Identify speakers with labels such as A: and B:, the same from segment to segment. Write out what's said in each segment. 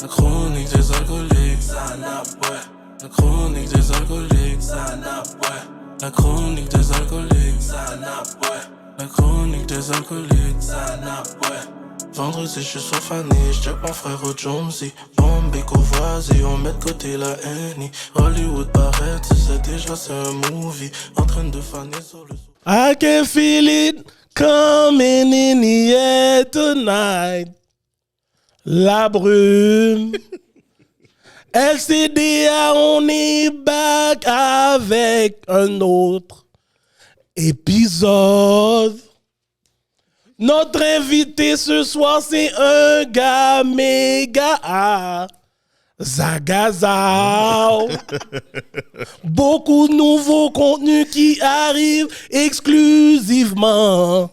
A: La chronique des alcooliques. La chronique des alcooliques. La chronique des alcooliques. La chronique des alcooliques. Vendredi, je suis sur Fanny, j'check mon frère au Jonesy. Bombay, Courvoisier, on met de côté la Annie. Hollywood paraît, tu sais déjà c'est un movie. En train de faner sur le... I can feel it coming in the air tonight. La brume. LCDA, on est back avec un autre épisode. Notre invité ce soir, c'est un gars méga Zagazao. Beaucoup de nouveaux contenus qui arrivent exclusivement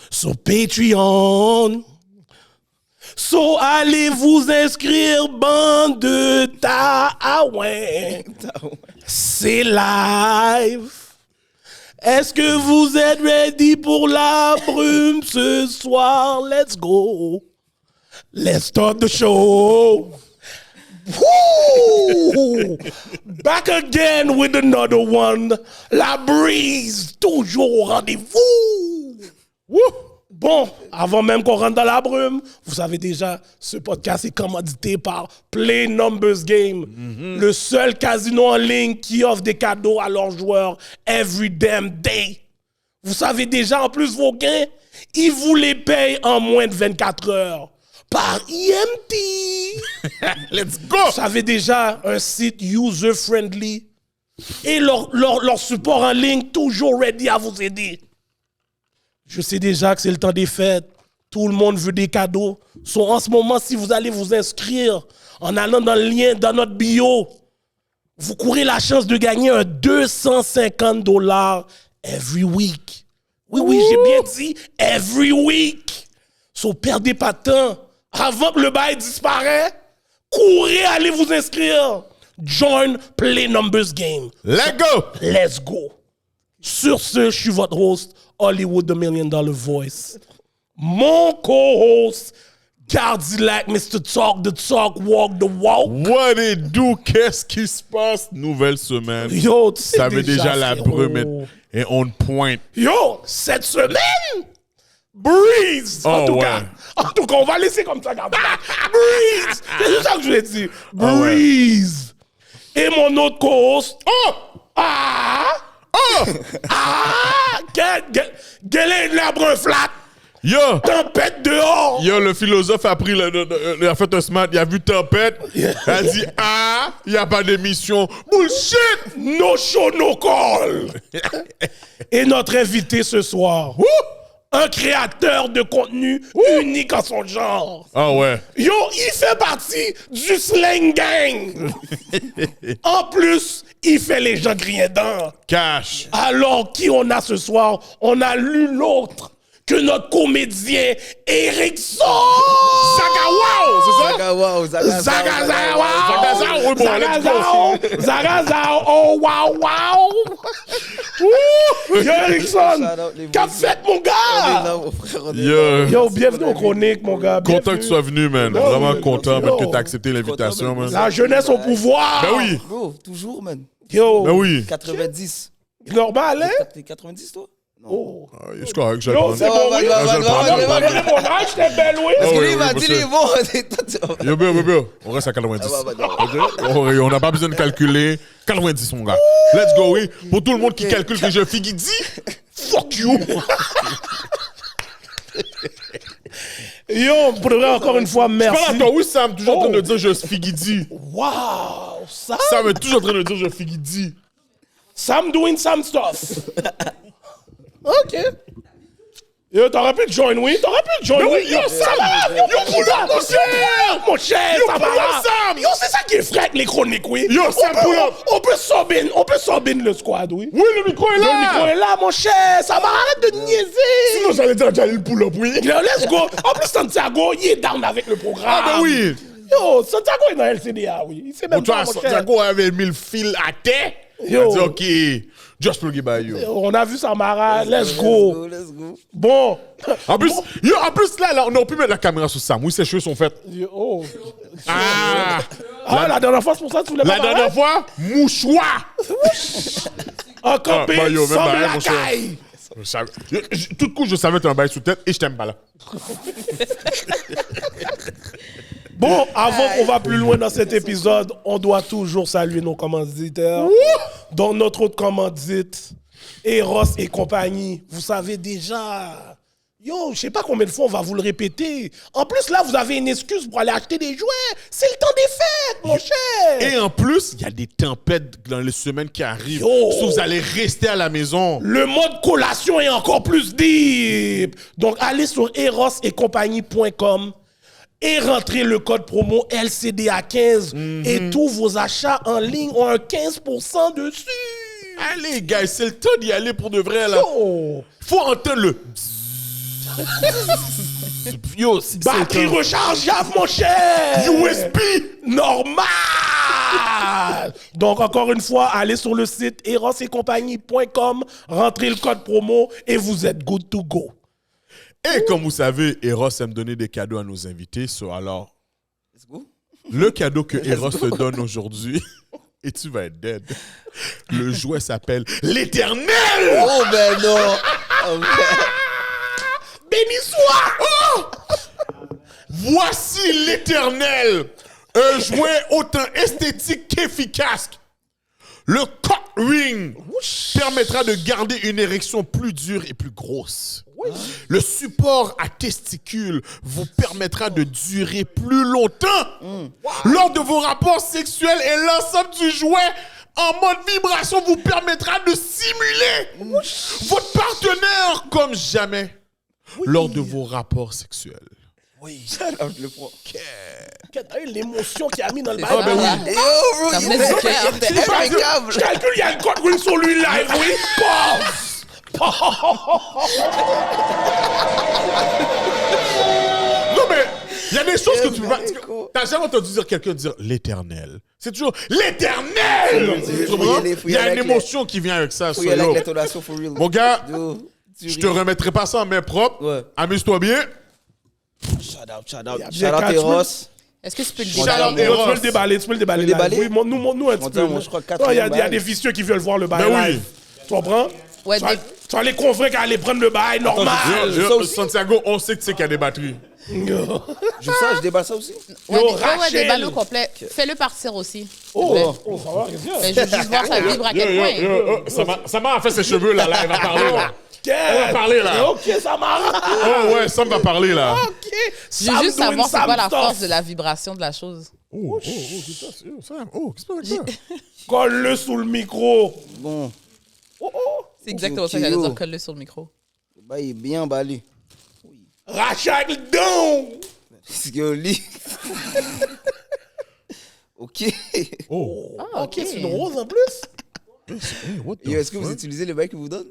A: sur Patreon. So, allez vous inscrire, bande de taouins. C'est live. Est-ce que vous êtes ready pour la brume ce soir? Let's go. Let's start the show. Woo! Back again with another one. La Breeze, toujours au rendez-vous. Woo! Bon, avant même qu'on rentre dans la brume, vous savez déjà, ce podcast est commandité par Play Numbers Game, le seul casino en ligne qui offre des cadeaux à leurs joueurs every damn day. Vous savez déjà, en plus, vos gains, ils vous les payent en moins de 24 heures par EMT.
B: Let's go!
A: Vous savez déjà, un site user-friendly et leur support en ligne toujours ready à vous aider. Je sais déjà que c'est le temps des fêtes. Tout le monde veut des cadeaux. So, en ce moment, si vous allez vous inscrire en allant dans le lien dans notre bio, vous courez la chance de gagner un $250 every week. Oui, j'ai bien dit every week. So, perdez pas de temps. Avant que le bail disparaisse, courez, allez vous inscrire. Join Play Numbers Game.
B: Let's go!
A: Let's go. Sur ce, je suis votre host, Hollywood the $1 Million Voice. Mon co-host, Gardilac, Mr. Talk the Talk, Walk the Walk.
B: What it do? Qu'est-ce qui se passe? Nouvelle semaine.
A: Yo, tu sais
B: ça veut déjà la brume et on pointe.
A: Yo, cette semaine, Breeze. En tout cas, on va laisser comme ça, Gardilac. Breeze. C'est ça que je voulais dire. Breeze. Et mon autre co-host. Quel est l'arbre flat?
B: Yo!
A: Tempête dehors!
B: Yo, le philosophe a pris il a fait un smart, il a vu tempête, il a dit il n'y a pas d'émission. Bullshit!
A: No show, no call! Et notre invité ce soir, un créateur de contenu unique en son genre.
B: Ah ouais.
A: Yo, il fait partie du Slang Gang. En plus, il fait les gens griendants.
B: Cash.
A: Alors, qui on a ce soir? On a l'une l'autre que notre comédien Erickson.
B: Zagawao, c'est ça?
A: Zagazao, oh wow wow. Yo Erickson, qu'a fait mon gars? Yo, bienvenue aux chroniques mon gars.
B: Content que tu sois venu, man. Vraiment content que tu as accepté l'invitation, man.
A: La jeunesse au pouvoir.
B: Ben oui.
C: Bro, toujours, man.
A: Yo.
B: Ben oui.
C: 90.
A: Normal, hein?
C: T'es 90, toi?
A: Oh.
B: Je suis correct, je vais
A: Yo,
B: le
A: c'est
B: prendre.
A: bon, oui.
B: je vais le prendre.
A: Mon âge, t'es belle, oui.
C: Parce que
B: oui,
C: lui, il m'a
B: oui,
C: dit
B: monsieur.
C: les bons.
B: Yo, bio. On reste à 90. On n'a pas besoin de calculer. 90, mon gars. Let's go, oui. Pour tout le monde qui calcule que je figue dit, fuck you.
A: Yo, pour de vrai, encore une fois, merci.
B: Pas à toi, oui, Sam, toujours en train de dire je figue dit.
A: Wow, Sam.
B: Sam est toujours en train de dire je figue dit.
A: Sam doing some stuff. OK. Yo, t'aurais pu te join, oui? T'aurais pu te join, oui? Yo, ça va! Yo, pull up, mon cher!
B: Yo,
A: Ça
B: pull up,
A: va!
B: Sam!
A: Yo, c'est ça qui est frais avec les chroniques, oui?
B: Yo, Sam, pull up!
A: On peut sobin le squad, oui?
B: Oui, le micro est
A: Le
B: là!
A: micro est là, mon cher! Ça va, arrête de niaiser!
B: Sinon, j'allais dire j'allais le pull up, oui.
A: Yo, let's go! En plus, Santiago, il est down avec le programme.
B: Ah, ben oui!
A: Yo, Santiago est dans LCDA, oui. Il sait même
B: Tu
A: pas,
B: vois,
A: mon cher.
B: Santiago avait mis le fil à terre. Il a dit, OK, just plug it by you.
A: On a vu Samara, let's go.
C: Let's go.
A: Bon.
B: En plus, là, on aurait pu mettre la caméra sur Sam. Oui, ses cheveux sont faits.
A: Oh.
B: Ah!
A: La dernière fois, c'est pour ça que tu voulais pas
B: La dernière fois, mouchoir!
A: En campé,
B: bah, yo, même
A: sans
B: bail,
A: la
B: mon cher.
A: caille.
B: Tout de coup, je savais que tu as un bail sous tête et je t'aime pas là.
A: Bon, avant qu'on va plus loin dans cet épisode, on doit toujours saluer nos commanditaires. Dont notre autre commandite, Eros et compagnie. Vous savez déjà. Yo, je sais pas combien de fois on va vous le répéter. En plus, là, vous avez une excuse pour aller acheter des jouets. C'est le temps des fêtes, mon cher.
B: Et en plus, il y a des tempêtes dans les semaines qui arrivent.
A: Yo.
B: So, vous allez rester à la maison.
A: Le mode collation est encore plus deep. Donc, allez sur erosetcompagnie.com et rentrez le code promo LCDA15 et tous vos achats en ligne ont un 15% dessus.
B: Allez, guys, c'est le temps d'y aller pour de vrai, là.
A: Yo,
B: Faut entendre le... Yo, c'est
A: batterie
B: le temps.
A: rechargeable, mon cher.
B: USB!
A: Normal. Donc, encore une fois, allez sur le site erosetcompagnie.com, rentrez le code promo et vous êtes good to go.
B: Et comme vous savez, Eros aime donner des cadeaux à nos invités. So, alors,
C: Let's go.
B: le cadeau que Eros te donne aujourd'hui, et tu vas être dead. Le jouet s'appelle l'Éternel!
C: Oh, ben non. Oh, ben.
A: Béni soit.
B: Oh! Voici l'Éternel, un jouet autant esthétique qu'efficace. Le cock ring permettra de garder une érection plus dure et plus grosse. Le support à testicules vous permettra de durer plus longtemps lors de vos rapports sexuels et l'ensemble du jouet en mode vibration vous permettra de simuler votre partenaire comme jamais lors de vos rapports sexuels.
C: Oui. Je le prends.
A: T'as eu l'émotion qu'il a mis dans le bail.
B: Ah, ben oui.
C: Yo, bro,
D: Ça
C: il
D: venait
C: était
D: du cœur.
C: impeccable.
A: Je calcule, il y a une code ring sur lui live, oui.
B: Non, mais il y a des choses que tu peux pas.
C: Écho.
B: T'as jamais entendu dire quelqu'un dire l'éternel. C'est toujours l'éternel! Tu
C: Faut y
B: comprends?
C: aller, faut y
B: Il y a
C: aller
B: une
C: avec
B: émotion qui vient avec ça.
C: Faut
B: so,
C: y aller
B: yo.
C: avec l'intonation for real.
B: Mon gars,
C: Yo, tu
B: je te
C: ris.
B: remettrai pas ça en main propre.
C: Ouais.
B: Amuse-toi bien.
C: Shout out.
A: bien
C: Shout out
A: quatre
C: Eros.
D: Est-ce que tu peux le
C: Shout
D: déballer?
C: out
A: Tu
B: Eros.
A: peux le déballer, tu peux le déballer.
C: Tu peux le
A: là.
C: déballer?
A: Oui, nous un petit peu.
C: Moi, je crois que
A: Il y a
C: 4
A: des vicieux qui veulent voir le bail
B: Ben oui.
A: live. Tu comprends?
D: Ouais,
A: Tu vas les convaincre à aller prendre le bail normal.
B: Yo,
C: ça aussi.
B: Santiago, on sait que tu sais qu'il y a des batteries.
A: Yo.
C: Je déballe ça aussi.
D: Ouais,
A: Yo,
D: des fois, ouais,
A: Rachel.
D: déballe au complet. Fais-le partir aussi.
A: Oh,
D: Ouais.
A: oh, ça va, qu'est-ce
D: Mais je veux juste voir ça vibre à quel point.
B: Ça m'a fait ses cheveux là, elle va parler là. Elle va parler là.
A: Ok, ça marche.
B: Oh ouais, Sam va parler là.
A: Ok.
D: Je veux juste savoir c'est quoi la force de la vibration de la chose.
B: Qu'est-ce que c'est ça?
A: Colle-le sous le micro.
C: Bon,
D: C'est exactement ça que j'allais dire, colle-le sur le micro.
C: le bail est bien emballé.
A: Rachel down.
C: C'est au lit. Ok.
B: Oh.
D: Ah,
A: Ok, c'est une rose en plus.
C: Yo, est-ce que vous utilisez les bails que vous donne?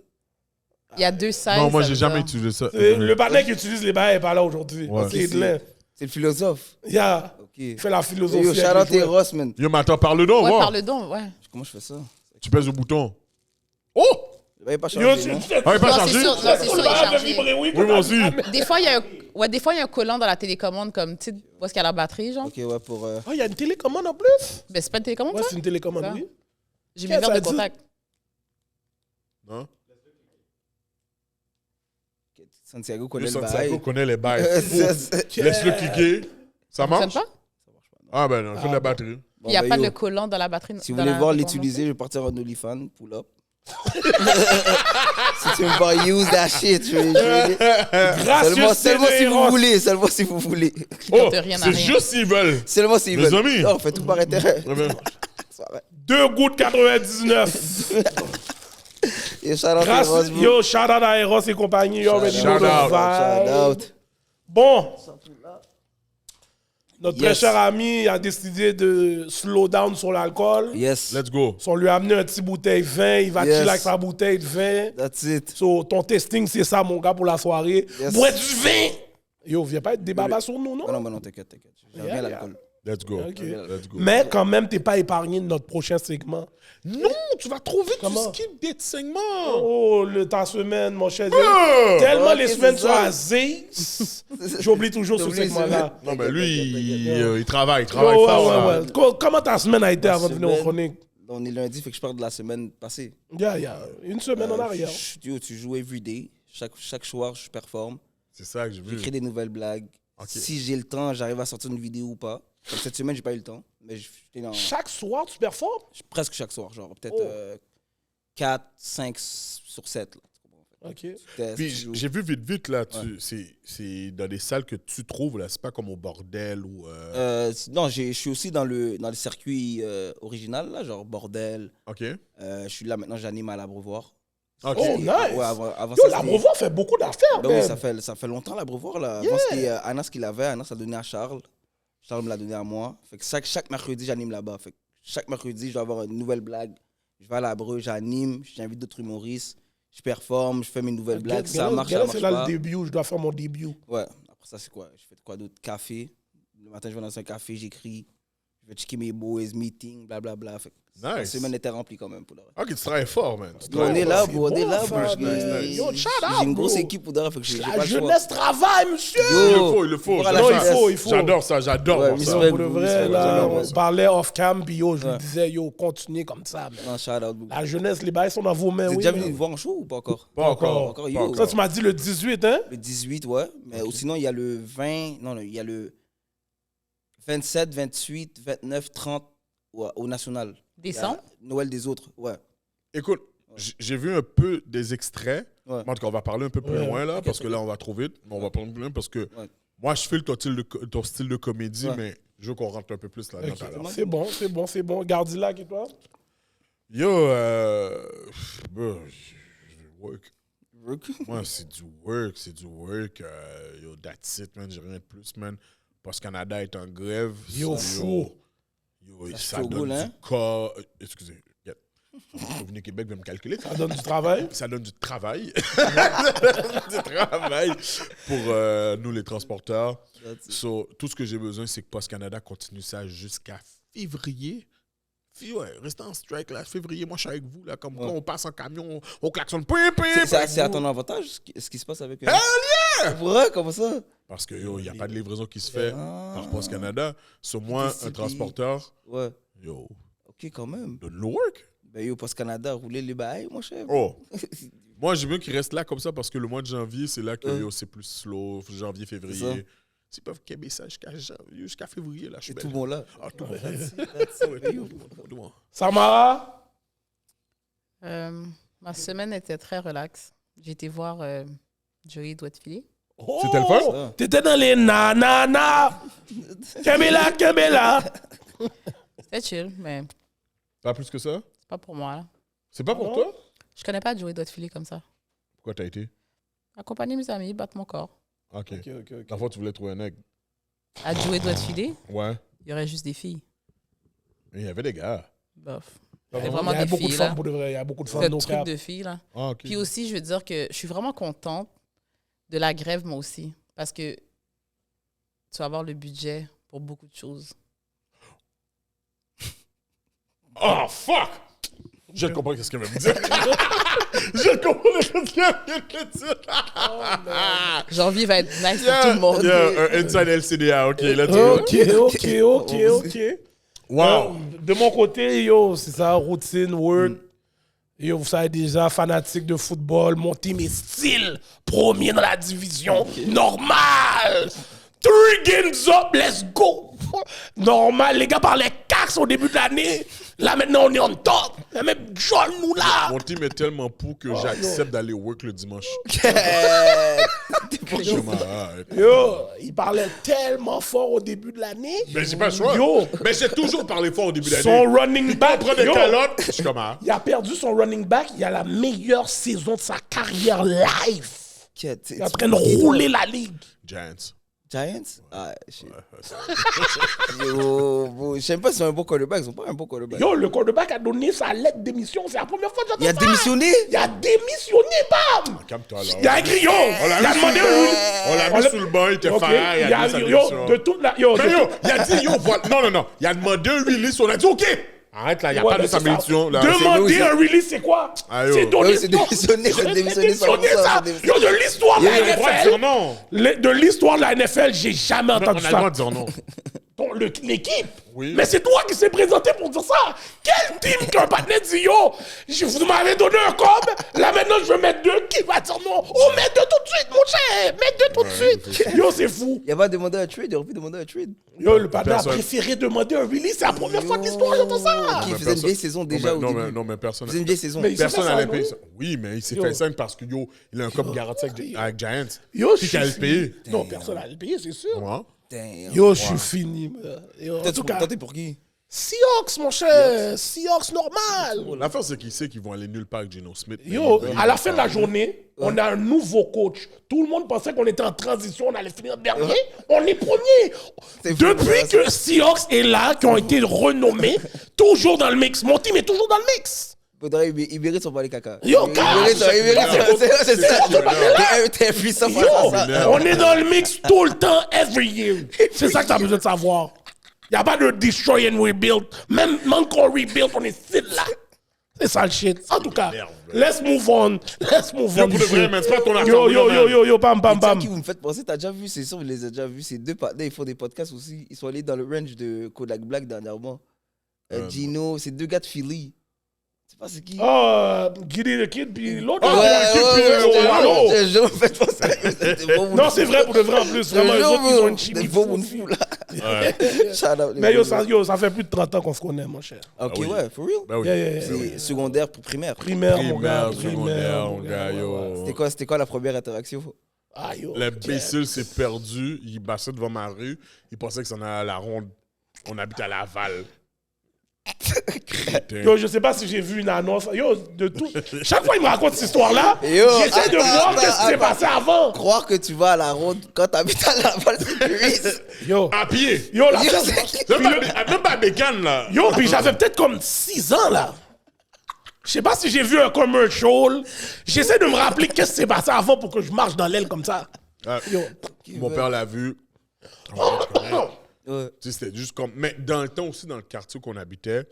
D: Il y a 2 sizes.
B: Non, moi
D: ça
B: j'ai
D: veut
B: jamais
D: dire.
B: utilisé ça.
A: Le panneau qui utilise les bails n'est pas là aujourd'hui.
B: Ouais.
A: C'est de l'air.
C: C'est le philosophe.
A: Yeah.
C: Ok.
A: Il fait la philosophie.
C: Yo, shout
A: avec
C: out
A: les jouets.
C: Eros, man.
B: Yo, mais attends, parle donc,
D: Ouais,
B: voir.
D: parle donc, ouais.
C: Comment je fais ça?
B: Tu pèses le bouton. Oh!
C: Le bail est pas
A: Yo,
C: changé,
A: tu
C: non?
A: fais
B: Ah, il est pas
D: Non,
B: chargé?
D: c'est sûr, non, c'est sûr, il est chargé.
B: Oui, moi aussi.
D: Des fois, il y a un collant dans la télécommande, comme, tu sais, où est-ce qu'il y a la batterie, genre.
C: Ok, ouais, pour...
A: Oh, il y a une télécommande en plus?
D: Ben, c'est pas une télécommande,
A: Ouais,
D: ça?
A: c'est une télécommande,
D: Ça.
A: oui.
D: J'ai mes verres
A: ça
D: de
A: dit?
D: contact.
B: Non?
C: Santiago
B: Yo,
C: connaît le
B: Santiago
C: bail.
B: connaît les bails.
C: Bon,
B: Laisse-le cliquer. Ça
D: Ça
B: marche?
D: fonctionne pas?
B: Ah ben non, il faut de la batterie.
D: Il n'y a
C: ben,
D: pas
C: yo,
D: de collant dans la batterie.
C: Si vous
D: dans
C: voulez
D: la
C: voir
D: télécommande.
C: l'utiliser, je vais partir en OnlyFans, pull up. Si tu veux pas use that shit, je vais
A: Gracieux
C: seulement si vous
A: Eros.
C: voulez, seulement si vous voulez.
B: Oh,
D: de rien à
B: c'est
D: rien.
B: juste s'ils veulent.
C: Seulement s'ils
B: Les
C: veulent.
B: amis.
C: Non, on fait tout par intérêt.
B: Ouais, ben,
A: 2 gouttes 99.
C: Et shout out Eros,
A: Grâce,
C: bro.
A: yo, shout out à Eros et compagnie. Yo, already know
B: Shout
A: the
B: out.
A: vibe.
C: Shout out.
A: Bon. Notre très
C: Yes.
A: cher ami a décidé de slow down sur l'alcool.
C: Yes,
B: let's go.
A: Si on lui a amené un petit bouteille de vin, il va
C: Yes.
A: chiller avec sa bouteille de vin.
C: that's it.
A: So, ton testing, c'est ça, mon gars, pour la soirée.
C: Yes.
A: Bois du vin! Yo, viens pas être des babas sur nous, non?
C: Oh non, bah non, t'inquiète. J'aime bien
A: Yeah,
C: l'alcool.
B: Let's go.
A: Ok.
B: Let's go.
A: Mais quand même, t'es pas épargné de notre prochain segment.
B: Non, tu vas trop vite,
A: Comment?
B: tu skips des segments.
A: Oh, ta semaine, mon cher.
B: Ah!
A: Tellement
C: Ok,
A: les semaines
C: c'est
A: sont
C: ça.
A: Aziz. J'oublie toujours ce
C: T'oublies,
A: segment-là.
B: Non, mais lui, il travaille
A: Ouais, ouais,
B: fort. là.
A: ouais. Comment ta semaine a été avant de venir au
C: semaine-
A: chronique?
C: On est lundi, fait que je parle de la semaine passée.
A: Yeah. Une semaine en arrière.
C: Tu joues everyday. Chaque soir, je performe.
B: C'est ça que j'ai vu.
C: J'écris des nouvelles blagues.
B: Ok.
C: Si j'ai le temps, j'arrive à sortir une vidéo ou pas. Comme cette semaine, j'ai pas eu le temps. Mais j'étais dans
A: Chaque soir, tu performes?
C: presque chaque soir, genre peut-être
A: Oh.
C: 4, 5 sur 7. Là.
A: OK.
C: Tu testes,
B: Puis
C: tu joues.
B: j'ai vu vite, là, c'est dans des salles que tu trouves, là, c'est pas comme au bordel ou...
C: Non, je suis aussi dans le circuit original, là, genre bordel.
B: OK.
C: Je suis là maintenant, j'anime à l'Abreuvoir.
B: OK.
A: Oh, nice.
C: Ouais, avant
A: Yo,
C: ça,
A: la
C: c'était-
A: Beauvoir fait beaucoup d'affaires,
C: Ben oui,
A: man.
C: ça fait longtemps l'Abreuvoir. Là. Avant, c'était Anas qui l'avait. Anas l'a donné à Charles. Charles me l'a donné à moi. Fait que chaque mercredi, j'anime là-bas. Fait que chaque mercredi, je dois avoir une nouvelle blague. Je vais à l'Abreu, j'anime, j'invite d'autres humoristes. Je performe, je fais mes nouvelles blagues. Ça marche, ça
A: C'est
C: marche
A: là
C: pas.
A: le début, je dois faire mon début.
C: Ouais. Après ça, c'est quoi? Je fais quoi d'autre? Café. Le matin, je vais dans un café, j'écris. Je vais checker mes boys, meetings, blablabla. Fait que la
B: Nice.
C: semaine était remplie quand même. Pour le reste.
B: OK, tu travailles fort, man. Tu
C: On
B: travailles
C: est
B: fort.
C: là,
A: c'est
C: bro, on est
A: bon,
C: là,
A: ça,
C: bro.
A: man. Yo, shout out,
C: J'ai une grosse
A: bro.
C: équipe pour d'ailleurs, fait que j'ai pas
A: La
C: le choix.
A: jeunesse travaille, monsieur!
B: Il faut.
C: Pour la
A: Non,
C: jeunesse.
A: il faut.
B: J'adore ça, j'adore
C: Ouais,
B: voir
C: mais
B: ça.
C: c'est vrai,
A: Pour de
C: vous,
A: vrai,
C: c'est
A: là,
C: vrai.
A: on parlait off-cam, puis yo, je lui
C: Ouais.
A: disais, yo, continuez comme ça, man.
C: Non, shout out, bro.
A: La jeunesse, les bails sont dans vos mains,
C: Vous êtes
A: oui.
C: déjà
A: man.
C: venu me voir en show ou pas encore?
B: Pas encore.
C: Encore,
B: pas
C: yo.
B: encore.
A: Ça, tu m'as dit le 18, hein?
C: Le 18, ouais. Mais sinon, il y a le 20. Non, il y a le 27, 28, 29, 30 ouais, au National.
D: Décembre?
C: Noël des autres, ouais.
B: Écoute, j'ai vu un peu des extraits.
C: Ouais.
B: En tout cas, on va parler un peu plus
A: Ouais.
B: loin, là,
C: Ok,
B: parce que
C: ok.
B: là, on va trop vite. Mais on va parler plus loin parce que
C: Ouais.
B: moi, je file ton style de comédie,
C: Ouais.
B: mais je veux qu'on rentre un peu plus là-dedans.
A: Ok,
B: tout à l'heure.
A: C'est bon. Gardilac et toi?
B: Yo, bro, work. Moi, c'est du work. Yo, that's it, man. J'ai rien de plus, man. Parce que Canada est en grève.
A: Yo, fou.
B: Yo,
C: Ça
B: ça
C: fait
B: donne
C: roule,
B: du
C: hein?
B: corps. Excusez. Yeah. Revenu Québec va me calculer.
A: Ça donne du travail?
B: Ça donne du travail. Du travail pour nous, les transporteurs. So, tout ce que j'ai besoin, c'est que Post Canada continue ça jusqu'à février. Ouais, restez en strike là, février, moi je suis avec vous là, comme quand on passe en camion, on klaxonne.
C: C'est à ton avantage ce qui se passe avec eux. Hell yeah! Vrai, comment ça?
B: Parce que yo, il n'y a pas de livraison qui se fait par Post Canada. Sur moi,
C: Des
B: un
C: CPI.
B: transporteur,
C: Ouais.
B: yo,
C: Ok, quand même.
B: donne le work.
C: Ben yo, Post Canada, rouler les bails, mon cher.
B: Oh, moi j'ai mieux qu'il reste là comme ça parce que le mois de janvier, c'est là que yo, c'est plus slow, janvier,
C: C'est
B: février. S'ils peuvent québer ça jusqu'à février, là, je suis
C: Et tout
B: belle.
C: bon là.
B: Ah, tout bon. Tout bon.
A: Samara?
D: Ma semaine était très relaxe. J'ai été voir Joey Doit Filer.
A: Oh,
B: C'était le fun?
C: Ça.
A: T'étais dans les nanana. Kemela.
D: C'était chill, mais
B: Pas plus que ça?
D: c'est pas pour moi. Là.
B: C'est pas pour
A: non?
B: toi?
D: Je connais pas Joey Doit Filer comme ça.
B: Pourquoi t'as été?
D: Accompagner mes amis, battre mon corps.
B: Ok.
A: Ok.
B: La fois, tu voulais trouver un aigle.
D: À Joey Doit Filer,
B: Ouais.
D: il y aurait juste des filles.
B: Mais il y avait des gars.
D: Bof.
A: Il
D: Il y
A: y
D: a vraiment
A: a
D: des
A: beaucoup de
D: filles,
A: femmes
D: là.
A: pour de vrai. Il y a beaucoup de femmes
D: C'est
A: no
D: le truc
A: cap.
D: de filles, là.
B: Ah, ok.
D: Puis aussi, je veux dire que je suis vraiment contente de la grève, moi aussi. Parce que tu vas avoir le budget pour beaucoup de choses.
B: Oh, fuck! Je comprends ce qu'elle veut me dire. Je comprends ce qu'elle veut me dire.
D: Janvier va être nice pour tout le monde.
B: Un inside LCDA, ok, let's go.
A: Ok.
B: Wow.
A: De mon côté, yo, c'est ça, routine, work. Yo, vous savez déjà, fanatique de football, mon team est style premier dans la division. Normal! 3 games up, let's go! Normal, les gars parlaient cax au début de l'année. Là, maintenant, on est en top. Même John, nous, là.
B: Mon team est tellement pour que j'accepte d'aller work le dimanche. Je m'arrête.
A: Yo, il parlait tellement fort au début de l'année.
B: Mais j'ai pas le choix.
A: Yo,
B: Mais j'ai toujours parlé fort au début d'année.
A: son running back,
B: Prends des
A: yo,
B: calottes. Je suis comme, ah.
A: il a perdu son running back. Il a la meilleure saison de sa carrière live. Il est en train de rouler la ligue.
B: Giants.
C: Giants? Ah, shit. Yo, bon, je sais pas si c'est un bon quarterback. Ils sont pas un bon quarterback.
A: Yo, le quarterback a donné sa lettre de démission. C'est la première fois que j'entends
C: Il a
A: ça.
C: démissionné?
A: Il a démissionné, bam!
B: Calme-toi, là.
A: Il a écrit, yo!
B: On l'a
A: Il a
B: mis
A: demandé
B: sur le banc. On
A: un...
B: l'a mis sous le banc, il était
A: Ok,
B: fire, il a dit sa
A: yo,
B: démission.
A: de toute la... Yo,
B: Mais
A: de
B: yo,
A: tout-
B: il a dit, yo, voilà. Non. Il a demandé un release, on a dit, OK. Arrête, là, il n'y a
A: Ouais,
B: pas de
A: mais
B: sa
A: c'est ça.
B: démission. là.
A: Demander
C: c'est-
A: un release, c'est quoi?
B: Ah, yo.
A: C'est donner...
C: Ouais, c'est démissionner, c'est
A: Non,
C: démissionner,
A: ça.
C: ça.
A: Yo, de l'histoire de
B: On a le droit de
A: la
B: dire
A: NFL...
B: non.
A: De l'histoire de la NFL, j'ai jamais
B: On
A: entendu
B: a le
A: ça.
B: droit de dire non.
A: L'équipe.
B: Oui.
A: Mais c'est toi qui s'est présenté pour dire ça. Quel team qu'un partenaire dit yo, vous m'avez donné un cob, là maintenant je veux mettre deux, qui va dire non? Oh, mets deux tout de suite, mon cher, mets deux tout de suite. Yo, c'est fou.
C: Il a pas demandé un trade, il aurait pu demander un trade.
A: Yo, le partenaire a
B: Personne.
A: préféré demander un release, c'est la première fois de l'histoire, j'entends ça.
C: Il faisait une vieille saison déjà au début.
B: Non, mais personne.
C: Il faisait une vieille saison.
A: Mais il s'est
B: Personne
A: fait ça,
B: n'allait
A: non?
B: payer ça. Oui, mais il s'est
A: Yo.
B: fait ça parce que yo, il a un cop garanti avec Giants.
A: Yo,
B: Qui allait le payer?
A: Non, personne n'allait le payer, c'est sûr.
B: Ouais.
C: Damn.
A: Yo, je suis fini. Man. Yo, en tout cas,
C: Toi, t'es pour qui?
A: Seahawks, mon cher. Seahawks normal.
B: L'affaire, c'est qu'il sait qu'ils vont aller nulle part avec Geno Smith.
A: Yo, à la fin de la journée, on a un nouveau coach. Tout le monde pensait qu'on était en transition, on allait finir dernier. On est premier.
C: C'est fou,
A: Depuis
C: ça.
A: que Seahawks est là, qui ont été renommés, toujours dans le mix. Mon team est toujours dans le mix.
C: Faudrait, il mérite son balai caca.
A: Yo,
C: il
A: cash.
C: mérite ça, il mérite ça. C'est ça.
A: Yo,
C: T'es puissant
A: Yo,
C: face à ça.
A: on est dans le mix tout le temps, every year. C'est ça que tu as besoin de savoir. Il n'y a pas de destroy and rebuild. Même qu'on rebuild, on est still là. C'est ça le shit. En tout cas, let's move on. Let's move
B: Yo,
A: on.
B: pour de vrai, man, c'est pas ton affaire.
A: Yo, bam, bam,
C: Tu sais à
A: bam.
C: qui vous me faites penser? T'as déjà vu, c'est sûr, vous les avez déjà vus. Ces deux partenaires, ils font des podcasts aussi. Ils sont allés dans le range de Kodak Black dernièrement. Gino, c'est deux gars de Philly. Tu sais pas c'est qui?
A: Oh, Giddy the Kid, puis l'autre.
C: Je jure, faites penser à eux. C'était bon, vous
A: Non,
C: le
A: c'est vrai, pour de vrai, en plus. Vraiment, eux autres, ils ont une chimie.
C: C'était bon, vous
A: fou,
C: le
A: fou.
C: fou, là. Shout out, les
A: Mais
C: gars.
A: ça fait plus de 30 ans qu'on se connaît, mon cher.
C: Ok,
B: oui.
C: ouais, for real?
B: Ben oui.
A: Yeah.
C: C'est secondaire pour primaire.
A: Primaire, mon gars.
B: Primaire, secondaire, mon gars, yo.
C: C'était quoi la première interaction?
A: Ah, yo.
B: L'imbécile s'est perdu, il passait devant ma rue, il pensait que ça en allait à la ronde. On habite à Laval.
A: Yo, je sais pas si j'ai vu une annonce. Yo, de tout. Chaque fois qu'il me raconte cette histoire-là,
C: Yo,
A: j'essaie de
C: attends,
A: voir qu'est-ce qui s'est
C: attends.
A: passé avant.
C: Croire que tu vas à la ronde quand t'habites à Laval, c'est curieux.
A: Yo,
B: À pied.
A: yo, la
C: Yo,
A: personne-
C: c'est-
A: puis
B: Même pas bécane, là.
A: Yo, puis j'avais peut-être comme 6 ans, là. Je sais pas si j'ai vu un commercial. J'essaie de me rappeler qu'est-ce qui s'est passé avant pour que je marche dans l'aile comme ça. Yo.
B: Mon père l'a vu.
C: Ouais.
B: Tu sais, c'était juste comme. Mais dans le temps aussi, dans le quartier où on habitait,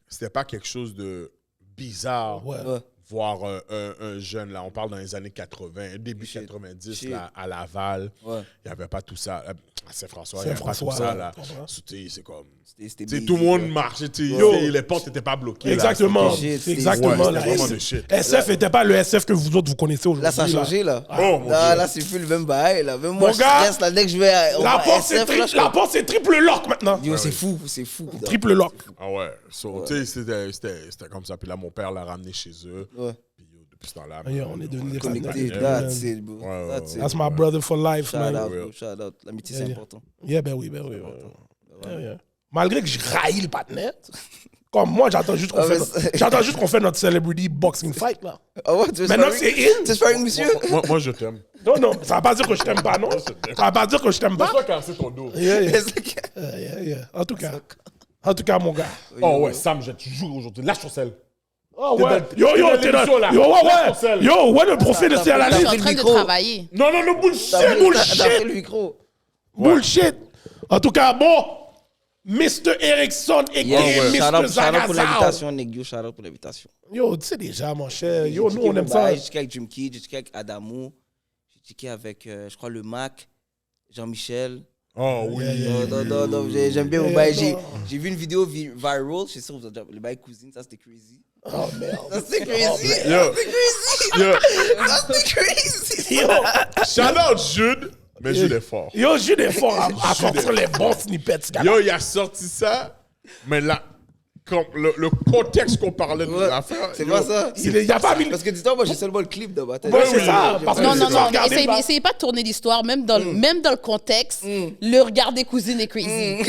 B: c'était pas quelque chose de bizarre.
A: Ouais.
C: Ouais.
B: Voir un jeune, là, on parle dans les années 80, début 90,
C: Shit.
B: là, à Laval.
C: Ouais.
B: Il n'y avait pas tout ça. À Saint-François, il n'y avait pas tout
A: Saint-François,
B: ça,
A: ouais,
B: là.
A: comprends.
B: C'est comme.
C: C'était
B: Tu sais,
C: busy,
B: tout le monde
C: ouais.
B: marchait, tu sais,
A: Yo.
B: les portes n'étaient pas bloquées. là.
A: Exactement.
C: C'était shit,
A: C'est exactement
B: ouais,
A: là.
B: c'était vraiment de shit.
A: SF n'était pas le SF que vous autres vous connaissez aujourd'hui.
C: Là, ça a changé, là.
B: Oh, mon
C: Là,
B: Dieu.
C: là, c'est plus le même bail, là. Même moi,
A: Mon
C: je
A: gars,
C: stresse, là, dès que je vais à
A: La porte, c'est
C: SF, là, je
A: la porte, c'est triple lock maintenant.
C: Yo, c'est fou, c'est fou.
A: Triple lock.
B: Ah ouais. So, tu sais, c'était comme ça. Puis là, mon père l'a ramené chez eux.
C: Ouais.
B: Puis yo, depuis ce temps-là.
A: Yo, on est devenus des
C: Connecté,
A: partenaires.
C: that's it, bro.
B: Ouais,
C: That's it.
A: That's my brother for life,
C: Shout
A: man.
C: out, bro, shout out. L'amitié, c'est
A: Yeah.
C: important.
A: Yeah, ben oui. Yeah. Malgré que je raille le partenaire, comme moi, j'attends juste qu'on
C: Ah, mais
A: fait notre celebrity boxing fight, là.
C: Ah ouais, tu veux
A: Maintenant,
C: sparring?
A: c'est in.
C: Tu veux sparring, monsieur?
B: Moi, je t'aime.
A: Non, ça va pas dire que je t'aime pas, non. Ça va pas dire que je t'aime pas.
B: Laisse-moi casser ton dos.
A: Yeah. En tout cas, mon gars.
B: Oh ouais, Sam, je te jure aujourd'hui. Lâche ton sel.
A: Oh
B: T'es
A: ouais.
B: dans-
A: Yo,
B: t'es dans
A: t'es dans.
B: l'émission, là.
A: Yo,
B: Lâche ton
A: ouais.
B: sel.
A: Yo, ouais, le profil de c'est à la
D: Je suis
A: liste.
D: en train de
C: micro.
D: travailler.
B: Non, bullshit.
C: T'as pris
A: bullshit.
C: le micro.
A: Bullshit. En tout cas, bon. Mr. Erickson et
C: Yes, shout out pour
A: Zagazao.
C: l'invitation, Negio, shout out pour l'invitation.
A: Yo, tu sais déjà, mon cher. Yo,
C: J'ai
A: nous,
C: checké
A: on aime
C: mon
A: ça.
C: bail, J'ai checké avec Jim Key, j'ai checké avec Adamo, j'ai checké avec, je crois, le Mac, Jean-Michel.
B: Oh oui.
C: Non, j'aime bien mon bail. J'ai vu une vidéo viral, je sais sûr, vous avez déjà- le bail cousine, ça c'était crazy.
A: Oh, merde.
C: Ça c'était crazy.
B: Yo. Yo.
C: Ça c'était crazy.
A: Yo,
B: Shout out Jude, mais Jude est fort.
A: yo, j'ai des forts à sortir les bons snippets, ce gars.
B: Yo, il a sorti ça, mais là, comme le contexte qu'on parlait de
C: Ouais,
B: l'affaire.
C: c'est
B: yo,
C: pas ça.
A: Il y a pas mis.
C: Parce que dis-toi, moi j'ai seulement le clip dans ma tête.
A: Ouais, c'est
B: oui,
A: ça.
B: oui.
A: Parce que
D: Non,
A: c'est
D: non,
A: ça,
D: non.
A: regardez
D: Essayez,
A: pas.
D: essayez pas de tourner l'histoire, même dans le contexte. Le regarder cousine est crazy.
A: Non,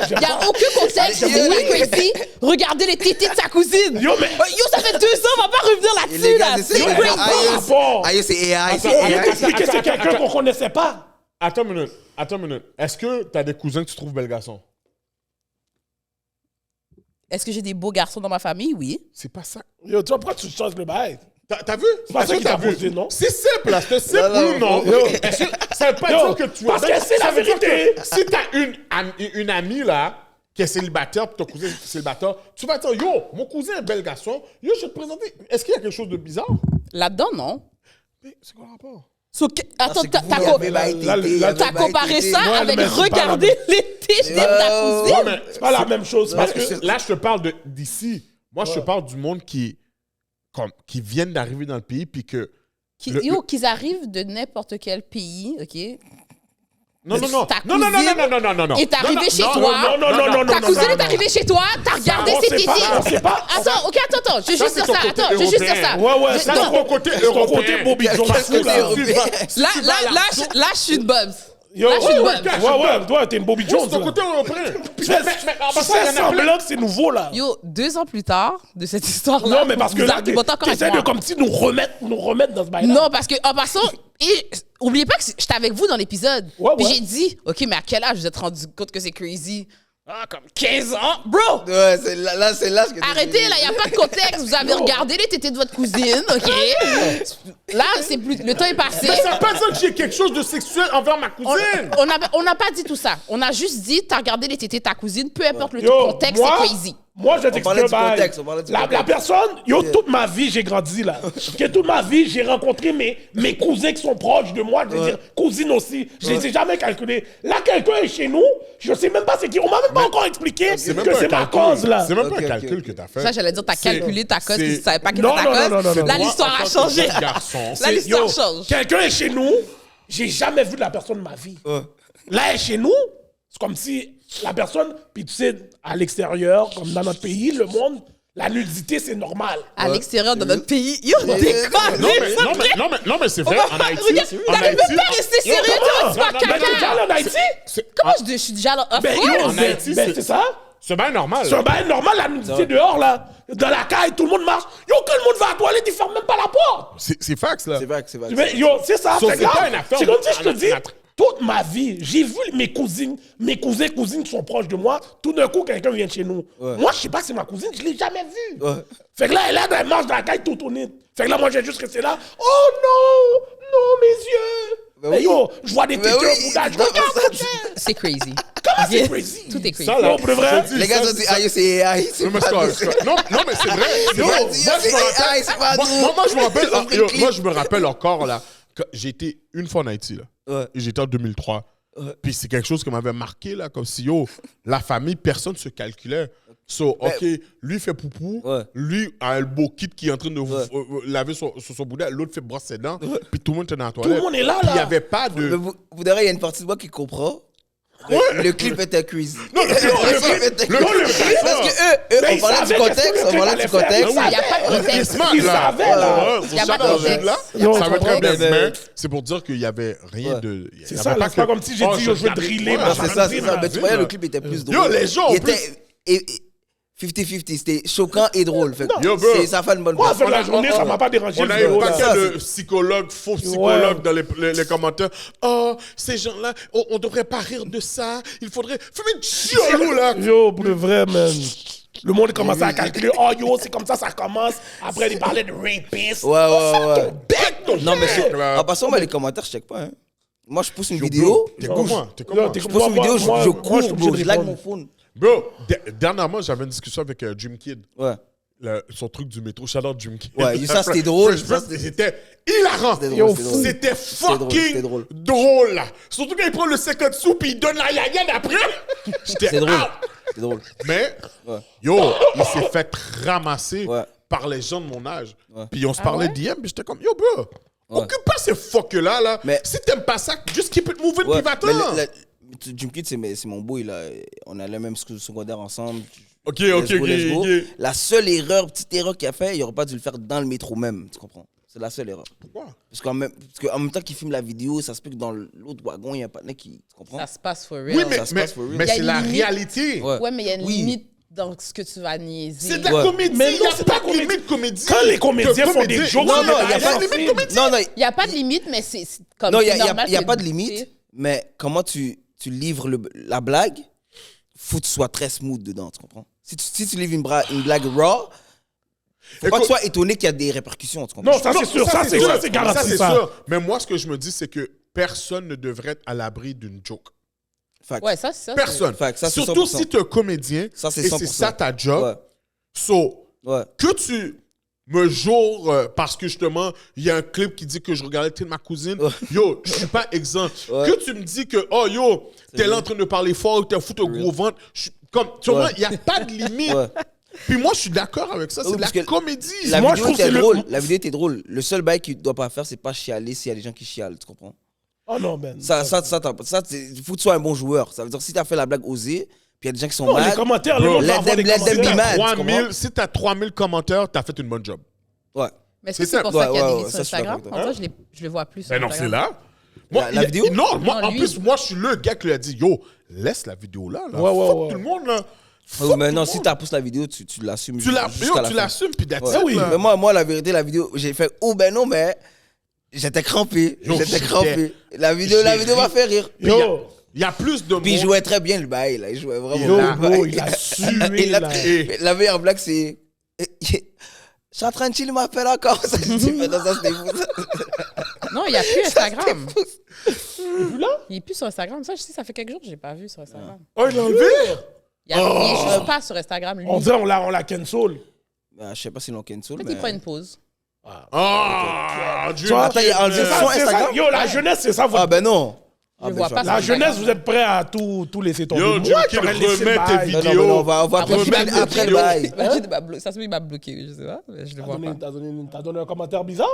D: Il n'y a aucun contexte.
C: Allez,
D: C'est pas crazy. Regardez les tétés de sa cousine.
A: Yo, mais.
D: Yo, ça fait 2 ans, on va pas revenir
C: Et
D: là-dessus.
C: les gars,
D: Là.
C: c'est
D: C'est crazy.
A: rapport.
C: Aïe, c'est AI, c'est
A: Il a
C: AI.
A: expliqué c'est quelqu'un qu'on connaissait pas.
B: Attends une minute. Est-ce que t'as des cousins que tu trouves bel garçon?
D: Est-ce que j'ai des beaux garçons dans ma famille? Oui.
B: C'est pas ça.
A: Yo, tu vois pourquoi tu changes le bail?
B: T'as vu?
A: C'est pas
B: Est-ce
A: ça
B: que
A: qui t'a
B: t'as vu?
A: posé, non?
B: C'est simple, là. C'est simple ou non? Est-ce que ça veut pas
A: Yo,
B: dire que tu...
A: parce que c'est la
B: ça veut dire
A: vérité.
B: que si t'as une amie, là, qui est célibataire, puis ton cousin est célibataire, tu vas dire, yo, mon cousin est un bel garçon, yo, je vais te présenter. Est-ce qu'il y a quelque chose de bizarre?
D: Là-dedans, non.
B: Mais c'est quoi le rapport?
D: Attends,
C: c'est que vous, il y avait
D: t'as comparé ça
A: Ouais,
D: avec
A: mais c'est pas
D: regarder les tétés de ta cousine?
B: Ouais, mais
A: C'est pas la même chose. Parce que
B: là, je te parle d'ici. Moi, je te parle du monde qui viennent d'arriver dans le pays, puis que...
D: Qu'ils arrivent de n'importe quel pays, OK?
B: Non.
D: Ta
B: Non.
D: cousine est arrivée chez toi.
A: Non.
D: Ta cousine est arrivée chez toi, t'as regardé
A: on
D: ses
A: sait
D: tétés.
A: pas, on sait pas.
D: Attends, OK, attends. Je vais juste dire ça. Attends, je vais juste dire ça.
A: Ouais,
B: Ça, c'est ton côté
A: c'est ton
B: européen.
A: côté Bobby Jones.
D: Là, je suis une bubs.
A: Yo,
D: Là, je suis une
A: ouais,
D: bonne.
A: ouais, t'es une Bobby Jones.
B: C'est ton
A: là.
B: côté européen.
A: Tu fais semblant que c'est nouveau, là.
D: Yo, 2 ans plus tard de cette histoire-là,
A: Non, mais parce que
D: vous
A: là,
D: argumentez encore avec
A: t'essaies de
D: moi.
A: comme si nous remettre dans ce bail-là.
D: Non, parce que, en passant, oubliez pas que j'étais avec vous dans l'épisode.
A: Ouais,
D: Puis
A: ouais.
D: j'ai dit, OK, mais à quel âge vous êtes rendu compte que c'est crazy? Ah, comme 15 ans? Bro!
C: Ouais, c'est là ce que
D: Arrêtez, là, il n'y a pas de contexte. Vous avez regardé les tétés de votre cousine, OK? Là, c'est plus... le temps est passé.
B: Mais ça veut pas dire que j'ai quelque chose de sexuel envers ma cousine.
D: On n'a pas dit tout ça. On a juste dit, t'as regardé les tétés de ta cousine, peu importe le
A: Yo,
D: contexte,
A: moi-
D: c'est crazy.
A: Moi, je t'explique
C: parlait
A: un
C: du
A: bail.
C: contexte, on parlait du
A: La
C: contexte.
A: personne, toute ma vie, j'ai grandi là. Que toute ma vie, j'ai rencontré mes cousins qui sont proches de moi. Je veux dire, cousines aussi. Je les ai jamais calculés. Là, quelqu'un est chez nous, je sais même pas c'est qui. On m'a même pas encore expliqué que
B: même
A: c'est
B: pas un
A: ma
B: calcul.
A: cause là.
B: C'est même pas
C: Ok,
B: un
C: ok.
B: calcul que t'as fait.
D: Ça, j'allais dire, t'as
B: C'est-
D: calculé ta cause,
B: c'est-
D: puis tu savais pas quelle
A: Non,
D: était ta
A: non,
D: cause.
A: non, non, non.
D: Là,
B: Moi,
D: l'histoire
B: en
D: a
B: tant que
D: changé.
B: jeune garçon,
D: Là,
A: C'est-
D: l'histoire
A: yo,
D: change.
A: Quelqu'un est chez nous, j'ai jamais vu de la personne de ma vie. Là, elle est chez nous, c'est comme si la personne, puis tu sais, à l'extérieur, comme dans notre pays, le monde, la nudité, c'est normal.
D: À l'extérieur de notre pays. Yo, déconne!
B: Non, mais c'est vrai, en Haïti.
D: Regarde,
B: en
D: t'arrives
B: Haïti-
D: même pas à rester sérieux, tu vois, tu vois,
A: Mais t'es déjà
D: caca!
A: allé en Haïti?
D: Comment je suis déjà là?
A: Ben,
D: Off-road?
A: yo,
B: En Haïti,
A: c'est ça?
B: C'est bien normal.
A: C'est un bail normal, la nudité dehors, là. Dans la caille, tout le monde marche. Yo, que le monde va à la toilette, il ferme même pas la porte.
B: C'est fax, là.
C: C'est vrai que c'est vrai.
A: Mais yo, c'est ça.
B: Sauf
A: fait
B: que
A: que
B: c'est
A: là,
B: pas une affaire
A: c'est comme si je te
B: de-
A: dis, toute ma vie, j'ai vu mes cousins, cousines qui sont proches de moi. Tout d'un coup, quelqu'un vient de chez nous. Moi, je sais pas si c'est ma cousine, je l'ai jamais vue. Fait que là, elle marche dans la caille tout honnête. Fait que là, moi, j'ai juste resté là. Oh non, mes yeux. Mais yo, je vois des téteurs au bout d'âge.
D: C'est crazy.
A: Comment c'est crazy?
D: Tout est crazy.
B: Ça, là,
A: Non, pour le vrai,
B: je te dis,
C: Les gars
B: ça,
C: ont dit, aïe, c'est AI, c'est
B: Non, mais
C: pas
B: c'est
C: nous.
B: correct, c'est correct. Non, mais c'est vrai. C'est
C: Yo,
B: vrai.
C: dis,
B: Moi, je me
C: c'est
B: rappelle-
C: AI, c'est pas nous.
B: moi, je me rappelle.
C: Ils ont pris le clip.
B: Moi, je me rappelle encore, là. Que j'ai été une fois en Haïti, là.
C: Ouais.
B: Et j'étais en 2003. Puis c'est quelque chose qui m'avait marqué, là. Comme si, yo, la famille, personne ne se calculait. So, OK, lui fait poupou.
C: Ouais.
B: Lui a un beau kit qui est en train de laver son boudin. L'autre fait brosser ses dents. Puis tout le monde était dans la toilette.
A: le monde est là,
B: Puis il n'y
A: là.
B: avait pas
C: Mais
B: de.
C: vous derrière, il y a une partie de moi qui comprend. Le clip était crazy.
B: Non, le clip était
C: Parce que eux,
A: Mais
C: on
A: ils
C: parlait
A: savaient
C: du
A: qu'est-ce
C: contexte,
A: que
C: on
A: le
C: parlait
A: clip
C: du
A: allait faire.
C: contexte.
D: Il n'y a pas de contexte.
A: Ils savaient, là.
D: Il y a pas de contexte.
A: Yo,
B: Ça veut très bien,
C: comprends,
B: mais c'est pour dire qu'il n'y avait rien
C: Ouais.
B: de. il y
A: C'est
B: avait
A: ça, là, c'est pas comme si j'ai
B: Oh,
A: dit, yo, je vais
B: tape-
A: driller,
B: Ouais,
A: machin.
C: C'est ça, c'est ça. Mais tu voyais,
B: là.
C: le clip était plus
B: Yo,
C: drôle.
B: les gens,
C: Il
B: en plus-
C: était 50-50. C'était choquant et drôle. Fait que
B: Yo, bro.
C: ça fait une bonne
A: Moi, à la
C: place.
A: fin de la journée, ça m'a pas dérangé.
B: On
A: le
B: a
A: vidéo,
B: un
A: là.
B: paquet
C: Ça,
B: de
C: c'est-
B: psychologues, faux psychologues
A: Ouais.
B: dans les commentaires. Oh, ces gens-là, on devrait pas rire de ça. Il faudrait. Fais une chiolou, là.
A: Yo, pour le vrai, man. Le monde commençait à calculer. Oh, yo, c'est comme ça commence. Après, il parlait de rapiste.
C: Ouais.
A: Bec, ton
C: Non, mais
A: chien.
C: en passant, moi, les commentaires, je check pas. Hein. Moi, je pousse une vidéo.
B: T'es comme moi. T'es comme
A: Yo,
B: moi.
A: t'es
C: Je
A: comme
C: pousse une vidéo,
A: moi,
C: je
A: moi,
C: cours,
A: je suis
C: bro.
A: obligé
C: Je
A: de
C: lag
A: répondre.
C: mon phone.
B: Bro, dernièrement, j'avais une discussion avec Jim Kidd.
C: Ouais.
B: Son truc du métro. J'adore Jim Kidd.
C: Ouais, ça, c'était drôle.
B: C'était hilarant.
C: C'était
A: Yo,
C: drôle, c'était drôle.
B: C'était
C: C'était
B: fucking
C: drôle.
B: drôle. là. Surtout quand il prend le 50 sous puis il donne la yayane après. J'étais
C: C'est drôle.
B: out.
C: C'est drôle.
B: Mais,
C: Ouais.
B: yo, il s'est fait ramasser
C: Ouais.
B: par les gens de mon âge.
C: Ouais.
B: Puis on se parlait d'IM, puis j'étais comme, yo, bro,
C: Ouais.
B: occupe pas ces fuck-là, là.
C: Mais-
B: Si t'aimes pas ça, just keep it moving,
C: Ouais,
B: puis va-t'en.
C: mais Jim Kidd, c'est mon boy, là. On a le même secondaire ensemble.
B: Ok.
C: Let's go. La seule erreur, petite erreur qu'il a fait, il aurait pas dû le faire dans le métro même, tu comprends? C'est la seule erreur.
B: Pourquoi?
C: Parce qu'en même temps qu'il filme la vidéo, ça se peut que dans l'autre wagon, il y a un partenaire qui. Tu comprends?
D: Ça se passe for real.
B: Oui, mais,
C: Ça se
B: mais,
C: passe for real.
B: mais
D: Il y a
B: c'est
D: une
B: la
D: limite.
B: réalité.
C: Ouais.
D: Ouais, mais il y a une
C: Oui.
D: limite dans ce que tu vas niaiser.
B: C'est de la
C: Ouais.
B: comédie.
A: Mais
B: il
A: non,
B: y a
A: c'est
B: pas
A: pas
B: de
A: comédie.
B: limite comédie.
A: Quand les comédiens
B: Que
A: font des
B: comédie-
A: jokes,
C: Non,
A: c'est
C: il y a
A: la
C: pas de
A: limite
C: limite comédie. Non,
D: Il n'y a pas de limite, mais c'est comme.
C: Non, il
D: c'est normal
C: y a
D: que-
C: pas de limite. Mais comment tu livres la blague, faut que tu sois très smooth dedans, tu comprends? Si tu livres une blague raw, faut pas que tu sois étonné qu'il y a des répercussions, tu comprends?
A: Non, ça c'est sûr, ça c'est garanti.
B: Ça, c'est sûr. Mais moi, ce que je me dis, c'est que personne ne devrait être à l'abri d'une joke.
C: Fact.
D: Ouais, ça, c'est ça.
B: Personne.
C: Fact, ça, c'est
B: Surtout
C: 100%.
B: si tu es un comédien
C: Ça, c'est
B: et c'est
C: 100%.
B: ça ta job.
C: Ouais.
B: So,
C: Ouais.
B: que tu me jures parce que justement, il y a un clip qui dit que je regardais Tête ma cousine. Yo, je suis pas exempt.
C: Ouais.
B: Que tu me dis que, oh yo, t'es là en train de parler fort, t'es foutu au gros ventre. Comme, tu vois, il n'y a pas de limite.
C: Ouais.
B: Puis moi, je suis d'accord avec ça. C'est
C: Oui,
B: de la
C: parce que
B: comédie.
C: La
A: Moi,
C: vidéo
A: je trouve
C: était
A: que c'est
C: drôle. La vidéo était drôle. Le seul bail qu'il doit pas faire, c'est pas chialer s'il y a des gens qui chialent, tu comprends?
A: Oh non, man.
C: Il faut que tu sois un bon joueur. Ça veut dire si tu as fait la blague osée, puis il y a des gens qui sont
A: Non, les
C: mal.
A: commentaires, le
B: Bro,
A: monde va avoir des
C: let them be
A: commentaires.
C: mad.
B: Si t'as 3000 commentaires, t'as fait une bonne job.
C: Ouais.
D: Mais est-ce que
B: C'est
D: c'est pour
C: ça.
D: ça qu'il y a
C: Ouais,
D: des
C: ouais,
D: hits sur
C: ça, je suis
D: Instagram?
C: d'accord
D: En vrai, je le vois plus sur
B: Ben non, c'est
D: Instagram.
B: là. Moi,
C: La vidéo?
B: Non, moi,
D: Non,
B: en
D: lui.
B: plus, moi, je suis le gars qui lui a dit, yo, laisse la vidéo là. Fuck tout le monde, là.
C: Oh, mais non, si tu poussé la vidéo, tu l'assumes.
B: Tu
C: jusqu'à la fin.
B: l'assumes, puis that's
C: Ouais.
B: it,
C: Oui,
B: là.
C: mais moi, la vérité, la vidéo, j'ai fait oh ben non, mais j'étais crampé.
B: Yo,
C: J'étais
B: j'étais-
C: crampé. La vidéo m'a fait rire.
B: Puis il y a-
A: Yo,
B: il y a plus de
C: Puis il
B: monde.
C: jouait très bien le bail, là. Il jouait vraiment
A: Yo,
C: bien.
A: bro, il a sué, là.
C: La meilleure blague, c'est. Je suis en train de chill, il m'appelle encore. Ça, je dis, mais non, ça, c'était fou. ça.
D: Non, il n'y a plus Instagram.
A: Là?
D: Il est plus sur Instagram. Ça, je sais, ça fait quelques jours que je l'ai pas vu sur Instagram.
A: Oh, il l'a enlevé?
D: Il est juste pas sur Instagram, lui.
A: On dirait on l'a cancel.
C: Je sais pas si l'on cancel.
D: Peut-être
C: mais...
D: qu'il prend une pause.
B: Ah, Dieu.
A: Tu vois,
C: Attends, il a enlevé
A: c'est ça,
C: son
A: c'est ça.
C: Instagram?
A: Yo, la jeunesse, c'est ça.
C: Ah
A: votre-
C: ben non.
D: Je le vois pas
A: La
D: sur
A: jeunesse,
D: Instagram.
A: vous êtes prêts à tout laisser tomber.
B: Yo,
A: Moi,
B: Dieu, qu'il
A: j'aurais laissé le
B: remet tes
A: bail.
B: vidéos.
C: Non, mais non, on va
D: Après,
C: après
D: je
C: le bail.
D: Imagine, ça se met, il m'a bloqué, je sais pas, mais je le vois pas.
A: T'as donné un commentaire bizarre?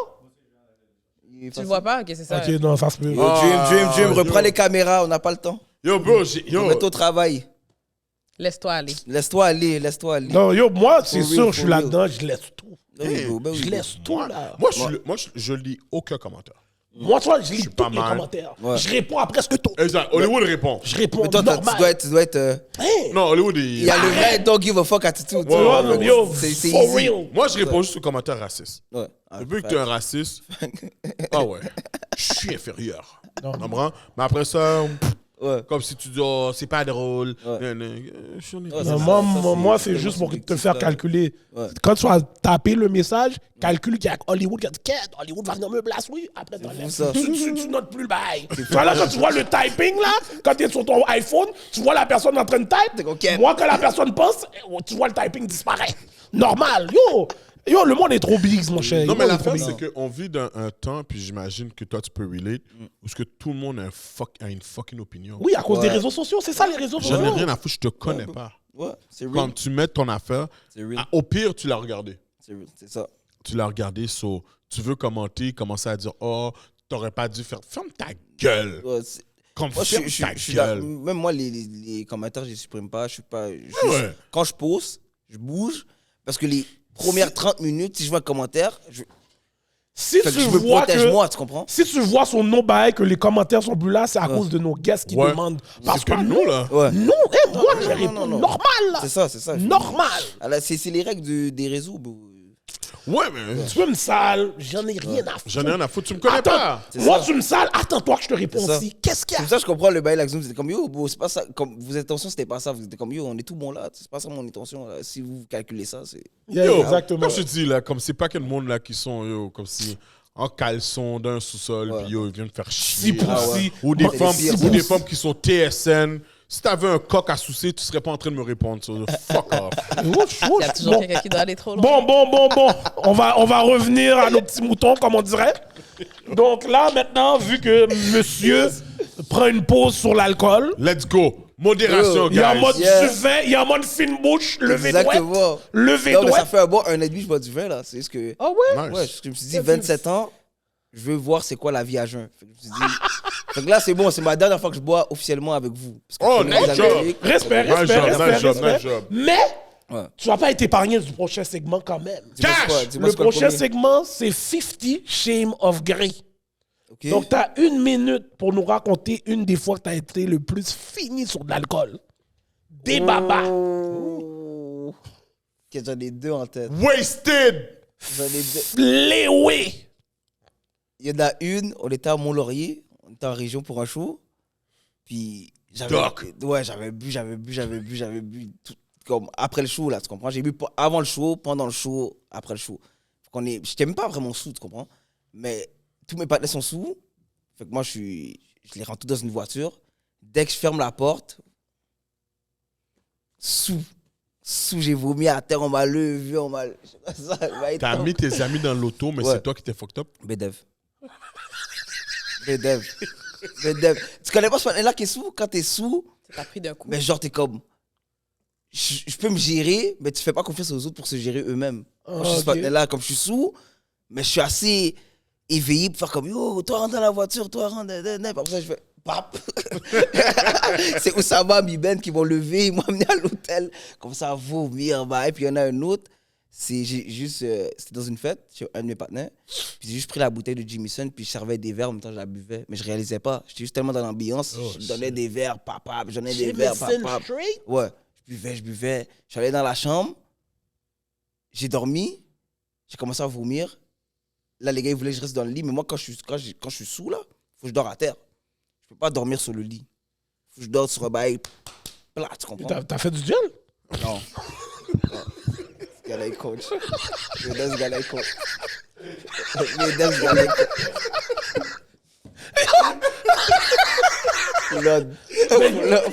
D: Tu le vois pas? Ok, c'est ça.
A: Ok, non, ça se peut.
C: Yo, Dream, reprends les caméras, on n'a pas le temps.
B: Yo, bro,
C: On va au travail.
D: Laisse-toi aller.
C: Laisse-toi aller.
A: Non, yo, moi, c'est
C: For
A: sûr,
C: real,
A: je suis
C: for real.
A: là-dedans, je laisse tout.
C: Oui, bro, ben oui,
A: Je
C: bro.
A: laisse tout, là.
B: Moi, je lis aucun commentaire.
A: Moi, tu vois, je lis
B: suis pas
A: tous les
B: mal.
A: commentaires.
C: Ouais.
A: Je réponds à presque tout.
B: Exact. Hollywood répond.
A: Je réponds
C: Mais toi,
A: normal.
C: tu dois être.
A: Hein?
B: Non, Hollywood,
C: Il y a le vrai don't give a fuck attitude. tu
B: Ouais,
C: vois,
B: ouais,
C: donc
A: Yo,
C: c'est
A: for
C: easy.
A: real.
B: Moi, je réponds juste aux commentaires racistes.
C: Ouais. Ah,
B: Depuis que tu es un raciste, ah ouais, je suis inférieur.
A: Non.
B: Tu comprends? Mais après ça,
C: Ouais.
B: comme si tu dis, oh, c'est pas drôle.
C: Ouais.
B: J'en ai
C: Ouais,
A: Non,
C: c'est
A: moi,
C: ça,
A: c'est
C: c'est
A: juste pour te
C: subjectif,
A: faire
C: là.
A: calculer.
C: Ouais.
A: Quand tu vas taper le message, calcule qu'il y a Hollywood qui a dit Qu'est-ce Hollywood va venir me blaster, oui. Après,
C: fou, ça.
A: tu notes plus le bail. Tu vois, là, quand tu vois le typing, là, quand tu es sur ton iPhone, tu vois la personne en train de type.
C: OK.
A: Moi, quand la personne pense, tu vois le typing disparaître. Normal. Yo, le monde est trop big, mon cher.
B: Non,
A: Le
B: mais
A: monde est trop
B: l'affaire,
A: big.
B: c'est qu'on vit dans un temps, puis j'imagine que toi, tu peux relate, où ce que tout le monde a une fucking opinion.
A: Oui, à cause
C: Ouais.
A: des réseaux sociaux. C'est ça, les réseaux
B: J'en ai
A: sociaux.
B: rien à foutre, je te connais pas.
C: Ouais, c'est real.
B: Quand tu mets ton affaire,
C: C'est real.
B: au pire, tu l'as regardé.
C: C'est real. C'est ça.
B: Tu l'as regardé, so, tu veux commencer à dire, oh, t'aurais pas dû faire. Ferme ta gueule.
C: Ouais,
B: Comme
C: moi,
B: ferme ta
C: je suis là.
B: gueule.
C: Même moi, les commentaires, je les supprime pas. Je suis pas.
B: Ouais.
C: Quand je pose, je bouge. Parce que les premières 30 minutes, si je vois un commentaire,
A: Si
C: fait que
A: tu
C: je me
A: vois
C: protège
A: que...
C: moi, tu comprends?
A: Si tu vois son nom bail que les commentaires sont plus là, c'est à cause de nos guests qui
B: Ouais.
A: demandent. Parce
B: C'est
A: que
B: pas nous, là.
C: Ouais.
A: Non, moi, je
C: non,
A: réponds
C: non, non.
A: normal, là.
C: C'est ça.
A: Normal.
C: Alors, c'est les règles des réseaux. bro.
B: Ouais, mais
A: Tu peux me sale, j'en ai rien à foutre.
B: j'en ai rien à foutre. Tu me connais
A: Attends,
B: pas.
C: C'est
A: moi,
C: ça.
A: tu me sales, attends-toi que je te réponds
C: C'est ça.
A: aussi. Qu'est-ce qu'il y a?
C: Comme ça, je comprends le bail, la Zoom, c'était comme yo, bro, c'est pas ça. Comme vos intentions, c'était pas ça. Vous étiez comme yo, on est tout bon là. C'est pas ça mon intention. Là. Si vous calculez ça, c'est.
A: Yeah,
B: Yo,
A: exactement.
B: comme je te dis, là, comme c'est pas que le monde là qui sont, yo, comme si en caleçon d'un sous-sol,
C: Ouais.
B: puis yo, ils viennent faire
A: Si
B: chier.
A: pour
B: là.
A: si.
B: Ou des
C: C'est
B: femmes,
C: les pires.
B: ou des femmes qui sont TSN. Si t'avais un coq à soucier, tu serais pas en train de me répondre. So, fuck off.
A: Ouch,
D: Il y a
A: ouch.
D: toujours
A: Bon.
D: quelqu'un qui doit aller trop loin.
A: Bon. On va revenir à nos petits moutons, comme on dirait. Donc là, maintenant, vu que monsieur prend une pause sur l'alcool,
B: Let's go. Modération,
C: Yo,
A: il y a en
B: guys.
A: mode
C: Yeah.
A: vin, il y a en mode fine bouche, levé douette.
C: Exactement.
A: Levé
C: Non, mais ça
A: douette.
C: fait un bon 1 an et demi, je bois du vin là. C'est juste que.
A: Ah ouais?
B: Nice.
C: Ouais, je me suis dit 27 ans, je veux voir c'est quoi la vie à jeun. Fait que je me suis dit. Fait que là, c'est bon, c'est ma dernière fois que je bois officiellement avec vous. Parce que
B: Oh,
C: comme les
B: nice job.
C: Amériques-
A: Respect,
B: Nice
A: respect,
B: job,
A: respect,
B: nice job,
A: respect.
B: nice job.
A: Mais
C: Ouais.
A: tu vas pas être épargné du prochain segment quand même.
C: Dis-moi
B: Cash!
C: c'est quoi, dis-moi
A: Le
C: c'est quoi
A: prochain
C: premier.
A: segment, c'est 50 Shame of Grey.
C: Ok.
A: Donc, tu as 1 minute pour nous raconter une des fois que tu as été le plus fini sur de l'alcool. Des babas.
C: Oh. Ok, j'en ai deux en tête.
B: Wasted.
C: J'en ai deux.
A: Fléoué.
C: Il y en a une, on était à Mont-Laurier, on était en région pour un show. Puis
B: Doc.
C: Ouais, j'avais bu tout, comme après le show, là, tu comprends? J'ai bu avant le show, pendant le show, après le show. J'étais même pas vraiment sous, tu comprends? Mais tous mes partenaires sont sous. Fait que moi, je les rentre tous dans une voiture. Dès que je ferme la porte, sous, j'ai vomi à terre, on m'a levé,
B: T'as mis tes amis dans l'auto, mais
C: Ouais.
B: c'est toi qui t'es fucked up.
C: Bedev. Tu connais pas ce partenaire-là qui est sous? Quand t'es sous,
D: T'as pris d'un coup.
C: mais genre, t'es comme... Je peux me gérer, mais tu fais pas confiance aux autres pour se gérer eux-mêmes. Moi, je suis ce partenaire-là, comme je suis sous, mais je suis assez éveillé pour faire comme, yo, toi rentre dans la voiture, toi rentre, après ça je fais, pap. C'est Oussama, Miben qui vont lever, ils m'ont amené à l'hôtel, comme ça, vomir, bah. Et puis il y en a un autre, c'était dans une fête, chez un de mes partenaires, puis j'ai juste pris la bouteille de Jameson, puis je servais des verres, en même temps je la buvais, mais je réalisais pas, j'étais juste tellement dans l'ambiance, je donnais des verres, papa, je donnais des verres, papa. Ouais, je buvais, je suis allé dans la chambre, j'ai dormi, j'ai commencé à vomir. Là, les gars, ils voulaient que je reste dans le lit. Mais moi, quand je suis sous, là, faut que je dors à terre. Je peux pas dormir sur le lit. Faut que je dors sur un bail plat, tu comprends?
A: T'as fait du gel?
C: Non. Ce gars-là, il coach. Ce gars-là, il coach.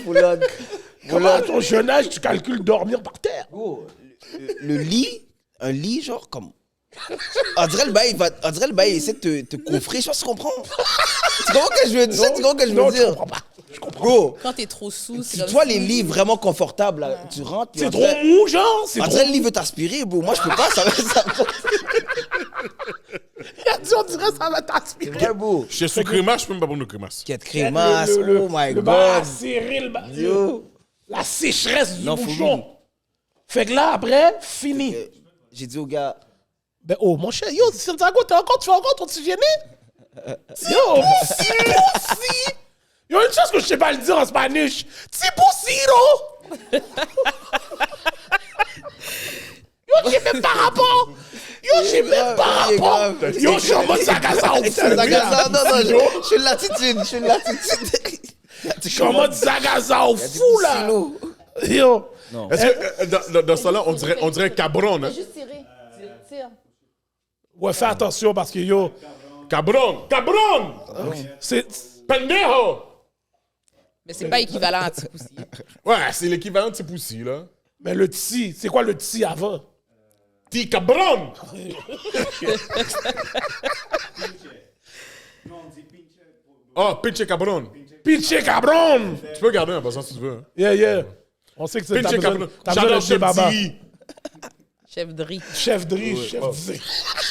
C: Foulade.
A: Comment à ton jeune âge, tu calcules dormir par terre?
C: Le lit, un lit, genre, comme... On dirait le bail, il essaie de te coffrer, je sais pas si tu comprends. Tu comprends ce que je veux dire? Tu comprends ce que je veux dire?
A: Je comprends pas.
C: Bro,
D: Quand t'es trop sous, c'est
C: tu
D: comme
C: vois
D: ça.
C: les lits vraiment confortables, là, tu rentres... puis
A: C'est
C: on
A: trop
C: dirait-
A: mou, genre? C'est
C: On
A: trop
C: dirait le lit veut t'aspirer, bro. Moi, je peux pas, ça
A: Il a dit, on dirait que ça va
C: C'est
A: t'aspirer.
C: vrai, bro.
B: Je suis sous crémasse, je peux même pas prendre de crémasse.
C: Quête crémasse, oh my
A: le bas
C: god.
A: serré,
C: Yo.
A: la sécheresse du
C: Non,
A: bouchon. Fait que là, après, fini.
C: J'ai dit au gars,
A: Ben, oh, mon cher, yo, Santiago, tu fais encore ton oxygéné? Yo, si. Yo, une chose que je sais pas le dire en spanish. Tipusiro. Yo, j'ai même pas rapport. Yo, j'ai même pas
C: il est
A: rapport.
C: grave.
A: Yo, je suis en mode Zagaza au fou.
C: Zagaza, non, je suis une latitude,
A: Je suis en mode Zagaza au fou, là.
C: Silo.
A: Yo.
B: Est-ce que dans ce temps-là, on dirait cabron, hein?
D: Juste tirer. Tire.
A: Ouais, fais attention parce que, yo,
B: Cabron! Cabron!
A: c'est...
B: Pendejo!
D: Mais c'est pas équivalent à Tipoussi.
B: Ouais, c'est l'équivalent de ces poussis, là.
A: Mais le tsi, c'est quoi le tsi avant?
B: Ti cabron! Oh, pinche cabron.
A: Pinche cabron!
B: Tu peux garder en passant si tu veux. Hein.
A: Yeah. On sait que c'est
B: Pinche cabron.
A: t'as besoin
B: J'adore
A: de
B: Chef
A: baba.
B: Dri.
D: Chef Dri.
A: Chef Dri, chef Dri.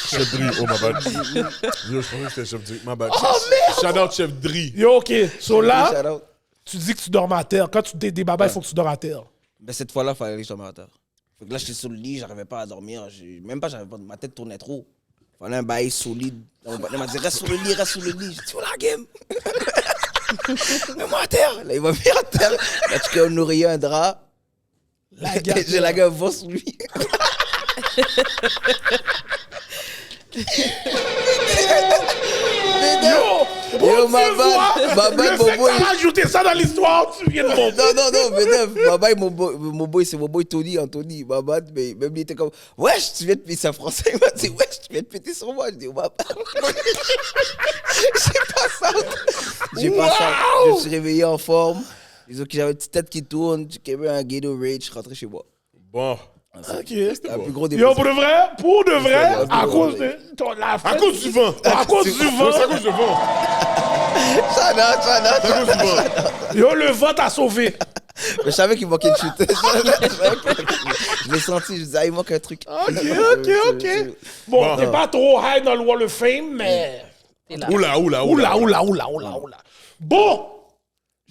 B: Chef Dri, oh my bad. Yo, je pensais que c'était Chef Dri, my bad.
A: Oh merde!
B: J'adore Chef Dri.
A: Yo, ok. So là,
C: Shout out.
A: tu dis que tu dors à terre. Quand tu des babas, il faut que tu dors à terre.
C: Ben, cette fois-là, il fallait que je dorme à terre. Fait que là, j'étais sur le lit, j'arrivais pas à dormir. Ma tête tournait trop. Il fallait un bail solide. Mon partenaire m'a dit, reste sur le lit. J'ai dit, oh la game. Mets-moi à terre. Là, il m'a mis à terre. Là, tu crées un oreiller, un drap.
A: La garde.
C: J'ai la gueule vent sur lui. Yo, ma bad, Bobo.
A: T'as rajouté ça dans l'histoire, tu viens de mon...
C: Non, mais neuf. Ma bad, mon boy, c'est mon boy Tony, Anthony. Ma bad, mais même lui, il était comme, wesh, tu viens de péter, c'est un français. Il m'a dit, wesh, tu viens de péter sur moi. Je dis, oh, ma bad. J'ai pas ça. Je me suis réveillé en forme. J'avais une petite tête qui tourne. J'ai eu un Gatorade, je suis rentré chez moi.
B: Bon.
A: Ok.
C: Un plus gros
A: Yo,
C: dépression.
A: pour de vrai, à cause de la fête...
B: À cause du vent.
A: À cause du
B: C'est à
A: vent.
B: cause du vent.
C: Ça
B: C'est à cause du vent.
A: Yo, le vent t'a sauvé.
C: Mais je savais qu'il manquait une chute. Je l'ai senti, je disais, ah, il manque un truc.
A: Ok. Bon, t'es pas trop high dans le Wall of Fame, mais...
D: T'es là.
A: Oula. Bon!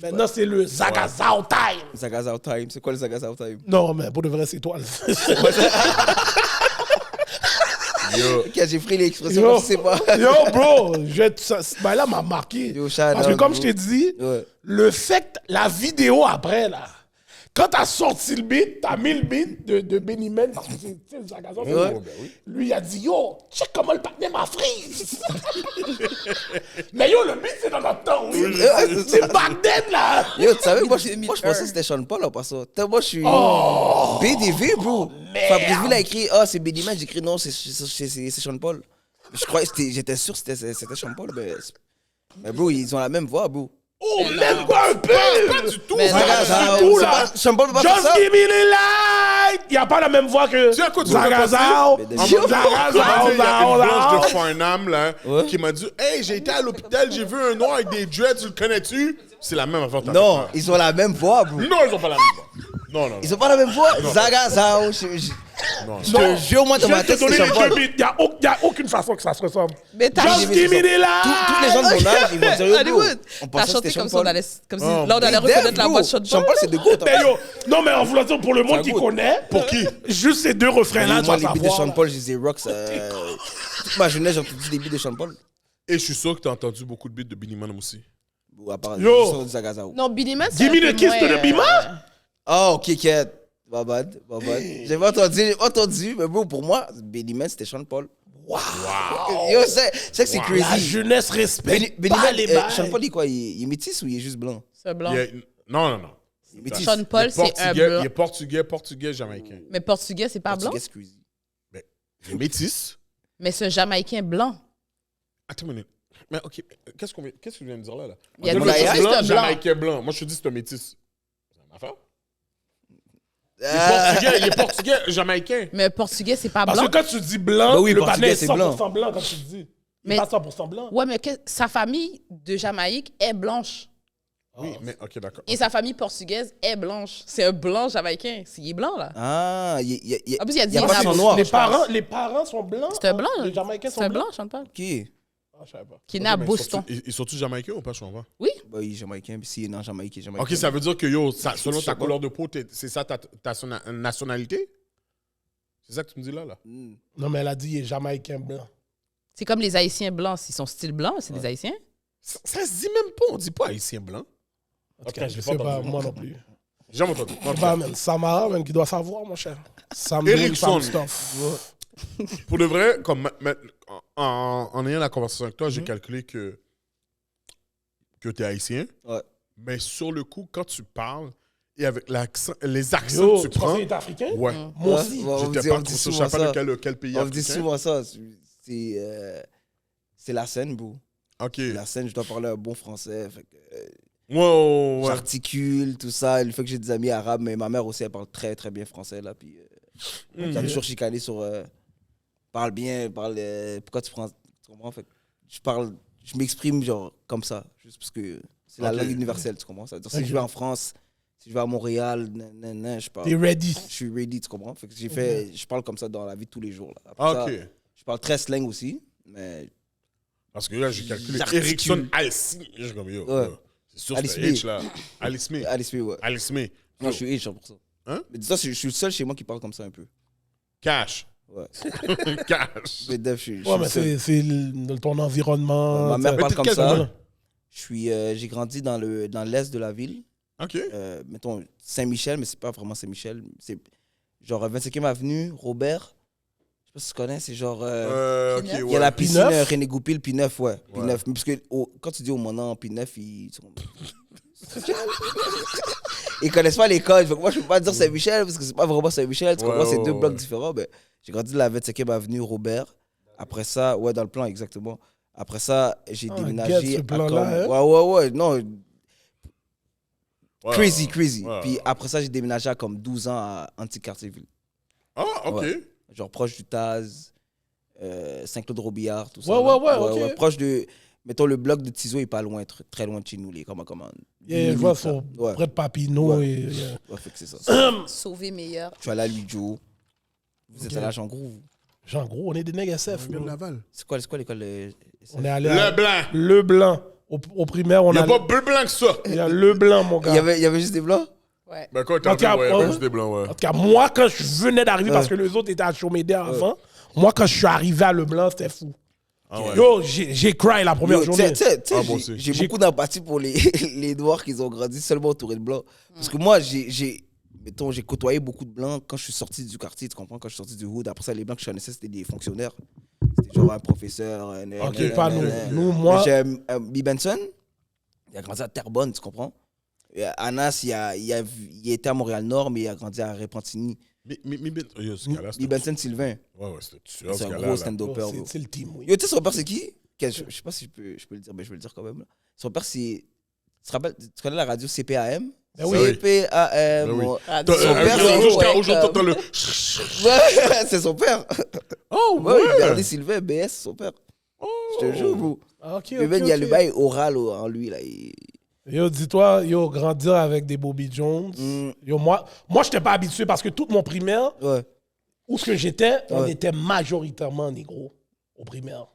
A: Maintenant, c'est le Zagazao time.
C: Zagazao time. C'est quoi le Zagazao time?
A: Non, mais pour de vrai, c'est toi.
B: Yo.
C: Ok, j'ai pris l'expression,
A: Yo,
C: je sais pas.
A: yo, bro, ben là, m'a marqué.
C: Yo, shout
A: Parce que
C: out,
A: comme
C: bro.
A: je t'ai dit,
C: Ouais.
A: le fait, la vidéo après, là, Quand t'as sorti le beat, t'as mis le beat de Benny Man, parce que c'est le Zagaza, c'est
C: Ouais.
A: bon. Lui, il a dit, yo, check comment le partenaire m'a frise. Mais yo, le beat, c'est dans notre temps, oui. C'est back then, là.
C: Yo, tu savais, moi, je pensais que c'était Sean Paul en passant. Tellement je suis. BDV, bro. Fabrice Ville a écrit, c'est Benny Man. J'ai écrit, non, c'est Sean Paul. Je croyais, j'étais sûr que c'était Sean Paul, mais bro, ils ont la même voix, bro.
A: Oh, même pas un peu.
B: Pas du tout.
D: Mais
B: ça.
D: non.
A: Pas du tout, là.
C: Sean Paul peut pas faire
A: Just
C: ça.
A: give me the light. Il n'y a pas la même voix que
B: Tu sais à quoi tu
A: Zagazao.
C: veux
B: Il y a une blanche
A: Zagazao.
B: de Farnham là,
C: Ouais.
B: qui m'a dit hey, j'ai été à l'hôpital, j'ai vu un noir avec des dreads, tu le connais-tu? C'est la même affaire. t'as
C: Non,
B: fait.
C: ils ont la même voix, bro.
B: Non, ils ont pas la même voix. Non, non,
C: Ils
B: non.
C: ont pas la même voix. Zagazao. Je te jure, moi, dans ma
A: Je vais
C: tête,
A: te donner
C: c'est
A: les
C: Sean Paul.
A: deux beats. Il n'y a aucune façon que ça se ressemble.
D: Mais t'as
A: Just give me the light.
C: Tous les gens de mon âge, ils vont dire yo, bro.
D: Hollywood.
C: On
D: T'as
C: pensait que
D: chanté
C: c'était
D: comme
C: Sean
D: si on
C: Paul.
D: allait, comme si
B: Oh,
D: là on allait
C: Big Dev,
D: reconnaître la
C: bro.
D: voix de Sean
C: Sean
D: Paul.
C: Paul, c'est de go.
A: Mais yo, non, mais en voulant dire pour le monde qui
C: goût.
A: connaît,
B: Pour qui?
A: juste ces deux refrains-là, tu
C: Moi,
A: vas
C: les beats de Sean
A: savoir.
C: Paul, je les ai rocks. Toute ma jeunesse, j'ai entendu des beats de Sean Paul.
B: Et je suis sûr que t'as entendu beaucoup de beats de Benny Man aussi.
C: Ou à part
A: Yo.
C: juste du Zagazao.
D: Non, Billy Man, c'est
A: Give
D: un
A: me
D: peu
A: the kiss to
D: moins,
A: the Bima.
C: Oh, ok, Kate. My bad. J'ai pas entendu, mais bon, pour moi, Benny Man, c'était Sean Paul.
A: Wow.
C: Yo, c'est que c'est
A: La
C: crazy.
A: jeunesse respecte
C: Benny
A: pas
C: Man,
A: les bails.
C: Sean Paul, il est quoi? Il est métis ou il est juste blanc?
D: C'est blanc.
B: Non, non, non.
C: Il est métis.
D: Sean Paul, c'est un
B: Portugais,
D: blanc.
B: il est portugais, jamaïcain.
D: Mais portugais, c'est pas blanc.
C: Portugais, c'est crazy.
B: Il est métis.
D: Mais c'est un Jamaïcain blanc.
B: Attends une minute. Mais ok, qu'est-ce que tu viens de dire là?
D: Il y a
B: Moi,
C: des
B: je suis
C: métis,
B: blanc,
D: c'est un blanc.
B: jamaïcain blanc. Moi, je te dis c'est un métis. C'est une affaire.
C: Ah.
B: Il est portugais, jamaïcain.
D: Mais portugais, c'est pas
A: Parce
D: blanc.
A: que quand tu dis blanc,
C: Bah oui,
A: le
C: portugais,
A: panel est
C: c'est
A: 100% blanc quand tu dis. Il
D: Mais-
A: est pas 100% blanc.
D: Ouais, mais sa famille de Jamaïque est blanche.
B: Oui, mais ok, d'accord.
D: Et sa famille portugaise est blanche. C'est un blanc jamaïcain. Il est blanc, là.
C: Ah, il
D: En plus, il a dit
C: y a
D: il
C: pas
D: a
C: son
D: beau-
C: noir.
A: Les parents sont blancs.
D: C'est un blanc.
A: Les Jamaïcains
D: C'est
A: sont
D: un
A: blancs.
D: blanc, Sean Paul.
C: Ok.
A: Ah, je savais pas.
D: Qui est né à Boston.
B: Ils sont-tous jamaïcains ou pas, je comprends?
D: Oui.
C: Bah, il est jamaïcain, puis s'il est né en Jamaïque, il est jamaïcain.
B: Ok, ça veut dire que yo, selon ta
C: sais pas.
B: couleur de peau, c'est ça ta nationalité? C'est ça que tu me dis là?
A: Non, mais elle a dit il est Jamaïcain blanc.
D: C'est comme les Haïtiens blancs. Ils sont style blanc, c'est des Haïtiens.
B: Ça se dit même pas, on dit pas haïtien blanc.
A: En tout
B: Ok,
A: cas,
B: je
A: je
B: l'ai
A: sais
B: pas
A: pas,
B: entendu.
A: moi non plus.
B: J'ai jamais entendu.
A: Je sais pas, man. Samara, man, qui doit savoir, mon cher. Sam
B: Erickson.
A: stuff.
B: Pour de vrai, comme en ayant la conversation avec toi, j'ai
A: Mhm.
B: calculé que tu es haïtien.
C: Ouais.
B: Mais sur le coup, quand tu parles et avec l'accent, les accents
A: Yo,
B: que tu
A: tu
B: prends.
A: pensais qu'il était africain?
B: Ouais.
A: Moi
C: Ouais,
A: aussi.
C: ouais, on
B: J'étais
C: dit-
B: pas
C: on dit
B: trop sûr, je
C: souvent
B: savais pas
C: ça.
B: lequel pays
C: On dit
B: africain.
C: souvent ça. C'est la scène, bro.
B: Ok.
C: La scène, je dois parler un bon français. Fait que,
B: Ouais.
C: j'articule, tout ça. Le fait que j'ai des amis arabes, mais ma mère aussi, elle parle très, très bien français, là. Puis, j'ai toujours chicané sur... parle bien, pourquoi tu prends... Tu comprends? Fait que je m'exprime, genre, comme ça. Juste parce que c'est la
B: Ok.
C: langue universelle, tu comprends? Ça veut dire, si
A: Ok.
C: je vais en France, si je vais à Montréal, je parle...
A: T'es ready.
C: Je suis ready, tu comprends? Fait que je parle comme ça dans la vie de tous les jours, là. Après
B: Ah, ok.
C: ça, je parle très slang aussi, mais...
B: Parce que là, j'ai calculé
C: J'articule.
B: Erickson Alice. Je suis comme yo.
C: Ouais.
B: C'est sûr,
C: Alice
B: c'est
C: May.
B: H là. Alice May.
C: Alice May, ouais.
B: Alice May.
C: Non, je suis H, 100%.
B: Hein?
C: Mais dis-toi, je suis le seul chez moi qui parle comme ça un peu.
B: Cash.
C: Ouais.
B: Cash.
C: Mais Dev, je suis
A: Ouais,
C: le
A: mais
C: seul.
A: c'est ton environnement.
C: Ma mère
A: t'sais.
C: parle
B: t'es
C: comme
B: quel
C: ça.
B: endroit?
C: J'ai grandi dans l'est de la ville.
B: Ok.
C: Mettons Saint-Michel, mais c'est pas vraiment Saint-Michel. C'est genre 25e avenue, Robert. Je sais pas si tu connais, c'est genre.
B: Ok,
D: P9.
C: Il y a la
B: ouais.
C: piscine
A: P9?
C: René Goupil, P9, ouais.
B: Ouais.
C: P9. Mais parce que quand tu dis au moment P9, ils connaissent pas l'école. Moi, je peux pas dire Saint-Michel parce que c'est pas vraiment Saint-Michel. Tu
B: Ouais,
C: comprends? C'est
B: ouais,
C: deux
B: ouais.
C: blocs différents. Mais j'ai grandi de la 25e avenue, Robert. Après ça, ouais, dans le plan, exactement. Après ça, j'ai
A: Ah,
C: déménagé.
A: get ce
C: à
A: plan-là,
C: comme-
A: hein?
C: Ouais. Non,
B: Ouais,
C: crazy.
B: ouais.
C: Puis après ça, j'ai déménagé à comme 12 ans à Anticartierville.
B: Ah, ok.
C: Ouais. Genre proche du Taz, Saint-Claude-Robillard, tout ça.
A: Ouais,
C: là.
A: ouais, ok.
C: Proche de. Mettons, le bloc de Tizo est pas loin, très loin de chez nous, les comme
A: Yeah, je vois, sont
C: Ouais,
A: près de Papineau.
C: Ouais.
A: Et,
C: ouais, fait que c'est ça.
D: Sauver meilleur.
C: Je suis allé à Lujo. Vous êtes
A: Ok.
C: allé à Jean Gros.
A: Jean Gros, on est des nègres SF.
B: Bien de
A: bro.
B: Laval.
C: C'est quoi l'école
A: On est allé à
B: Le blanc.
A: Le Blanc. Au primaire, on
B: Il n'y a
A: a.
B: pas plus blanc que ça.
A: Il y a Le Blanc, mon gars.
C: Il y avait juste des blancs?
D: Ouais.
B: Ben, quand t'es
A: En tout cas,
B: ouais,
A: ouais.
B: juste des blancs, ouais.
A: En tout cas, moi, quand je venais d'arriver, parce
C: Ouais.
A: que les autres étaient à Chaumédé avant, moi, quand je suis arrivé à Le Blanc, c'était fou.
B: Ah ouais.
A: Yo, j'ai cry la première
C: Yo,
A: journée.
C: tu sais,
B: Ah, moi aussi.
C: j'ai beaucoup d'empathie pour les, les Noirs qui ont grandi seulement entourés de blancs. Parce que moi, mettons, j'ai côtoyé beaucoup de blancs quand je suis sorti du quartier, tu comprends, quand je suis sorti du hood. Après ça, les blancs que je connaissais, c'était des fonctionnaires. C'était genre un professeur.
A: Ok, pas nous. Nous, moi.
C: J'ai B. Benson, il a grandi à Terrebonne, tu comprends. Et Anas, il était à Montréal-Nord, mais il a grandi à Repentigny. B. Benson Sylvain.
B: Ouais, c'était sûr.
C: C'est un gros stand-upper.
A: C'est le team, oui.
C: Yo, tu sais, son père, c'est qui? Je sais pas si je peux le dire, mais je vais le dire quand même. Là. Son père, c'est. Tu te rappelles, tu connais la radio CPAM?
A: Ben oui.
C: CPAM.
B: Ben oui.
C: Son père, c'est
B: Jusqu'à aujourd'hui, t'entends le.
C: Ouais, c'est son père.
B: Oh,
C: Ouais, oui, Bernie Sylvain, BS, c'est son père. Je te jure, bro.
A: Ah, ok,
C: Mais ben, il y a le bail oral en lui, là.
A: Yo, dis-toi, yo, grandir avec des Bobby Jones. Yo, moi, j'étais pas habitué parce que toute mon primaire,
C: Ouais.
A: où ce que j'étais, on
C: Ouais.
A: était majoritairement négro au primaire.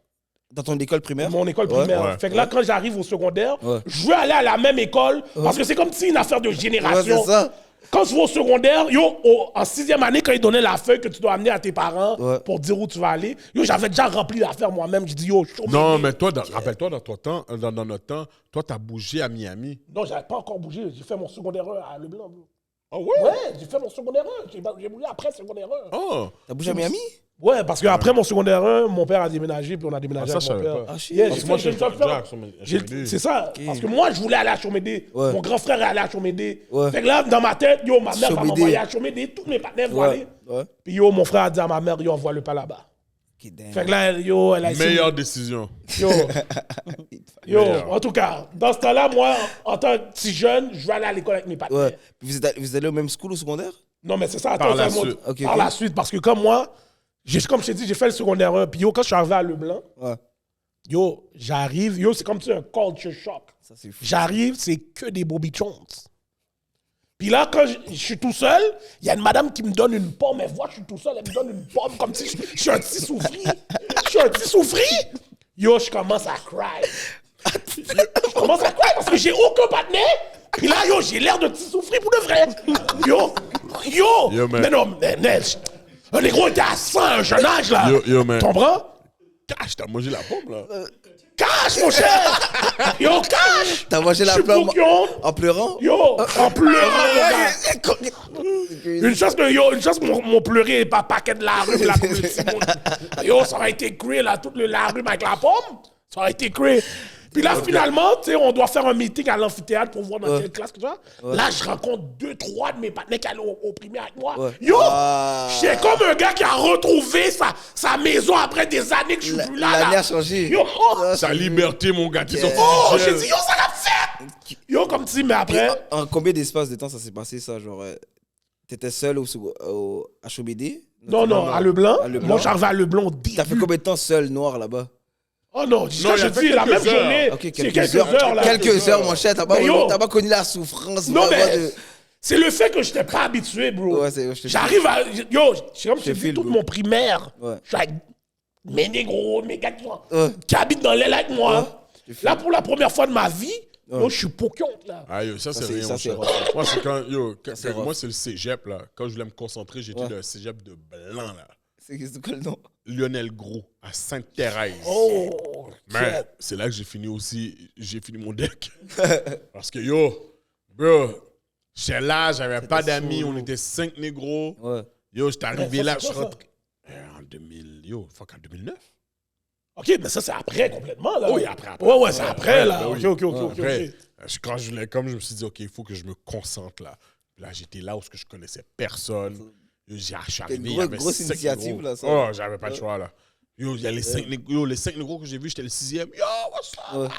C: Dans ton école primaire?
A: Mon école
C: Ouais.
A: primaire.
B: Ouais.
A: Fait que là, quand j'arrive au secondaire,
C: Ouais.
A: je veux aller à la même école parce que c'est comme si une affaire de
C: Ouais,
A: génération.
C: c'est ça.
A: Quand tu vas au secondaire, yo, en 6e année, quand ils donnaient la feuille que tu dois amener à tes parents
C: Ouais.
A: pour dire où tu vas aller, yo, j'avais déjà rempli l'affaire moi-même. Je dis, yo, je suis
B: Non, mais toi, rappelle-toi, dans ton temps, dans notre temps, toi, t'as bougé à Miami.
A: Non, j'avais pas encore bougé. J'ai fait mon secondaire 1 à Leblanc. Bro.
B: Ah ouais?
A: Ouais, j'ai fait mon secondaire 1. J'ai bougé après secondaire 1.
B: Oh!
C: T'as bougé à Miami?
A: Ouais, parce qu'après mon secondaire 1, mon père a déménagé, puis on a déménagé
B: Ah, ça,
A: avec
B: je
A: mon
B: savais
A: père.
B: pas.
C: Ah, shit.
A: Yeah,
B: Parce
A: j'ai
B: que moi,
A: fait-
B: j'ai
A: j'ai
B: fait
A: fait-
B: Jack sur Chomédé.
A: c'est ça, parce que moi, je voulais aller à Chomédé.
C: Ouais.
A: Mon grand frère est allé à Chomédé.
C: Ouais.
A: Fait que là, dans ma tête, yo, ma mère va
C: Chomédé.
A: m'envoyer à Chomédé. Tous mes partenaires vont
C: Ouais.
A: aller.
C: Ouais.
A: Puis yo, mon frère a dit à ma mère, yo, envoie-le pas là-bas.
C: Ok, damn.
A: Fait que là, yo, elle a essayé.
B: Meilleure décision.
A: Yo, yo,
B: Meilleur.
A: en tout cas, dans ce temps-là, moi, en tant que petit jeune, je vais aller à l'école avec mes partenaires.
C: Ouais. Puis vous allez au même school au secondaire?
A: Non, mais c'est ça,
B: Par
A: attends,
B: la
A: ça monte-
B: suite.
C: Ok,
A: par
C: ok.
A: la suite, parce que comme moi, comme je t'ai dit, j'ai fait le secondaire 1, puis yo, quand je suis arrivé à Leblanc,
C: Ouais.
A: yo, j'arrive, yo, c'est comme si un culture shock.
C: Ça, c'est fou.
A: J'arrive, c'est que des Bobby Jones. Puis là, quand je suis tout seul, il y a une madame qui me donne une pomme. Elle voit que je suis tout seul, elle me donne une pomme comme si je suis un petit souffri. Je suis un petit souffri. Yo, je commence à cry. Je commence à cry parce que j'ai aucun partenaire. Puis là, yo, j'ai l'air de petit souffri pour de vrai. Yo,
B: man.
A: mais non, mais un négro était à 100 à un jeune âge, là.
B: Yo, man.
A: Tu comprends?
B: Cache, t'as mangé la pomme, là.
A: Cache, mon cher. Yo, cache.
C: T'as mangé la
A: Je suis
C: pomme
A: bouillon.
C: en pleurant?
A: Yo, en pleurant, mon gars. Une chance que mon pleuré est pas paquet de la rue, là, comme le petit monde. Yo, ça aurait été créé, là, toute la rue avec la pomme. Ça aurait été créé. Puis là, finalement, tu sais, on doit faire un meeting à l'amphithéâtre pour voir dans quelle classe que tu vas. Là, je rencontre 2-3 de mes partenaires qui allaient au primaire avec moi.
C: Ouais.
A: Yo,
C: Ah.
A: j'étais comme un gars qui a retrouvé sa maison après des années que je suis plus là.
C: L'année
A: là.
C: a changé.
A: Yo,
B: Sa liberté, mon gars, qui sont
A: oh, j'ai dit, yo, ça l'a fait. Yo, comme si, mais
C: Puis,
A: après...
C: en combien d'espace de temps ça s'est passé, ça? Genre, t'étais seul à Chomédé?
A: Non, à Leblanc.
C: À Leblanc.
A: Moi, j'arrivais à Leblanc au début.
C: T'as fait combien de temps seul, noir, là-bas?
A: Oh non,
B: Non,
A: quand
B: il a
A: je
B: fait
A: dis la
B: quelques
A: même
B: heures.
A: journée,
C: Ok,
A: c'est
C: quelques heures.
A: là.
C: Quelques heures, mon cher. T'as
A: Mais yo.
C: pas connu la souffrance.
A: Non,
C: vraiment
A: mais
C: de-
A: c'est le fait que je n'étais pas habitué, bro.
C: Ouais, je te
A: J'arrive à... Yo, c'est comme je te
C: te
A: dis,
C: file,
A: tout
C: bro.
A: mon primaire,
C: Ouais.
A: je suis avec mes négros, mes gars
C: Ouais.
A: qui habitent dans l'aile avec moi.
C: Ouais, je te file.
A: Là, pour la première fois de ma vie, yo, je suis poquionte, là.
B: Ah, yo, ça, c'est
C: c'est-
B: rien.
C: ça,
B: mon
C: c'est
B: cher.
C: rough.
B: Moi, c'est quand.
C: c'est rough.
B: Moi, c'est le cégep, là. Quand je voulais me concentrer, j'étais
C: Ouais.
B: dans le cégep de Blanc, là.
C: C'est quoi le nom?
B: Lionel Gros, à Sainte-Thérèse.
A: Oh,
B: Mais c'est là que j'ai fini mon deck. Parce que, yo, bro, j'étais là, j'avais pas d'amis, on était 5 négros.
C: Ouais.
B: Yo, j'étais arrivé
A: ça,
B: là,
A: c'est
B: je
A: quoi,
B: rentre. En 2000, yo, fuck, en 2009.
A: OK, mais ça, c'est après, complètement, là.
B: Oui, après.
A: Ouais, c'est après, là.
B: Ben oui.
A: OK.
B: Après, quand je voulais, comme je me suis dit, OK, il faut que je me concentre là. Puis là, j'étais là où je connaissais personne. Yo, je suis arrivé, il y avait
C: grosse
B: 5
C: initiative,
B: négros.
C: là, ça.
B: Oh, j'avais pas le choix, là. Yo, il y a les 5 négros que j'ai vus, j'étais le 6e. Yo, what's up?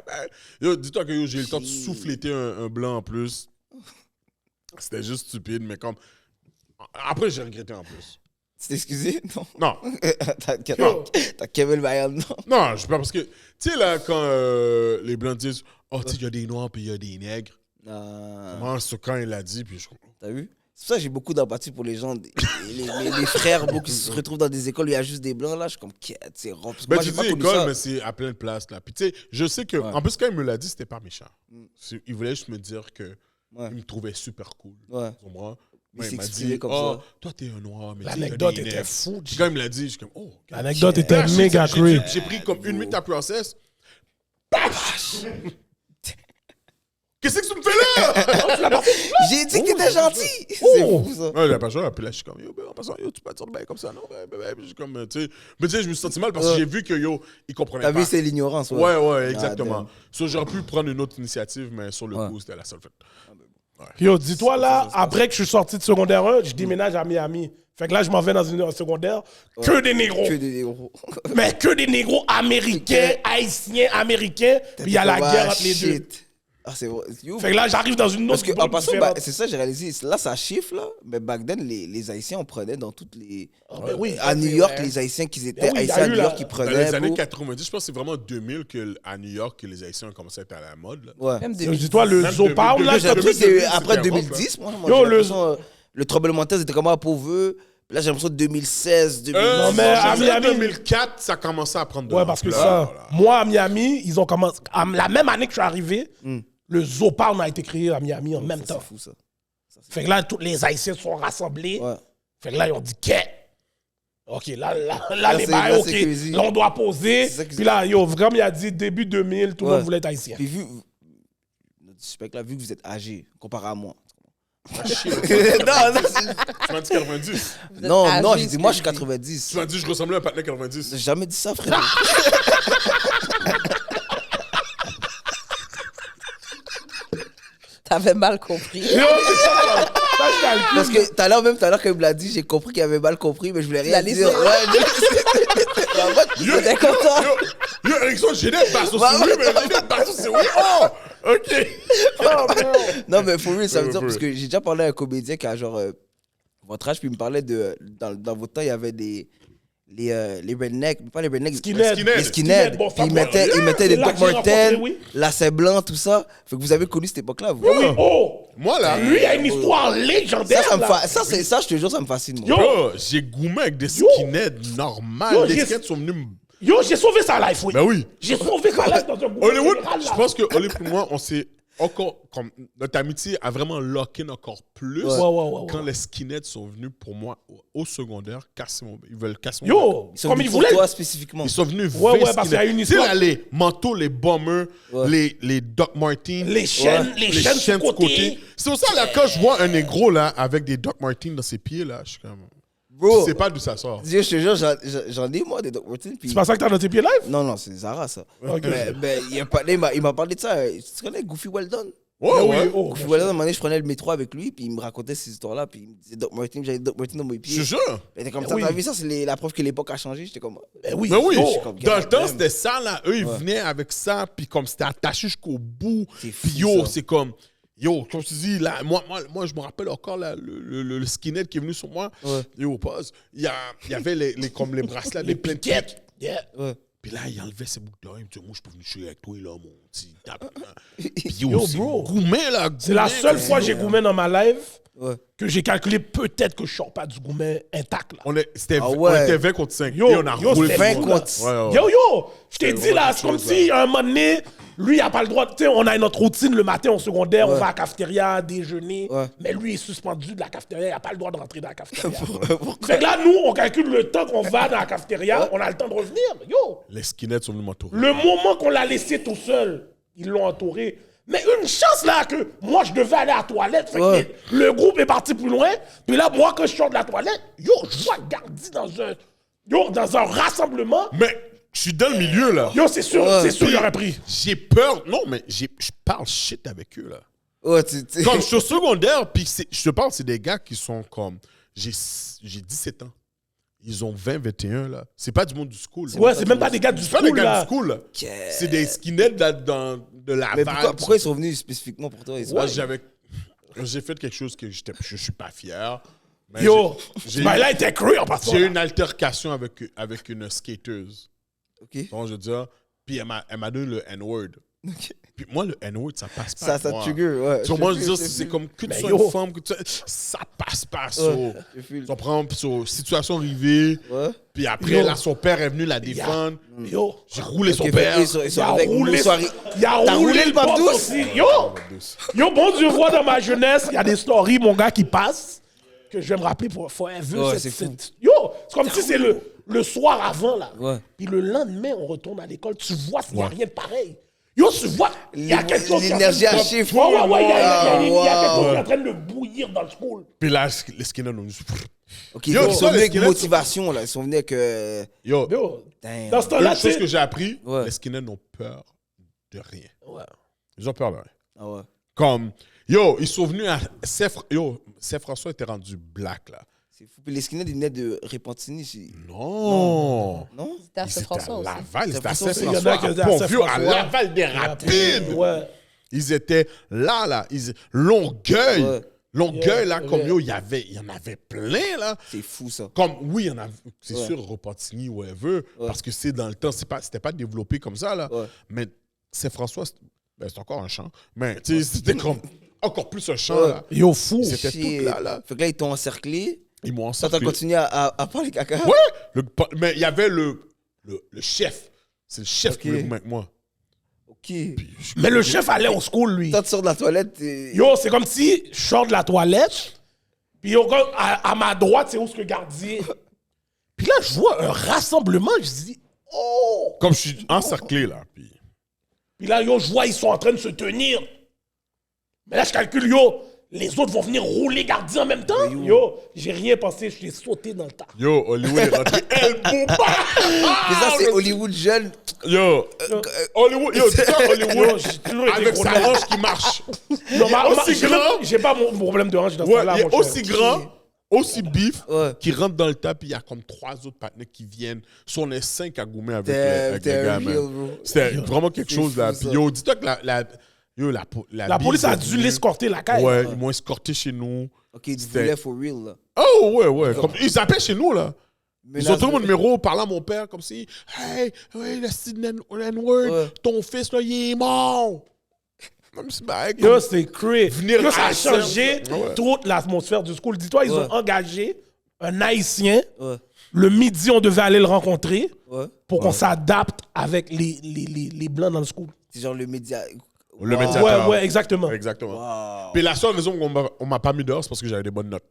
C: Ouais.
B: Yo, dis-toi que yo, j'ai eu le temps de souffleter un blanc en plus. C'était juste stupide, mais comme... Après, j'ai regretté en plus.
C: Tu t'es excusé? Non.
B: Non,
C: T'as Kevin Bayern, non?
B: non, je sais pas parce que... Tu sais, là, quand les blancs disent « Oh, tu sais, il y a des noirs puis il y a des nègres. » Moi, ce quand il l'a dit, puis je...
C: T'as vu? C'est pour ça que j'ai beaucoup d'empathie pour les gens, les frères beaucoup qui se retrouvent dans des écoles où il y a juste des blancs, là. Je suis comme, quête, c'est rough. Parce que
B: Ben,
C: moi,
B: tu
C: j'ai pas
B: dis
C: connu
B: école,
C: ça.
B: mais c'est à plein de places, là. Puis tu sais, je sais que... En plus, quand il me l'a dit, c'était pas méchant. Il voulait juste me dire que
C: Ouais.
B: il me trouvait super cool.
C: Ouais.
B: Pour moi.
C: Il
B: Ouais, il m'a
C: s'exprimait
B: dit,
C: comme
B: oh,
C: ça.
B: toi, t'es un noir, mais
A: L'anecdote
B: t'es des
A: était
B: nègres.
A: fou.
B: Puis quand il me l'a dit, je suis comme, oh.
A: L'anecdote était
B: Là,
A: méga
B: j'ai pris comme une minute à process. OK, Qu'est-ce que tu me fais là?
C: J'ai dit qu'il était gentil. C'est fou, ça.
B: Ouais, la personne, puis là, je suis comme, yo, en passant, yo, tu peux te dire, ben, comme ça, non? Je suis comme, tu sais. Mais tu sais, je me suis senti mal parce que j'ai vu que, yo, il comprenait
C: T'as
B: pas.
C: vu, c'est l'ignorance.
B: Ouais, exactement.
C: damn.
B: So, j'aurais pu prendre une autre initiative, mais sur le coup, c'était la seule faite.
A: Yo, dis-toi là, après que je suis sorti de secondaire 1, je déménage à Miami. Fait que là, je m'en vais dans une secondaire, que des négros.
C: Que des négros.
A: Mais que des négros américains, haïtiens, américains, puis il y a la guerre entre les deux.
C: Ah, c'est vrai. Yo,
A: Fait que là, j'arrive dans une autre
C: parce que en
A: zone
C: passant,
A: différente.
C: c'est ça, j'ai réalisé. Là, ça chiffre, là. Mais back then, les Haïtiens, on prenait dans toutes les.
A: ben oui.
C: À New York,
D: Ouais.
C: les Haïtiens qui étaient
A: oui, il y a
C: Haïtiens à
A: eu
C: New
A: la-
C: York, qui
B: Dans
C: prenaient.
B: les années
C: bro.
B: 90, je pense que c'est vraiment 2000 à New York que les Haïtiens ont commencé à être à la mode. Là.
C: Ouais.
D: Même
A: Yo, dis-toi, le
B: Même
A: Zoparle, là,
C: J'ai l'impression que
B: c'était
C: c'est après
B: rough,
C: 2010, moi.
A: Yo,
C: J'ai
A: le-
C: l'impression, le tremblement de terre, c'était comment à Pauveux. Là, j'ai l'impression que 2016, 2010.
A: Non, mais à Miami-
B: 2004, ça a commencé à prendre de
A: Ouais, parce que
B: l'ampleur,
A: ça,
B: là.
A: moi, à Miami, ils ont commencé. La même année que je suis arrivé, le Zoparle a été créé à Miami en même
C: Ça,
A: temps.
C: c'est fou, ça.
A: Fait que là, tous les Haïtiens sont rassemblés.
C: Ouais.
A: Fait que là, ils ont dit qu'est. Ok, là, les
C: c'est-
A: bails,
C: là,
A: ok.
C: c'est crazy.
A: Là, on doit poser.
C: C'est ça que
A: Puis là, yo, vraiment, il a dit début 2000, tout le monde voulait être haïtien.
C: Puis vu. Notre suspect là, vu que vous êtes âgé, comparé à moi.
B: Ah, chier,
C: non, non,
B: tu m'as dit 90.
C: non, non,
D: âgé,
C: j'ai dit,
D: ce
C: moi,
D: que
C: je suis
D: je dis.
C: 90.
B: Tu m'as dit je ressemblais à un patinet 90.
C: J'ai jamais dit ça, frère.
D: T'avais mal compris.
A: Yo, c'est ça, je calcule.
C: Parce que tout à l'heure, quand il me l'a dit, j'ai compris qu'il avait mal compris, mais je voulais rien
D: Il a
C: dire.
D: laissé.
C: Ouais, j'étais content.
B: Yo, Erickson, j'ai des bassos,
C: Bah,
B: c'est oui, mais j'ai des bassos, c'est oui. Oh, ok.
C: Non, mais for real, ça veut
B: Ouais,
C: dire,
B: ouais.
C: parce que j'ai déjà parlé à un comédien qui a genre votre âge, puis il me parlait de. Dans votre temps, il y avait les rednecks, pas les rednecks,
A: Skinhead.
C: les skinheads.
A: Bon,
C: Puis ils
A: ça,
C: mettaient,
A: yeah,
C: ils mettaient
A: c'est
C: des
A: là
C: Doc
A: que j'ai
C: Martens,
A: rencontré, oui.
C: lacets blancs, tout ça. Fait que vous avez connu cette époque-là, vous.
A: Oui, oh!
B: Moi, là,
A: Lui, il a une histoire légendaire.
C: Ça,
A: là.
C: ça, je te jure, ça me fascine, moi.
A: Yo.
B: bro, j'ai goumé avec des
A: Yo.
B: skinheads normales.
A: Yo,
B: Les
A: j'ai-
B: skinheads sont venus me...
A: Yo, j'ai sauvé sa life, oui.
B: Ben oui.
A: J'ai sauvé sa life dans un groupe
B: Hollywood,
A: général, là.
B: je pense que Hollywood et moi, on s'est encore... Comme, notre amitié a vraiment lock-in encore plus
A: Ouais, ouais.
B: quand les skinheads sont venus pour moi au secondaire casser mon... Ils veulent casser mon...
A: Yo,
C: Ils sont
A: comme
C: venus
A: ils
C: pour
A: voulaient.
C: toi spécifiquement.
B: Ils sont venus
A: Ouais,
B: vers
A: parce qu'il y a
B: skinhead.
A: une
B: Tu sais,
A: histoire.
B: là, les manteaux, les bombers,
C: Ouais.
B: les Doc Martens.
A: Les chaînes, les chaînes sur
B: du
A: côté.
B: C'est pour ça, là, quand je vois un négro, là, avec des Doc Martens dans ses pieds, là, je suis comme...
C: Bro,
B: Je sais pas d'où ça sort.
C: Dieu, je te jure, j'en ai, moi, des Doc Martens. puis-
A: C'est pas ça que t'as dans tes pieds live?
C: Non, non, c'est Zara, ça.
A: Ok.
C: Mais il m'a parlé de ça. Tu connais Goofy Weldon?
B: Ouais,
A: Ah
B: ouais.
A: oui, oh.
C: Goofy Weldon, à un moment donné, je prenais le métro avec lui, puis il me racontait ces histoires-là, puis il me disait Doc Martens, j'avais Doc Martens dans mes
B: Je
C: pieds.
B: te jure.
C: Il était comme
A: Eh
C: ça,
A: oui.
C: t'as vu ça, c'est la preuve que l'époque a changé. J'étais comme.
A: Ben oui.
B: Mais oui,
A: Yo.
C: comme
B: dans le
C: God
B: temps,
C: damn.
B: c'était ça, là. Eux, ils venaient avec ça, puis comme c'était attaché jusqu'au bout.
C: C'est fou,
B: Puis yo,
C: ça.
B: c'est comme... Yo, comme je te dis, là, moi, je me rappelle encore là, le skinhead qui est venu sur moi.
C: Ouais.
B: Yo, pause. Il y avait comme les bracelets,
A: Les
B: les pleins de piques.
A: piquettes. Yeah.
C: Ouais.
B: Puis là, il enlevait ses boucles d'oreilles. Il me disait, moi, je peux venir jouer avec toi, là, mon petit tape. Puis yo,
A: Yo,
B: c'est
A: bro.
B: gourmet, là.
A: C'est la
B: gourmet,
A: seule
B: là.
A: fois que j'ai goumé dans ma live
C: Ouais.
A: que j'ai calculé peut-être que je sors pas du goumet intact, là.
B: On
C: Ah
B: on
C: ouais.
B: était 20 contre 5.
A: Yo,
B: et on a
A: yo,
B: roulé.
A: c'était
C: 20
A: fou,
C: contre-
B: là. Ouais, ouais.
A: Yo, je t'ai
B: C'est
A: dit
B: vraiment
A: là,
B: quelque
A: c'est comme
B: chose,
A: si à un moment donné, lui, il n'a pas le droit. Tu sais, on a notre routine le matin au secondaire, on va à la cafétéria, déjeuner.
C: Ouais.
A: Mais lui est suspendu de la cafétéria, il n'a pas le droit de rentrer dans la cafétéria. Fait que là, nous, on calcule le temps qu'on va dans la cafétéria, on a le temps de revenir. Yo,
B: Les skinheads sont venus m'entourer.
A: le moment qu'on l'a laissé tout seul, ils l'ont entouré. Mais une chance là que moi je devais aller à la toilette. Fait que
C: Ouais.
A: le groupe est parti plus loin. Puis là, moi, quand je sors de la toilette, yo, je vois Gardi dans un rassemblement.
B: Mais je suis dans le milieu, là.
A: Yo, c'est sûr,
C: Ouais.
A: c'est sûr, il aurait pris.
B: J'ai peur. Non, mais je parle shit avec eux, là.
C: Ouais, tu
B: Comme je suis au secondaire, puis je te parle, c'est des gars qui sont comme... J'ai 17 ans. Ils ont 20, 21, là. C'est pas du monde du school.
A: Ouais, c'est même pas des gars du
B: C'est pas des
A: school,
B: gars
A: là.
B: du school, là.
C: Yeah.
B: C'est des skinheads là, de la
C: Mais
B: vague.
C: pourquoi ils sont venus spécifiquement pour toi?
B: Moi, j'ai fait quelque chose que je suis pas fier. Mais
A: Yo,
B: j'ai
A: mais là, il était cru en passant.
B: j'ai eu
A: là.
B: une altercation avec une skateuse.
C: Ok.
B: Comment je veux dire? Puis elle m'a donné le N-word.
C: Ok.
B: Puis moi, le N-word, ça passe pas.
C: Ça
B: moi.
C: trigger, ouais.
B: Tu comprends? Je veux dire, c'est comme que tu
A: Mais
B: sois
A: yo.
B: une femme, que tu ça passe pas.
C: Ouais, je file.
B: Tu comprends? Puis sur situation arrivée.
C: Ouais.
B: Puis après,
A: Yo.
B: là, son père est venu la défendre.
A: Yo,
B: J'ai roulé son
C: Ok,
B: père.
C: fait, ils sont
A: il a
C: avec
A: roulé,
C: nous, soirée.
A: il a
C: T'as
A: roulé
C: roulé
A: le
C: le pape
A: boss
C: douce?
A: aussi. Yo, bon Dieu, voit dans ma jeunesse, il y a des stories, mon gars, qui passent, que je vais me rappeler pour forever.
C: Ouais, c'est fou.
A: Yo, c'est comme si c'est le soir avant, là.
C: Ouais.
A: Puis le lendemain, on retourne à l'école, tu vois s'il n'y a rien de pareil. Yo, tu vois, il y a quelque chose qui est en train
C: L'énergie
A: de-
C: à chiffre.
A: Ouais, il y a quelque chose qui est
B: wow.
A: en train de bouillir dans le school.
B: Puis là, les skinheads ont dit...
C: Ok,
B: Yo,
C: donc ils
B: ça,
C: sont venus
B: les
C: avec
B: skinheads,
C: motivation, là. Ils sont venus avec.
B: Yo,
A: Yo,
C: Damn.
A: dans ce temps-là,
B: une
A: tu
B: chose
A: sais...
B: que j'ai appris,
C: Ouais.
B: les skinheads n'ont peur de rien.
A: Ouais.
B: Ils ont peur de rien.
C: Ah ouais.
B: Comme, yo, ils sont venus à... Saint François était rendu black, là.
C: C'est fou. Puis les skinheads, ils venaient de Repentigny.
B: Non.
C: Non?
D: C'était à
B: Ils
D: ce
B: étaient
D: François
B: à
D: aussi.
B: Laval, ils étaient à
C: Saint-François,
A: il y en a
B: Saint-François,
A: qui
B: à
A: étaient à
B: Pont-Vieux, à
A: Saint-François.
B: Laval des Rapides.
A: Ouais.
B: Ils étaient là. Longueuil.
C: Ouais.
B: Longueuil, là,
A: Yeah,
B: comme
A: yeah.
B: yo, il y en avait plein, là.
C: C'est fou, ça.
B: Comme, oui, il y en a, c'est
C: Ouais.
B: sûr, Repentigny, whatever, parce que c'est dans le temps, c'était pas développé comme ça, là.
C: Ouais.
B: Mais Saint-François, c'est encore un champ. Mais, tu sais, c'était comme encore plus un champ,
C: Ouais.
B: là.
A: Yo, fou.
B: C'était
C: Shit.
B: tout là, là.
C: Fait que là, ils t'ont encerclé.
B: Ils m'ont
C: Ça, t'as
B: encerclé.
C: continué à parler caca.
B: Ouais! Mais il y avait le chef. C'est le chef qui
C: Ok.
B: voulait avec moi.
C: Ok.
A: Mais le chef allait au school, lui.
C: Quand tu sors de la toilette, t'es-
A: Yo, c'est comme si je sors de la toilette, puis yo, à ma droite, c'est où ce que gardien. Puis là, je vois un rassemblement, je dis, oh!
B: Comme je suis encerclé, là.
A: Puis là, yo, je vois, ils sont en train de se tenir. Mais là, je calcule, yo, les autres vont venir rouler gardien en même temps. Yo, j'ai rien pensé, je l'ai sauté dans le tas.
B: Yo, Hollywood est rentré. elbow bas!
C: Mais ça, c'est Hollywood jeune.
B: Yo, Hollywood, yo, tu vois Hollywood
A: Yo, j'ai toujours été
B: avec
A: gros
B: sa
A: nerf.
B: hanche qui marche.
A: Non,
B: aussi grand.
A: j'ai pas mon problème de hanche dans ce
B: Ouais,
A: temps-là.
B: il est
A: mon cher.
B: aussi grand, aussi bif,
C: Ouais.
B: qui rentre dans le tas, puis il y a comme 3 autres partenaires qui viennent. Si on est 5 à goumer avec
C: T'es
B: les gars,
C: real,
B: man.
C: bro.
B: C'était vraiment quelque
C: C'est
B: chose,
C: fou,
B: là.
C: ça.
B: Puis yo, dis-toi que
A: La police a dû l'escorter la caille.
B: Ouais, ils m'ont escorté chez nous.
C: Ok, ils
B: C'était-
C: voulaient for real, là.
B: Oh, ouais. Comme, ils appellent chez nous, là.
C: Mais
B: Ils
C: là,
B: ont trouvé mon
C: c'est-
B: numéro, parlant à mon père, comme si, hey, le style N-word,
C: Ouais.
B: ton fils, là, il est mort. Comme si, bah, comme-
A: Yo, c'est crazy.
B: Venir
A: Yo, ça
B: à
A: a changé
B: Serre. Ouais.
A: toute l'atmosphère du school. Dis-toi, ils
C: Ouais.
A: ont engagé un Haïtien.
C: Ouais.
A: Le midi, on devait aller le rencontrer
C: Ouais.
A: pour qu'on s'adapte avec les Blancs dans le school.
C: C'est genre le média.
B: Le
C: Wow.
B: médiateur.
A: Ouais, exactement.
B: Exactement.
C: Wow.
B: Puis la seule raison qu'on m'a pas mis dehors, c'est parce que j'avais des bonnes notes.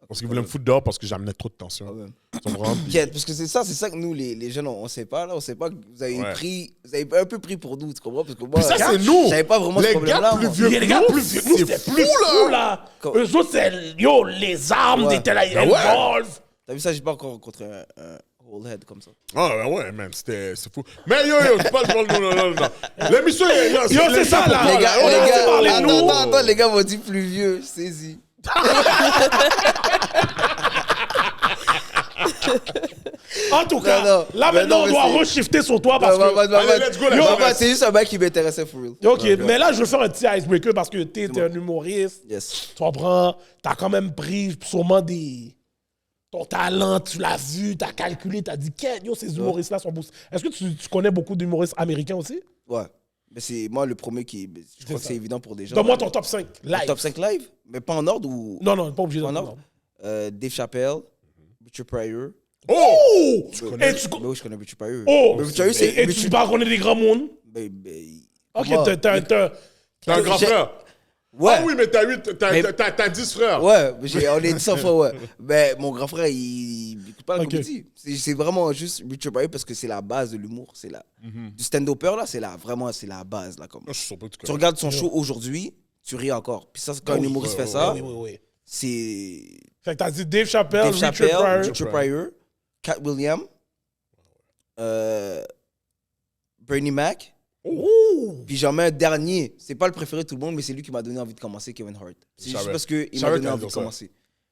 B: Parce qu'ils voulaient me foutre dehors parce que j'amenais trop de tension.
C: Quand même.
B: Tu comprends? Puis-
C: Quête, parce que c'est ça que nous, les jeunes, on sait pas, là. On sait pas que vous avez
B: Ouais.
C: vous avez un peu pris pour nous, tu comprends? Parce que moi,
B: Puis ça, c'est nous.
C: j'avais pas vraiment ce
B: Les
C: problème-là.
B: gars plus
C: moi.
B: vieux
A: Les
B: que
A: gars
B: nous,
A: plus vieux que nous,
B: c'est
A: c'était plus
B: fou,
A: fou, là.
C: Quand-
A: Eux autres, c'est, yo, les armes
C: Ouais.
A: étaient là,
B: Ben ouais.
A: involved.
C: T'as vu ça, j'ai pas encore rencontré un whole head comme ça.
B: Ah, ben ouais, man, c'est fou. Mais yo, tu parles non. L'émission,
A: Yo, c'est ça, là.
C: Les gars,
A: on
C: les
A: a
C: gars,
A: parlé de nous.
C: attends, les gars m'ont dit plus vieux, saisis.
A: En tout cas,
C: non.
A: là,
C: Mais
A: maintenant,
C: non,
A: on
C: mais
A: doit
C: c'est-
A: re-shifter sur toi parce que...
B: Allez, let's go, la
C: Yo,
B: jeunesse.
C: c'est juste un mec qui m'intéressait for real.
A: OK, mais là, je veux faire un petit icebreaker parce que t'es un humoriste.
C: Yes.
A: Tu comprends? T'as quand même pris sûrement ton talent, tu l'as vu, t'as calculé, t'as dit, Ken, yo, ces humoristes-là sont beaux. Est-ce que tu connais beaucoup d'humoristes américains aussi?
C: Ouais. Mais c'est moi le premier qui. Je crois que
A: ça.
C: c'est évident pour des gens.
A: Donne-moi ton top 5 live.
C: Top 5 live, mais pas en ordre ou.
A: Non, pas obligé de
C: En ordre. Dave Chappelle, Richard Pryor.
A: Oh!
C: Mais
A: Et tu...
C: oui, je connais Richard Pryor.
A: Oh!
C: Mais Richard Pryor, c'est.
A: Et tu vas connaître des grands mondes? Ok,
C: comment?
A: t'as...
B: T'as un grand
C: J'ai-
B: frère.
C: Ouais.
B: Ah oui, mais t'as 10 frères.
C: Ouais, mais on est 100 fois, ouais. Mais mon grand frère, il écoute pas la
A: Ok.
C: comédie. C'est vraiment juste Richard Pryor parce que c'est la base de l'humour. C'est la... Du stand-upper, là, c'est c'est la base, là. Comme.
B: Je suis sûr pas que tu
C: Tu
B: connais.
C: regardes son show aujourd'hui, tu ris encore. Puis ça, quand un humoriste fait ça,
A: Oui.
C: c'est
A: Fait que t'as dit Dave Chappelle,
C: Dave Chappelle,
A: Richard Pryor.
C: Richard Pryor, Cat Williams, Bernie Mac.
A: Oh!
C: Puis j'en mets un dernier. C'est pas le préféré de tout le monde, mais c'est lui qui m'a donné envie de commencer, Kevin Hart. C'est juste
B: savais.
C: parce qu'il
B: Je
C: m'a
B: savais
C: donné
B: que
C: envie de
B: t'allais dire ça.
C: commencer.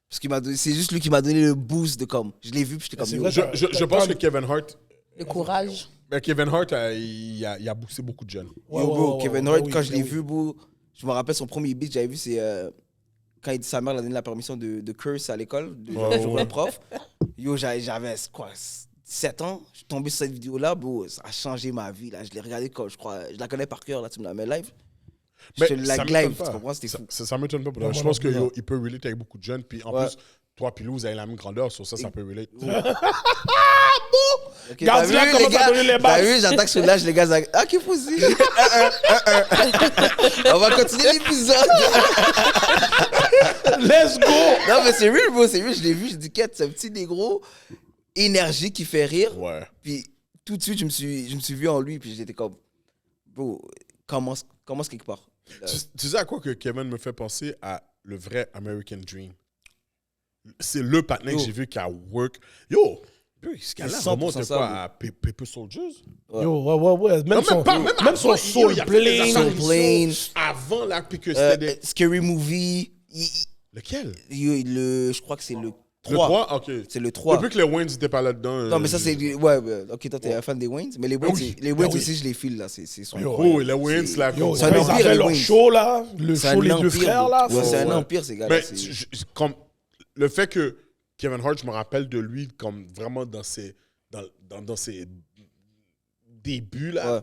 C: Parce qu'il m'a donné, c'est juste lui qui m'a donné le boost de comme. Je l'ai vu, puis j'étais comme
A: C'est
C: yo.
A: vrai,
B: Je pense que Kevin Hart,
D: Le courage.
B: Kevin Hart, il a boosté beaucoup de jeunes.
A: Ouais,
C: Yo, bro,
A: ouais,
C: Kevin
A: ouais,
C: Hart,
A: oui,
C: quand je l'ai
A: oui.
C: vu, bro, je me rappelle son premier beat que j'avais vu, c'est quand il dit sa mère lui a donné la permission de curse à l'école, de jouer un prof. Yo, j'avais quoi, 17 ans, je suis tombé sur cette vidéo-là, bro, ça a changé ma vie. Là. Je l'ai regardé quand je crois, je la connais par cœur, là, tu me la mets live. Je te la
B: ça
C: live,
B: m'étonne
C: tu
B: pas.
C: comprends, c'était fou.
B: Ça m'étonne pas. Pour
A: Non,
B: je
A: moi
B: pense
A: non plus,
B: qu'il peut relate avec beaucoup de jeunes. Puis en
C: Ouais.
B: plus, toi puis Lou, vous avez la même grandeur. Sur ça peut relate.
C: Ok,
A: Gardien
C: t'as vu,
A: commence
C: les
A: à
C: gars?
A: donner les
C: T'as
A: bases.
C: vu, j'attaque sur l'âge, les gars. Ah, qui fousi. On va continuer l'épisode.
A: Let's go!
C: Non, mais c'est real, bro, c'est real. Je l'ai vu, je dis, Quête, c'est un petit négro, énergie qui fait rire.
B: Ouais.
C: Puis tout de suite, je me suis vu en lui, puis j'étais comme, bro, commence quelque part.
B: Tu sais à quoi que Kevin me fait penser à le vrai American Dream? C'est le partenaire que
C: Yo.
B: j'ai vu qui a work. Yo, ce gars-là
C: 100%
B: remonte
C: ça,
B: quoi
C: bro.
B: à Paper Soldiers?
A: Yo, ouais. Même son
B: avant,
A: Soul
B: il a fait des
A: Plane.
C: Soul Plane.
B: Avant là, puis que c'était des...
C: Scary Movie.
B: Lequel?
C: Je crois que c'est le 3.
B: Le 3? OK.
C: C'est le 3.
B: Depuis que les Waynes n'étaient pas là-dedans.
C: Non, mais ça, c'est. Ouais, ok, toi, t'es un fan des Waynes. Mais les Waynes,
B: oui.
C: les Waynes
B: Ah oui.
C: aussi, je les file, là. C'est son.
B: Oh, les Waynes, là.
A: Yo,
C: C'est un
A: quand ils
C: empire,
A: avaient
C: les
A: leur
C: Waynes.
A: show, là, le
C: C'est
A: show
C: un
A: Les Deux
C: empire,
A: Frères,
C: bro.
A: là.
C: Ouais, c'est un
B: Ouais.
C: empire, ces gars-là.
B: Mais
C: c'est-
B: comme le fait que Kevin Hart, je me rappelle de lui comme vraiment dans ses débuts, là.
C: Ouais.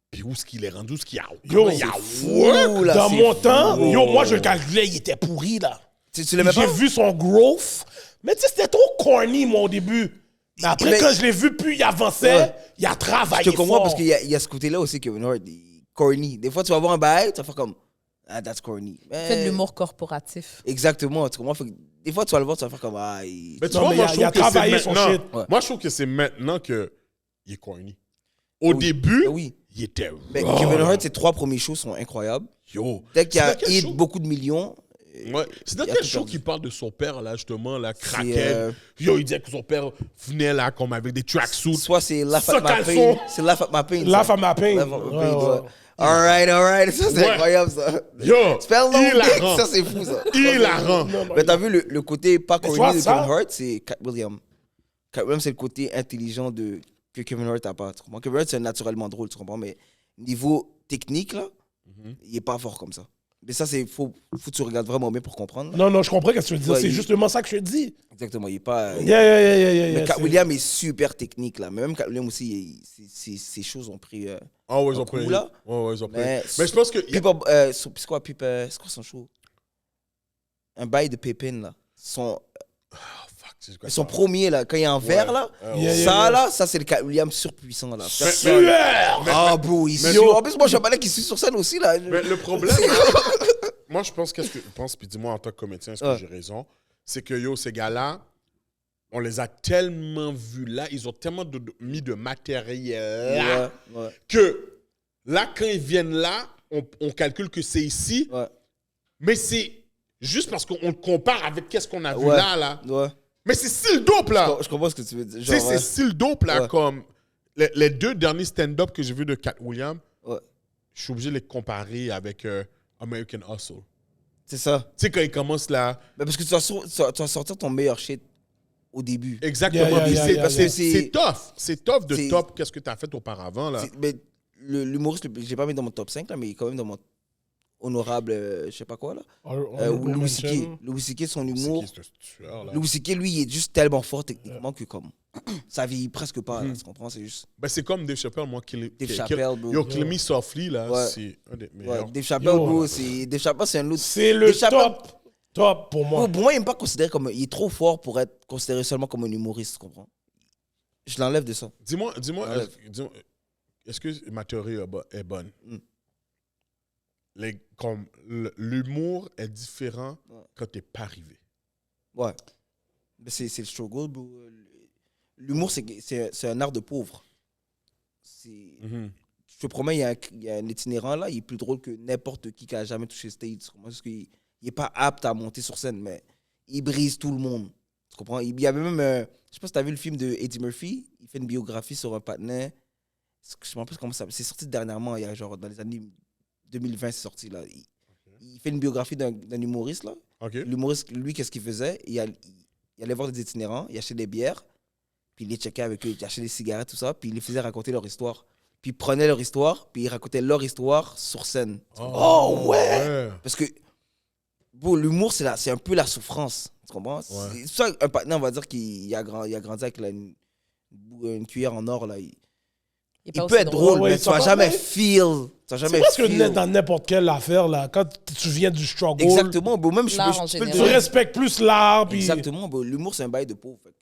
B: Puis où est-ce qu'il est rendu, où est-ce qu'il a...
A: Yo,
B: il a
C: fou,
B: work.
C: là,
A: Dans
C: c'est
A: mon
C: fou.
A: temps, yo, moi, je le calculais, il était pourri, là.
C: Tu l'aimais
A: J'ai
C: pas?
A: vu son growth. Mais tu sais, c'était trop corny, moi, au début. Mais après,
C: Mais-
A: quand je l'ai vu, plus il avançait,
C: Ouais.
A: il a travaillé
C: Je te comprends
A: fort.
C: parce qu'il y a ce côté-là aussi, Kevin Hart, corny. Des fois, tu vas voir un bail, tu vas faire comme, ah, that's corny. Mais-
D: Fait de l'humour corporatif.
C: Exactement, tu comprends? Fait que des fois, tu vas le voir, tu vas faire comme, ah,
B: Mais tu
A: Non,
B: vois,
A: mais
B: moi,
A: il
B: je
A: a
B: trouve que c'est
A: travaillé son
B: maintenant...
A: shit.
C: Ouais.
B: Moi, je trouve que c'est maintenant qu'il est corny. Au
C: Oui.
B: début,
C: Oui.
B: il était...
C: Mais
B: raw.
C: Kevin Hart, ses 3 premiers shows sont incroyables.
B: Yo.
C: Dès qu'il y
B: C'est
C: a
B: dans quel
C: hit
B: show?
C: beaucoup de millions.
B: Ouais. C'est dans
C: il a
B: quel
C: tout
B: show
C: perdu.
B: qu'il parle de son père, là, justement, là,
C: C'est,
B: craquette? Yo, il disait que son père venait, là, comme avec des tracksuits.
C: Soit c'est Laugh
A: Sans
C: at My
A: caleçon.
C: Pain. C'est Laugh at My Pain.
A: Laugh
C: ça.
A: at My Pain.
C: Laugh at My
A: Ouais,
C: Pain,
A: ouais.
C: ouais. Alright. Ça, c'est
B: Ouais.
C: incroyable, ça.
B: Yo,
C: Spell no dick,
B: hilarant.
C: ça, c'est fou, ça.
B: Hilarant.
C: Mais t'as vu le côté pas
A: Mais tu
C: corny
A: vois,
C: de
A: ça-
C: Kevin Hart, c'est Cat Williams. Cat Williams, c'est le côté intelligent que Kevin Hart n'a pas. Tu comprends? Kevin Hart, c'est naturellement drôle, tu comprends? Mais niveau technique, là, il est pas fort comme ça. Mais ça, c'est faut que tu regardes vraiment bien pour comprendre. là.
A: Non, je comprends ce que tu veux dire.
C: Ouais,
A: C'est
C: il-
A: justement ça que je te dis.
C: Exactement, il est pas.
A: Yeah.
C: Mais Cat
A: c'est-
C: Williams est super technique, là. Mais même Cat Williams aussi, ses choses ont pris.
B: Ah ouais, ils
C: Un
B: ont
C: coup,
B: pris.
C: là.
B: Ouais, ils ont pris.
C: Mais-
B: Mais je pense que.
C: C'est quoi son show? Un bail de Pépin, là. Son premier, là, quand il est en vert, là. Ça, c'est le Cat Williams surpuissant, là.
A: Sueur!
C: Ah, bro, il
B: mais-
C: suit. En plus, moi, je suis un balai qui suit sur scène aussi, là.
B: Mais le problème, moi, je pense, qu'est-ce que je pense, puis dis-moi en tant que comédien, est-ce que
C: Ouais.
B: j'ai raison? C'est que, yo, ces gars-là, on les a tellement vus là, ils ont tellement mis de matériel là,
C: Ouais.
B: que là, quand ils viennent là, on calcule que c'est ici,
C: Ouais.
B: mais c'est juste parce qu'on le compare avec qu'est-ce qu'on a vu
C: Ouais.
B: là.
C: Ouais.
B: Mais c'est style dope, là.
C: Je comprends ce que tu veux dire.
B: Tu sais,
C: Genre,
B: c'est style dope, là,
C: Ouais.
B: comme les 2 derniers stand-up que j'ai vus de Cat Williams,
C: ouais.
B: je suis obligé de les comparer avec American Hustle.
C: C'est ça.
B: Tu sais, quand ils commencent là.
C: Mais parce que tu vas sortir ton meilleur shit au début.
B: Exactement.
A: Yeah,
B: Puis
A: yeah,
B: c'est-
A: yeah,
B: parce que
C: yeah.
B: c'est tough. C'est tough de
C: C'est-
B: top qu'est-ce que tu as fait auparavant, là.
C: Mais l'humoriste, je l'ai pas mis dans mon top 5, là, mais il est quand même dans mon honorable, je sais pas quoi, là.
A: Honorable
C: Louis C.K.
A: mention.
C: Louis C.K., son
B: C'est
C: humour.
B: qui, ce tueur, là?
C: Louis C.K., lui, il est juste tellement fort techniquement que comme ça vieillit presque pas, là, tu comprends? C'est juste
B: Ben, c'est comme Dave Chappelle, moi,
C: Dave Chappelle, bro.
B: Yo, Kill Me Softly, là,
C: Ouais.
B: c'est un des
C: Ouais,
B: meilleurs.
C: Dave Chappelle,
A: Yo.
C: bro, Dave Chappelle, c'est un autre.
A: C'est le
C: Dave Chappelle-
A: top pour moi.
C: Pour moi, il n'est pas considéré comme. Il est trop fort pour être considéré seulement comme un humoriste, tu comprends? Je l'enlève de ça.
B: Dis-moi,
C: Ouais.
B: est-ce que ma théorie est bonne?
C: Mm.
B: Comme l'humour est différent
C: Ouais.
B: quand t'es pas arrivé.
C: Ouais. Mais c'est le struggle, bro. L'humour, c'est un art de pauvre. Je te promets, il y a un itinérant là, il est plus drôle que n'importe qui a jamais touché stage. Tu comprends? Parce qu'il n'est pas apte à monter sur scène, mais il brise tout le monde. Tu comprends? Il y avait même, je sais pas si tu as vu le film de Eddie Murphy, il fait une biographie sur un partenaire. Je me rappelle plus comment ça s'appelle. C'est sorti dernièrement, il y a genre dans les années 2020, c'est sorti là. Il fait une biographie d'un humoriste là.
B: OK?
C: L'humoriste, lui, qu'est-ce qu'il faisait? Il allait voir des itinérants, il achetait des bières, puis il les checkait avec eux, il achetait des cigarettes, tout ça, puis il les faisait raconter leur histoire. Puis il prenait leur histoire, puis il racontait leur histoire sur scène.
A: Oh, ouais.
C: Parce que, bon, l'humour, c'est un peu la souffrance. Tu comprends? C'est ça, un partenaire, on va dire qu'il a grandi avec une cuillère en or. Là. Il
D: pas
C: peut
D: aussi
C: être drôle,
A: Ouais,
C: mais
A: ouais,
C: tu vas
A: ça
C: jamais
A: va, mais-
C: feel. Tu vas
A: C'est
C: jamais
A: parce que
C: feel.
A: dans n'importe quelle affaire, là, quand tu viens du struggle,
C: Exactement. Bon, même je
D: L'art en
C: tu peux le
A: tu
C: dire.
D: général.
A: respectes plus l'art. Puis...
C: Exactement. Bon, l'humour, c'est un bail de pauvre. Fait que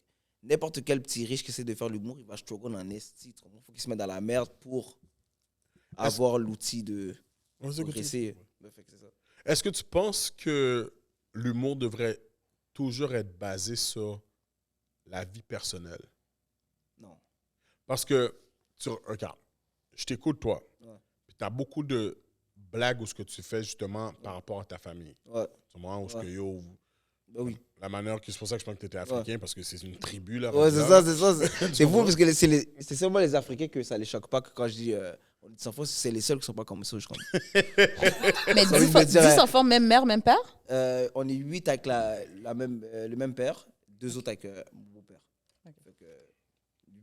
C: n'importe quel petit riche qui essaie de faire l'humour, il va struggle en esti. Il faut qu'il se mette dans la merde pour avoir l'outil de progresser. Ouais, fait que c'est ça.
B: Est-ce que tu penses que l'humour devrait toujours être basé sur la vie personnelle?
C: Non.
B: Parce que, regarde, je t'écoute, toi.
C: Ouais.
B: t'as beaucoup de blagues ou ce que tu fais justement par rapport à ta famille.
C: Ouais,
B: Tu vois, où ce que
C: Ouais.
B: yo,
C: bah oui.
B: la manière que c'est pour ça que je pense que tu étais africain, parce que c'est une tribu là.
C: Ouais, c'est
B: là.
C: ça. C'est fou parce que c'est seulement les Africains que ça les choque pas que quand je dis on est 10 enfants, c'est les seuls qui sont pas comme ça, je crois.
D: Mais
C: Ça
D: 10,
C: veut dire,
D: 10 enfants, même mère, même père?
C: On est 8 avec le même père, 2 autres avec mon beau-père. Fait que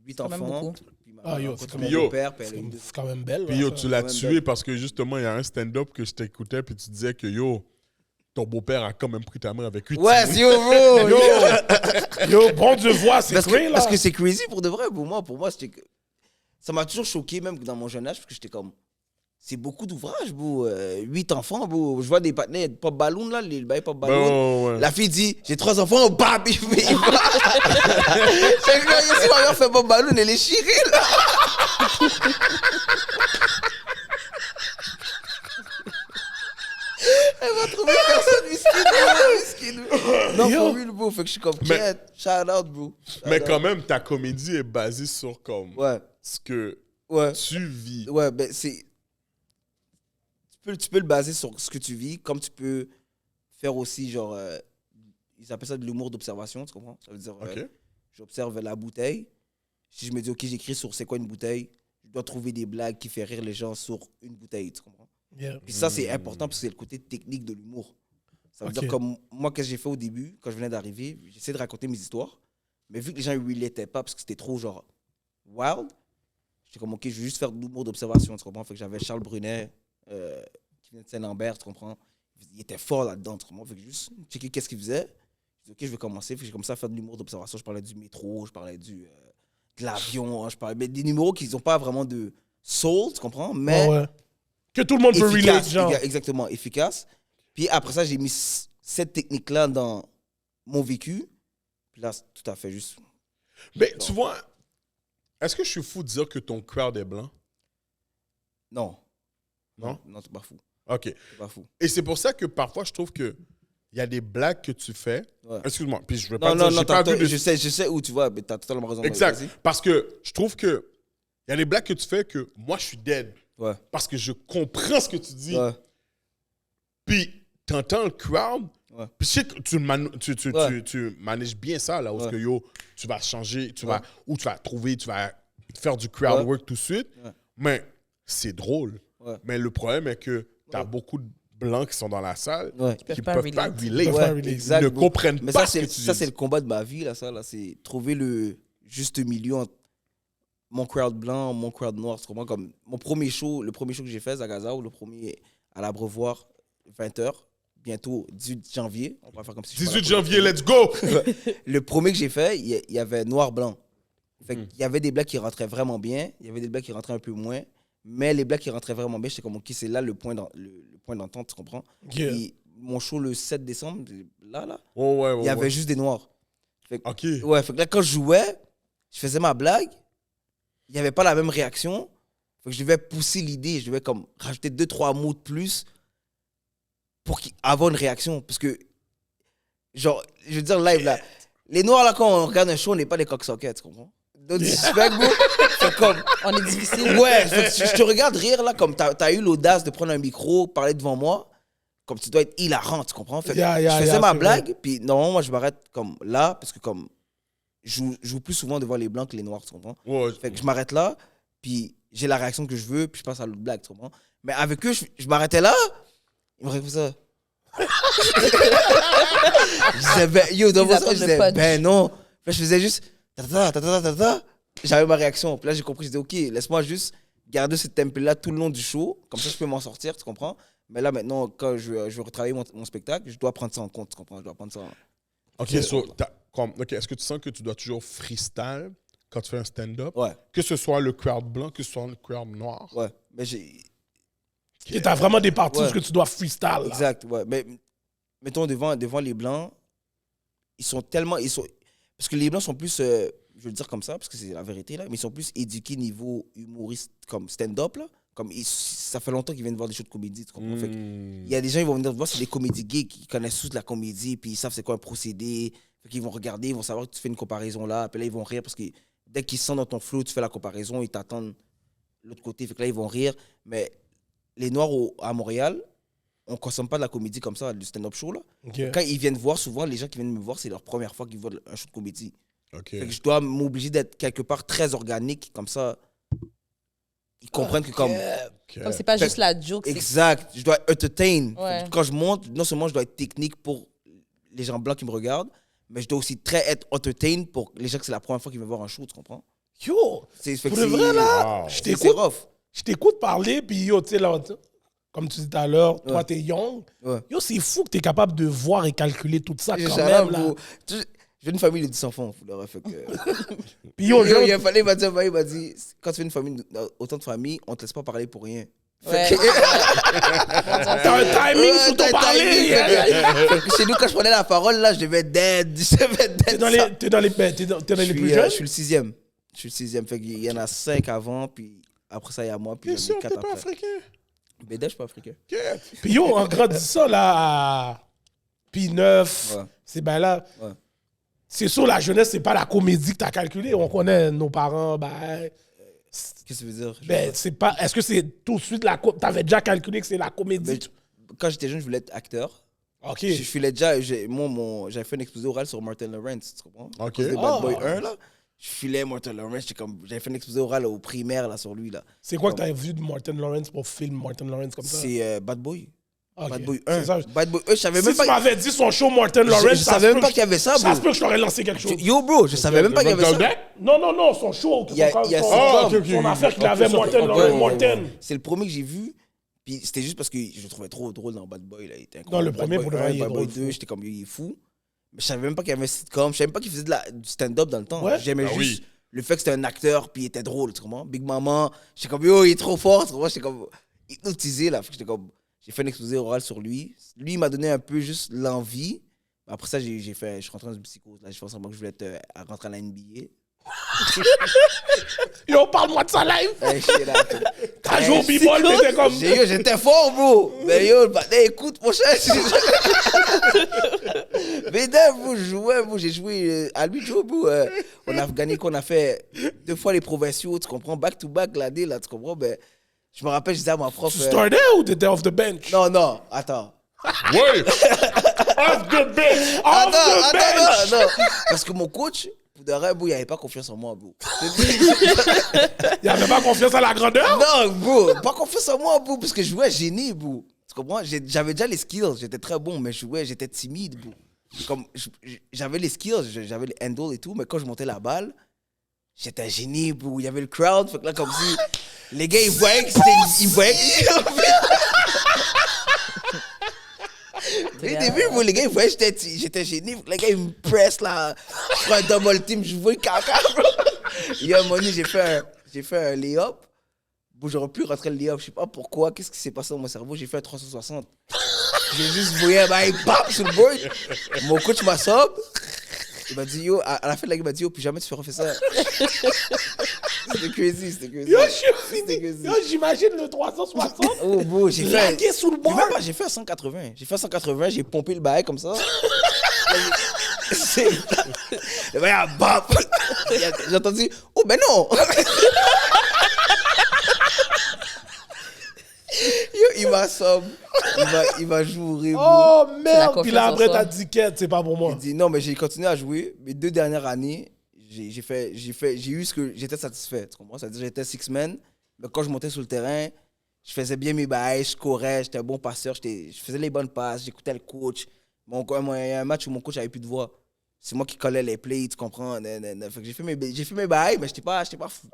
C: 8
D: quand même
C: enfants.
D: beaucoup.
C: Puis
A: Ah, yo,
C: rencontre
A: c'est quand
C: mon
B: même- Yo.
C: beau-père, puis elle a eu 2.
A: C'est quand même belle.
B: Puis
A: ouais,
B: yo,
A: ça.
B: tu l'as
C: Ouais,
B: tué
C: ben-
B: parce que justement, il y a un stand-up que je t'écoutais, puis tu disais que yo, ton beau-père a quand même pris ta mère avec 8
C: Ouais, c'est yo, bro!
A: Yo, bon Dieu voit, c'est
C: Parce
A: vrai,
C: que,
A: là.
C: parce que c'est crazy pour de vrai. Pour moi c'était ça m'a toujours choqué, même dans mon jeune âge, parce que j'étais comme. C'est beaucoup d'ouvrages, bro. 8 enfants, bro. Je vois des partenaires, pop balloon, là, les bails pop balloon.
B: ouais.
C: La fille dit j'ai 3 enfants, bam, il fait. C'est que là, si ma mère fait pop balloon, elle est chirée, là. Elle va trouver personne, miskin. Non,
A: Yo.
C: for real, bro. Fait que je suis comme,
B: Mais-
C: quête, shout out, bro. Shout
B: Mais
C: out.
B: quand même, ta comédie est basée sur comme
C: Ouais,
B: ce que
C: ouais.
B: tu vis.
C: Ouais, ben c'est. Tu peux le baser sur ce que tu vis, comme tu peux faire aussi, genre. Ils appellent ça de l'humour d'observation, tu comprends? Ça veut dire,
B: OK.
C: j'observe la bouteille. Si je me dis, OK, j'écris sur c'est quoi une bouteille, je dois trouver des blagues qui font rire les gens sur une bouteille, tu comprends?
A: Yeah.
C: Puis ça, c'est important parce que c'est le côté technique de l'humour. Ça veut
A: Ok.
C: dire, comme moi, qu'est-ce que j'ai fait au début, quand je venais d'arriver, j'essayais de raconter mes histoires, mais vu que les gens ne relataient pas parce que c'était trop, genre, wild, j'étais comme, OK, je vais juste faire de l'humour d'observation, tu comprends? Fait que j'avais Charles Brunet, qui vient de Saint-Lambert, tu comprends? Il était fort là-dedans, tu comprends? Fait que juste checker qu'est-ce qu'il faisait. Je dis, OK, je vais commencer. Fait que j'ai commencé à faire de l'humour d'observation. Je parlais du métro, je parlais de l'avion, hein, je parlais mais des numéros qui n'ont pas vraiment de soul, tu comprends? Mais
A: Ouais, ouais. Que tout le monde peut relate,
C: efficace,
A: genre.
C: exactement, efficace. Puis après ça, j'ai mis cette technique-là dans mon vécu. Puis là, c'est tout à fait juste.
B: Mais tu vois, est-ce que je suis fou de dire que ton crowd est blanc?
C: Non.
B: Non?
C: Non, t'es pas fou.
B: OK.
C: T'es pas fou.
B: Et c'est pour ça que parfois, je trouve que il y a des blagues que tu fais.
C: Ouais.
B: Excuse-moi, puis je veux pas
C: Non,
B: dire,
C: non,
B: j'ai
C: non,
B: pas vu de...
C: je sais où tu vas, mais t'as totalement raison.
B: Exact.
C: Vas-y.
B: Parce que je trouve que il y a des blagues que tu fais que moi, je suis dead.
C: Ouais.
B: Parce que je comprends ce que tu dis.
C: Ouais.
B: Puis, t'entends le crowd.
C: Ouais.
B: Puis, je sais que
C: Ouais.
B: tu manages bien ça, là, où
C: Ouais.
B: que, yo, tu vas changer, tu
C: Ouais.
B: vas, ou tu vas trouver, tu vas faire du crowd
C: Ouais.
B: work tout de suite.
C: Ouais.
B: Mais c'est drôle.
C: Ouais.
B: Mais le problème est que t'as
C: Ouais.
B: beaucoup de blancs qui sont dans la salle
C: Ouais.
B: qui
D: peuvent
B: ne
D: pas
B: peuvent pas
D: relate.
B: relate.
A: Peuvent pas
C: Ouais,
A: relate.
C: exact.
B: Ils ne
C: bro.
B: comprennent
C: Mais
B: pas
C: ça,
B: ce que
C: c'est
B: tu
C: ça,
B: dis.
C: c'est le combat de ma vie, là, ça, là. C'est trouver le juste milieu entre mon crowd blanc, mon crowd noir. C'est vraiment comme le premier show que j'ai fait, Zagaza, ou le premier à l'Abreuvoir, 20h, bientôt 18 janvier. On va faire comme si je suis pas
B: 18
C: là.
B: janvier, let's go!
C: Le premier que j'ai fait, il y avait noir-blanc. Fait
B: Hmm.
C: qu'il y avait des blagues qui rentraient vraiment bien, il y avait des blagues qui rentraient un peu moins, mais les blagues qui rentraient vraiment bien, j'étais comme, OK, c'est là le point d'entente, tu comprends?
A: Yeah.
C: Puis mon show le 7 décembre, là,
B: Oh, ouais,
C: il y avait juste des noirs.
B: OK.
C: Ouais, fait que là, quand je jouais, je faisais ma blague, il n'y avait pas la même réaction. Fait que je devais pousser l'idée, je devais comme rajouter 2-3 mots de plus pour avoir une réaction. Parce que, genre, je veux dire, live, là, les noirs, là, quand on regarde un show, on n'est pas des coqs-sockets, tu comprends? Donc, disrespect, bro. C'est comme,
D: On est difficile.
C: ouais, je te regarde rire, là, comme t'as eu l'audace de prendre un micro, parler devant moi, comme tu dois être hilarant, tu comprends? Fait que
A: Yeah,
C: je faisais
A: yeah,
C: ma
A: c'est
C: blague, puis normalement, moi, je m'arrête comme là, parce que comme je joue plus souvent devant les blancs que les noirs, tu comprends?
B: Ouais.
C: Fait que je m'arrête là, puis j'ai la réaction que je veux, puis je passe à l'autre blague, tu comprends? Mais avec eux, je m'arrêtais là, ils me regardaient comme ça. Je disais, ben, yo, dans
D: Ils
C: vos sens,
D: appellent
C: je
D: le
C: disais,
D: punch.
C: ben non. Puis là, je faisais juste, ta. J'avais ma réaction. Puis là, j'ai compris, je disais, OK, laisse-moi juste garder ce temple-là tout le long du show, comme ça, je peux m'en sortir, tu comprends? Mais là, maintenant, quand je veux retravailler mon spectacle, je dois prendre ça en compte, tu comprends? Je dois prendre ça en...
B: OK, OK, est-ce que tu sens que tu dois toujours freestyle quand tu fais un stand-up?
C: Ouais,
B: Que ce soit le crowd blanc, que ce soit le crowd noir?
C: ouais. Mais j'ai...
A: Et t'as vraiment des parties
C: Ouais.
A: où que tu dois freestyle. Là.
C: Exact, ouais. Mais mettons, devant les Blancs, ils sont... Parce que les Blancs sont plus, je vais le dire comme ça, parce que c'est la vérité, là, mais ils sont plus éduqués niveau humoriste, comme stand-up, là. Comme ça fait longtemps qu'ils viennent voir des shows de comédie, tu comprends? Fait que il y a des gens qui vont venir voir, c'est des comédies gays qui connaissent tous la comédie, puis ils savent c'est quoi un procédé. Fait qu'ils vont regarder, ils vont savoir que tu fais une comparaison là, puis là, ils vont rire parce que dès qu'ils sentent dans ton flow, tu fais la comparaison, ils t'attendent de l'autre côté. Fait que là, ils vont rire. Mais les Noirs à Montréal, on ne consomme pas de la comédie comme ça, du stand-up show. Là.
A: Ok.
C: Quand ils viennent voir, souvent, les gens qui viennent me voir, c'est leur première fois qu'ils voient un show de comédie.
B: OK.
C: Fait que je dois m'obliger d'être quelque part très organique, comme ça, ils comprennent que comme...
D: Comme c'est pas juste la joke, c'est
C: Exact, je dois entertain.
D: Ouais.
C: Quand je monte, non seulement je dois être technique pour les gens blancs qui me regardent, mais je dois aussi très être entertain pour les gens que c'est la première fois qu'ils viennent voir un show, tu comprends?
A: Yo,
C: Fait que
A: pour le vrai, là,
B: Wow.
A: je
C: c'est
A: t'écoute.
C: rough.
A: Je t'écocoute parler, puis yo, tu sais, là, comme tu dis tout à l'heure, toi,
C: Ouais.
A: t'es young.
C: Ouais.
A: Yo, c'est fou que t'es capable de voir et calculer tout ça quand
C: J'arrive,
A: même, là.
C: bro. Je viens d'une famille de 10 enfants, fou, là, fait que...
A: Puis yo,
C: Yo, il m'a dit, quand tu fais une famille, autant de familles, on te laisse pas parler pour rien.
D: Ouais.
A: t'as un timing
C: Ouais,
A: sur
C: t'as
A: ton
C: un
A: parler.
C: timing, fait que chez nous, quand je prenais la parole, là, je devais être dead. Je devais être
A: T'es
C: dead.
A: dans les, t'es dans les, ben, t'es dans les plus jeunes?
C: Je suis le 6e. Je suis le 6e. Fait qu'il y en a 5 avant, puis après ça, il y a moi, puis
B: Bien
C: j'en ai
B: sûr,
C: 4
B: t'es pas
C: après.
B: africain.
C: BD, je suis pas africain.
B: OK.
A: Puis yo, en grandissant, là, à P9,
C: Ouais.
A: c'est ben là...
C: Ouais.
A: C'est sûr, la jeunesse, c'est pas la comédie que t'as calculée. On connaît nos parents, ben...
C: Qu'est-ce que tu veux dire?
A: Ben, c'est pas... Est-ce que c'est tout de suite la... T'avais déjà calculé que c'est la comédie?
C: Ben, quand j'étais jeune, je voulais être acteur.
A: OK.
C: Je filais déjà, j'avais fait un exposé oral sur Martin Lawrence, tu comprends?
B: Ok.
C: À cause de Bad
A: Ah.
C: Boy 1, là. Je filais Martin Lawrence, j'avais fait un exposé oral au primaire, là, sur lui, là.
A: C'est quoi que t'avais vu de Martin Lawrence pour film Martin Lawrence comme ça?
C: C'est Bad Boy.
A: Ok.
C: Bad Boy
A: C'est
C: 1.
A: ça.
C: Bad Boy 1, je savais
A: Si
C: même
A: tu
C: pas...
A: m'avais dit son show Martin Lawrence,
C: Je
A: ça
C: savais
A: se
C: même
A: peut
C: pas
A: que-
C: qu'il y avait ça,
A: Ça se
C: bro.
A: peut que je t'aurais lancé quelque chose.
C: Yo, bro, je savais même pas qu'il y avait ça.
A: Non, non, non, son show.
C: Il y a-
A: son-
C: il y a
A: son-
C: ça.
B: Ah, ok, ok.
A: son affaire qu'il avait,
B: Ok,
A: Martin
B: ok,
A: Lawrence.
B: ouais,
A: Martin.
C: C'est le premier que j'ai vu. Puis c'était juste parce que je le trouvais trop drôle dans Bad Boy. Là. Il était
A: Non, le
C: incroyable.
A: premier,
C: Bad
A: pour
C: Boy
A: de vrai,
C: 1,
A: il est
C: Bad Boy
A: drôle,
C: 2,
A: fou.
C: j'étais comme, il est fou. Mais je savais même pas qu'il y avait un sitcom. Je savais même pas qu'il faisait du stand-up dans le temps.
A: Ouais.
C: J'aimais
B: Ah
C: juste
B: oui.
C: le fait que c'était un acteur, puis il était drôle, tu comprends? Big Mama, j'étais comme, yo, il est trop fort, tu comprends? J'étais comme hypnotisé, là. Fait que j'étais comme, j'ai fait un exposé oral sur lui. Lui, il m'a donné un peu juste l'envie. Après ça, je suis rentré dans une psychose. Là, j'ai fait semblant que je voulais rentrer à la NBA.
A: Yo, parle-moi de ça live.
C: Hey, shit, là,
A: T'as joué au b-ball, t'étais comme...
C: J'étais fort, bro. Mais yo, le patin, écoute, mon cher. Mais bro, je jouais, bro. J'ai joué à lui, Joe, bro. On a gagné, qu'on a fait 2 fois les provinciaux, tu comprends? Back to back l'année, là, tu comprends? Ben, je me rappelle, je disais à ma prof.
A: Tu startais ou t'étais off the bench?
C: Non, attends.
B: Oui. Off the bench.
A: Off the bench!
C: Non. Parce que mon coach, pour de vrai, bro, il avait pas confiance en moi, bro.
A: Il avait pas confiance à la grandeur?
C: Non, bro, pas confiance en moi, bro, parce que je jouais génie, bro. Tu comprends? J'avais déjà les skills, j'étais très bon, mais j'étais timide, bro. Comme, j'avais les skills, j'avais les handles et tout, mais quand je montais la balle, j'étais un génie, bro. Il y avait le crowd, fait que là, comme si les gars, ils voyaient que c'était... Ils voyaient que... Au début, bro, les gars, ils voyaient que j'étais génie. Les gars, ils me pressent, là. Je fais un double team, je vois le caca, bro. Il y a un moment donné, j'ai fait un lay-up. Bon, j'aurais pu rentrer le lay-up, je sais pas pourquoi, qu'est-ce qui s'est passé dans mon cerveau, j'ai fait un 360. J'ai juste voyé un bail, bam, sur le board. Mon coach m'a sub. Il m'a dit, yo, à la fin de la game, il m'a dit, yo, plus jamais tu fais refaire ça. C'était crazy.
A: Yo,
C: C'était crazy.
A: yo, j'imagine le 360.
C: Oh, bro, j'ai fait.
A: Lagué sous le
C: Puis
A: bord.
C: même pas, j'ai fait un 180. J'ai fait un 180, j'ai pompé le bail comme ça. Le bail a bap. J'ai entendu, oh, ben non. Yo, il m'a somme. Il m'a joué.
A: Oh
D: la
A: merde!
D: confiance
A: Puis là,
D: en
A: après,
D: soi.
A: t'as dit quête, c'est pas pour moi.
C: Il dit non, mais j'ai continué à jouer. Mes 2 dernières années, j'ai eu ce que j'étais satisfait. Tu comprends? C'est-à-dire, j'étais six man. Mais quand je montais sur le terrain, je faisais bien mes bails, je courais, j'étais un bon passeur, je faisais les bonnes passes, j'écoutais le coach. Il y a un match où mon coach avait plus de voix. C'est moi qui collais les plays, tu comprends? Fait que j'ai fait mes bails, mais j'étais pas fou.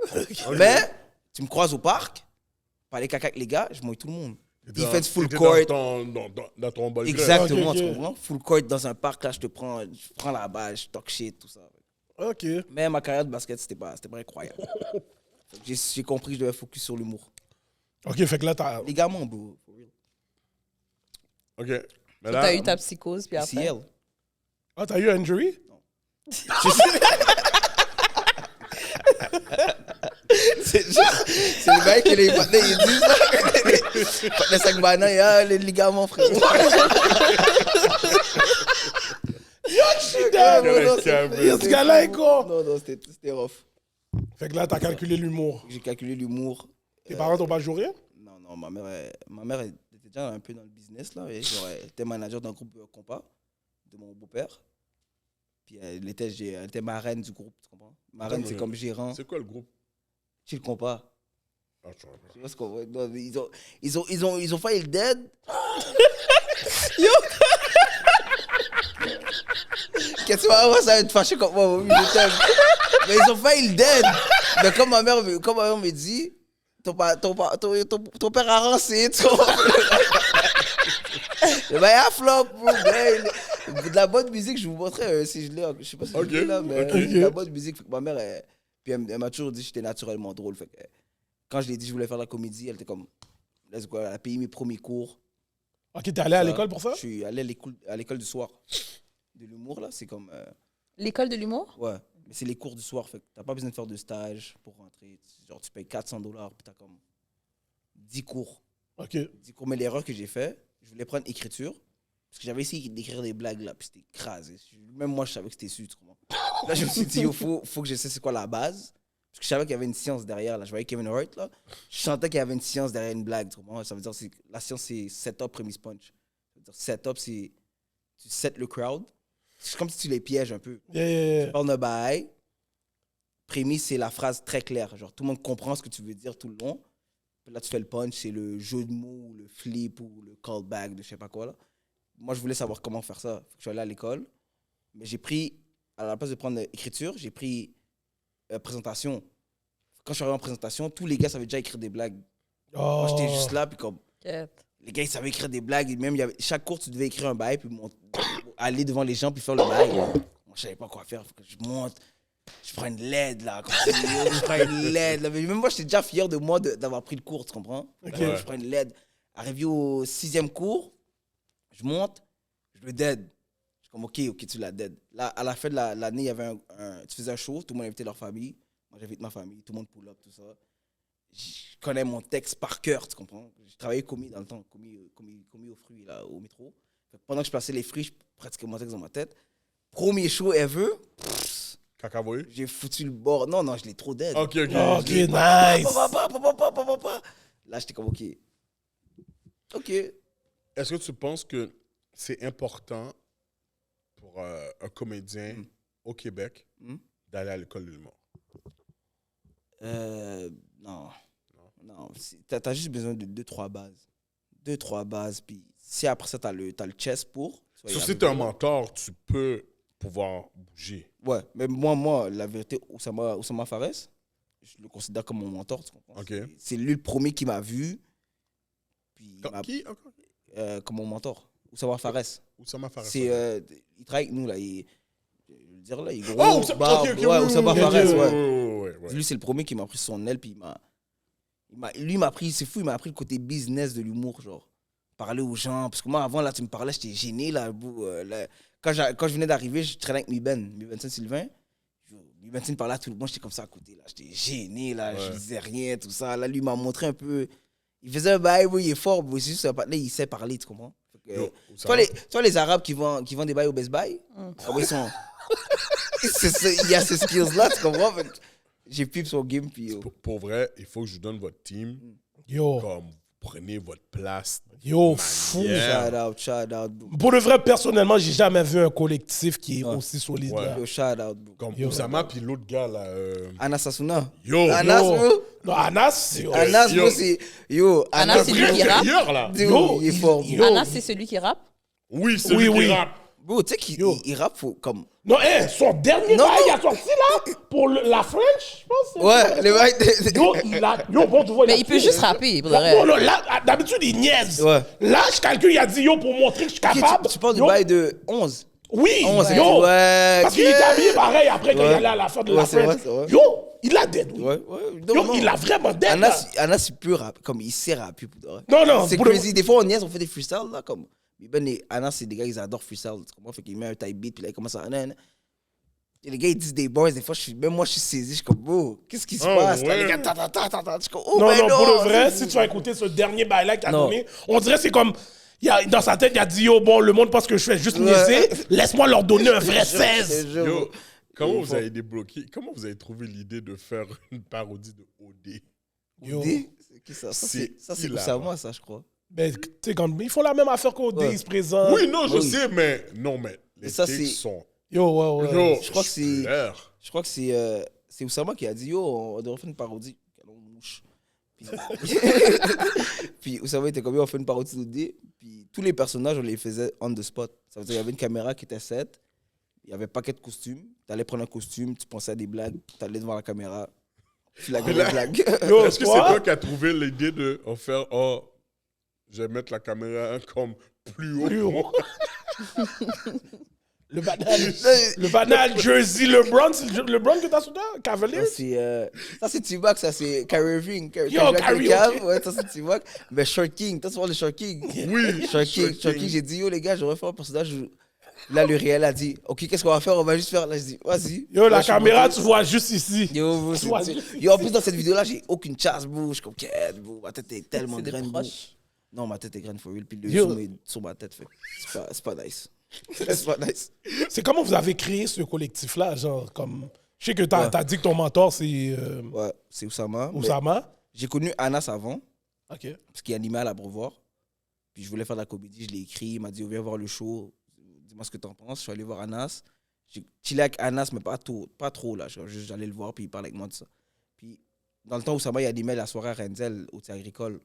C: Mais tu me croises au parc, parler caca avec les gars, je mouille tout le monde. Il fait du full
B: T'étais
C: court.
B: Dans ton bol club.
C: Exactement,
A: Ok, ok.
C: tu comprends? Full court dans un parc, là, je prends la balle, je talk shit, tout ça.
A: OK.
C: Mais ma carrière de basket, c'était pas incroyable. Fait que j'ai compris que je devais focus sur l'humour.
A: OK, fait que là, t'as...
C: Les gamins, bro. For real.
B: OK. Mais
D: T'as eu ta psychose, puis après.
C: CL.
A: Ah, t'as eu un injury?
C: C'est le mec qui les partenaires, ils disent là. Les 5 bananes, il y a les ligaments, frère.
A: Ce gars-là est con.
C: Non, c'était rough.
A: Fait que là, t'as calculé l'humour.
C: J'ai calculé l'humour.
A: Tes parents t'ont pas joué?
C: Non, Non, ma mère était déjà un peu dans le business, là. Et genre, elle était manager d'un groupe compas de mon beau-père. Puis elle était marraine du groupe, tu comprends? Marraine, c'est comme gérant.
B: C'est quoi le groupe?
C: Chill compas.
B: Ah, je vois pas.
C: Tu vois ce qu'on voit? Non, mais ils ont failli le dead. Qu'est-ce que tu vas voir, ça va être fâché comme moi, je t'aime. Mais ils ont failli le dead. Mais comme ma mère me dit, ton père a rancé, tu vois. Le bail à flop, bro. De la bonne musique, je vous montrerai si je l'ai. Je sais pas si je l'ai là, mais de la bonne musique. Fait que ma mère, puis elle m'a toujours dit que j'étais naturellement drôle. Fait que, quand je lui ai dit que je voulais faire de la comédie, elle était comme, let's go, elle a payé mes premiers cours.
A: Ok, t'es allé à l'école pour ça?
C: Je suis allé à l'école du soir. De l'humour, là, c'est comme.
D: L'école de l'humour?
C: Ouais, mais c'est les cours du soir. Fait que t'as pas besoin de faire de stage pour rentrer. Genre, tu payes $400, puis t'as comme 10 cours.
A: Ok.
C: 10 cours. Mais l'erreur que j'ai fait, je voulais prendre écriture. Parce que j'avais essayé d'écrire des blagues, là, puis c'était écrasé. Même moi, je savais que c'était su, tu comprends? Là, je me suis dit, il faut que je sais c'est quoi la base. Parce que je savais qu'il y avait une science derrière, là. Je voyais Kevin Hart, là. Je sentais qu'il y avait une science derrière une blague, tu comprends? Ça veut dire que la science, c'est setup, premise, punch. Ça veut dire setup, c'est tu set le crowd. C'est comme si tu les pièges un peu.
A: Yeah.
C: Tu parles de bail. Prémisse, c'est la phrase très claire. Genre, tout le monde comprend ce que tu veux dire tout le long. Puis là, tu fais le punch, c'est le jeu de mots, le flip ou le callback de je sais pas quoi, là. Moi, je voulais savoir comment faire ça. Fait que je suis allé à l'école. Mais j'ai pris, à la place de prendre écriture, j'ai pris présentation. Quand je suis arrivé en présentation, tous les gars savaient déjà écrire des blagues. Moi, j'étais juste là, puis comme... Les gars, ils savaient écrire des blagues. Et même, chaque cours, tu devais écrire un bail, puis aller devant les gens, puis faire le bail. Moi, je savais pas quoi faire. Faut que je monte. Je prends une LED, là. Je prends une LED. Là. Mais même moi, j'étais déjà fier de moi d'avoir pris le cours, tu comprends?
A: Okay.
C: Je prends une LED. Arrivé au 6e cours, je monte, je le dead. Je suis comme, OK, tu l'as dead. Là, à la fin de l'année, il y avait tu faisais un show, tout le monde invitait leur famille. Moi, j'invite ma famille, tout le monde pull up, tout ça. Je connais mon texte par cœur, tu comprends? Je travaillais commis dans le temps, commis aux fruits, là, au métro. Pendant que je passais les fruits, je pratiquais mon texte dans ma tête. Premier show ever,
B: Cacavoyer?
C: j'ai foutu le bord. Non, je l'ai trop dead.
B: Ok,
A: Nice.
C: Là, j'étais comme, OK.
B: Est-ce que tu penses que c'est important pour un comédien au Québec d'aller à l'école de l'humour?
C: Non. T'as juste besoin de 2-3 bases. 2-3 bases, puis si après ça, t'as le chess pour...
B: Si t'es un mentor, tu peux pouvoir bouger.
C: Ouais, mais moi la vérité, Oussama Fares, je le considère comme mon mentor, tu comprends?
B: Okay.
C: C'est lui le premier qui m'a vu. Puis
B: Qui?
C: comme mon mentor. Oussama Fares.
B: Oussama Fares.
C: Il travaille avec nous, là. Je veux dire, là, il est gros.
B: Oh,
C: Oussama Fares, ouais.
B: Ouais.
C: Lui, c'est le premier qui m'a pris son aile, puis lui, il m'a appris, c'est fou, il m'a appris le côté business de l'humour, genre. Parler aux gens. Parce que moi, avant, là, tu me parlais, j'étais gêné, là. Quand je venais d'arriver, je traînais avec Mi Saint-Sylvain. Mi Benson parlait à tout le monde, j'étais comme ça à côté, là. J'étais gêné, là. Je disais rien, tout ça. Là, lui, il m'a montré un peu. Il faisait un bail, il est fort, c'est juste là, il sait parler, tu comprends? Tu vois les Arabes qui vendent des bails au Best Buy? Ils sont... il y a ces skills-là, tu comprends? J'ai pip son game, puis...
B: Pour vrai, il faut que je vous donne votre team.
A: Yo.
B: Comme, prenez votre place.
A: Yo, fou.
C: Shout out, bro.
A: Pour de vrai, personnellement, j'ai jamais vu un collectif qui est aussi solide.
B: Ouais.
A: Là.
C: Yo, shout out, bro.
B: Comme Oussama, puis l'autre gars, là...
C: Anas Assouna.
B: Yo.
C: Anas, bro.
A: Non, Anas, c'est...
C: Anas, bro, c'est... Yo,
D: Anas, c'est lui qui rappe.
B: là.
C: Yo, il est fort, bro.
D: Anas, c'est celui qui rappe.
B: Oui, c'est lui qui rappe.
C: Bro, tu sais qu'il rappe comme...
A: Non, son dernier bail, il a sorti là, pour la French, je pense.
C: Ouais, le bail...
A: Yo, bon, tu vois...
D: Mais il peut juste rapper, pour le
A: Non,
D: reste.
A: là, d'habitude, il niaise.
C: Ouais.
A: Là, je calcule, il a dit, yo, pour montrer que je suis capable.
C: Tu parles du
A: Yo,
C: bail de 11.
A: Oui,
C: 11,
A: yo.
C: ouais.
A: Parce qu'il était habillé pareil après quand il allait à la fin de la
C: c'est vrai,
A: French.
C: c'est vrai.
A: Yo, il a dead, oui.
C: Ouais.
A: Yo, il a vraiment dead, là.
C: Anas, il peut rapper, comme il sait rapper.
A: Non,
C: c'est
A: pour le-
C: crazy. Des fois, on niaise, on fait des freestyles, là, comme... Ben et Anas, c'est des gars, ils adorent freestyle. Tu comprends? Fait qu'il met un type beat, puis là, il commence à... Et les gars, ils disent des bars, des fois, même moi, je suis saisi, je suis comme, oh, qu'est-ce qui se passe? Là, les gars, je suis comme, oh,
A: Non,
C: ben
A: pour le vrai, si tu vas écouter ce dernier bail-là qu'il a donné, on dirait c'est comme... Dans sa tête, il a dit, yo, bon, le monde pense que je fais juste niaiser, laisse-moi leur donner un vrai 16.
B: Yo, comment vous avez débloqué? Comment vous avez trouvé l'idée de faire une parodie de OD?
A: Yo.
C: Oudé, c'est qui ça?
B: C'est
C: Ça, c'est
B: hilarant.
C: Oussama, ça, je crois.
A: Ben, tu sais, quand ils font la même affaire qu'au
C: Ouais.
A: ils se présentent.
B: Oui, non, je
C: Oui.
B: sais, mais les
C: Ça,
B: takes
C: c'est-
B: sont...
A: Yo, ouais, ouais.
B: Yo,
C: Je crois que c'est-
B: clair.
C: Je crois que c'est Oussama qui a dit, yo, on devrait faire une parodie. Canon mouche. Puis, puis Oussama était comme, yo, on fait une parodie d'Oudé. Puis tous les personnages, on les faisait on the spot. Ça veut dire qu'il y avait une caméra qui était set. Il y avait un paquet de costumes. Tu allais prendre un costume, tu pensais à des blagues, tu allais devant la caméra. Tu la
B: Mais là-
C: blague.
A: Yo,
B: Est-ce que c'est
A: toi,
B: toi qui as trouvé l'idée de faire, oh, je vais mettre la caméra comme plus haut?
A: plus haut. Le banal jersey LeBron, c'est le LeBron que t'as sous toi? Cavaliers?
C: Ça, c'est T-Mac, ça, c'est Kyrie Irving.
A: Yo, Kyrie, ok.
C: Ouais, ça, c'est T-Mac. Mais Short King, t'as souvent le Short King.
B: Oui,
C: Short King, j'ai dit, yo, les gars, j'aurais fait un personnage. Là, le réel a dit, ok, qu'est-ce qu'on va faire? On va juste faire. Là, je dis, vas-y.
A: Yo,
C: Là,
A: la
C: je suis
A: caméra,
C: monté.
A: tu vois juste ici.
C: Yo, bro,
A: Tu vois,
C: yo, en plus, dans cette vidéo-là, j'ai aucune chasse, bro. Je suis comme, quête, bro. Ma tête est tellement
D: C'est des
C: graine, bro.
D: proches.
C: Non, ma tête est graine for real. Puis le
A: Yo.
C: zoom est sur ma tête, fait. C'est pas nice. C'est pas nice.
A: C'est comment vous avez créé ce collectif-là, genre, comme... Je sais que t'as dit que ton mentor, c'est
C: Ouais, c'est Oussama. mais
A: Oussama.
C: J'ai connu Anas avant,
A: OK.
C: parce qu'il animait à l'Abreuvoir. Puis je voulais faire de la comédie, je l'ai écrit. Il m'a dit, viens voir le show. Dis-moi ce que t'en penses. Je suis allé voir Anas. J'ai chillé avec Anas, mais pas trop là. J'allais le voir, puis il parlait avec moi de ça. Puis dans le temps où Oussama il animait la soirée à Renzel, au Théâtre Agricole,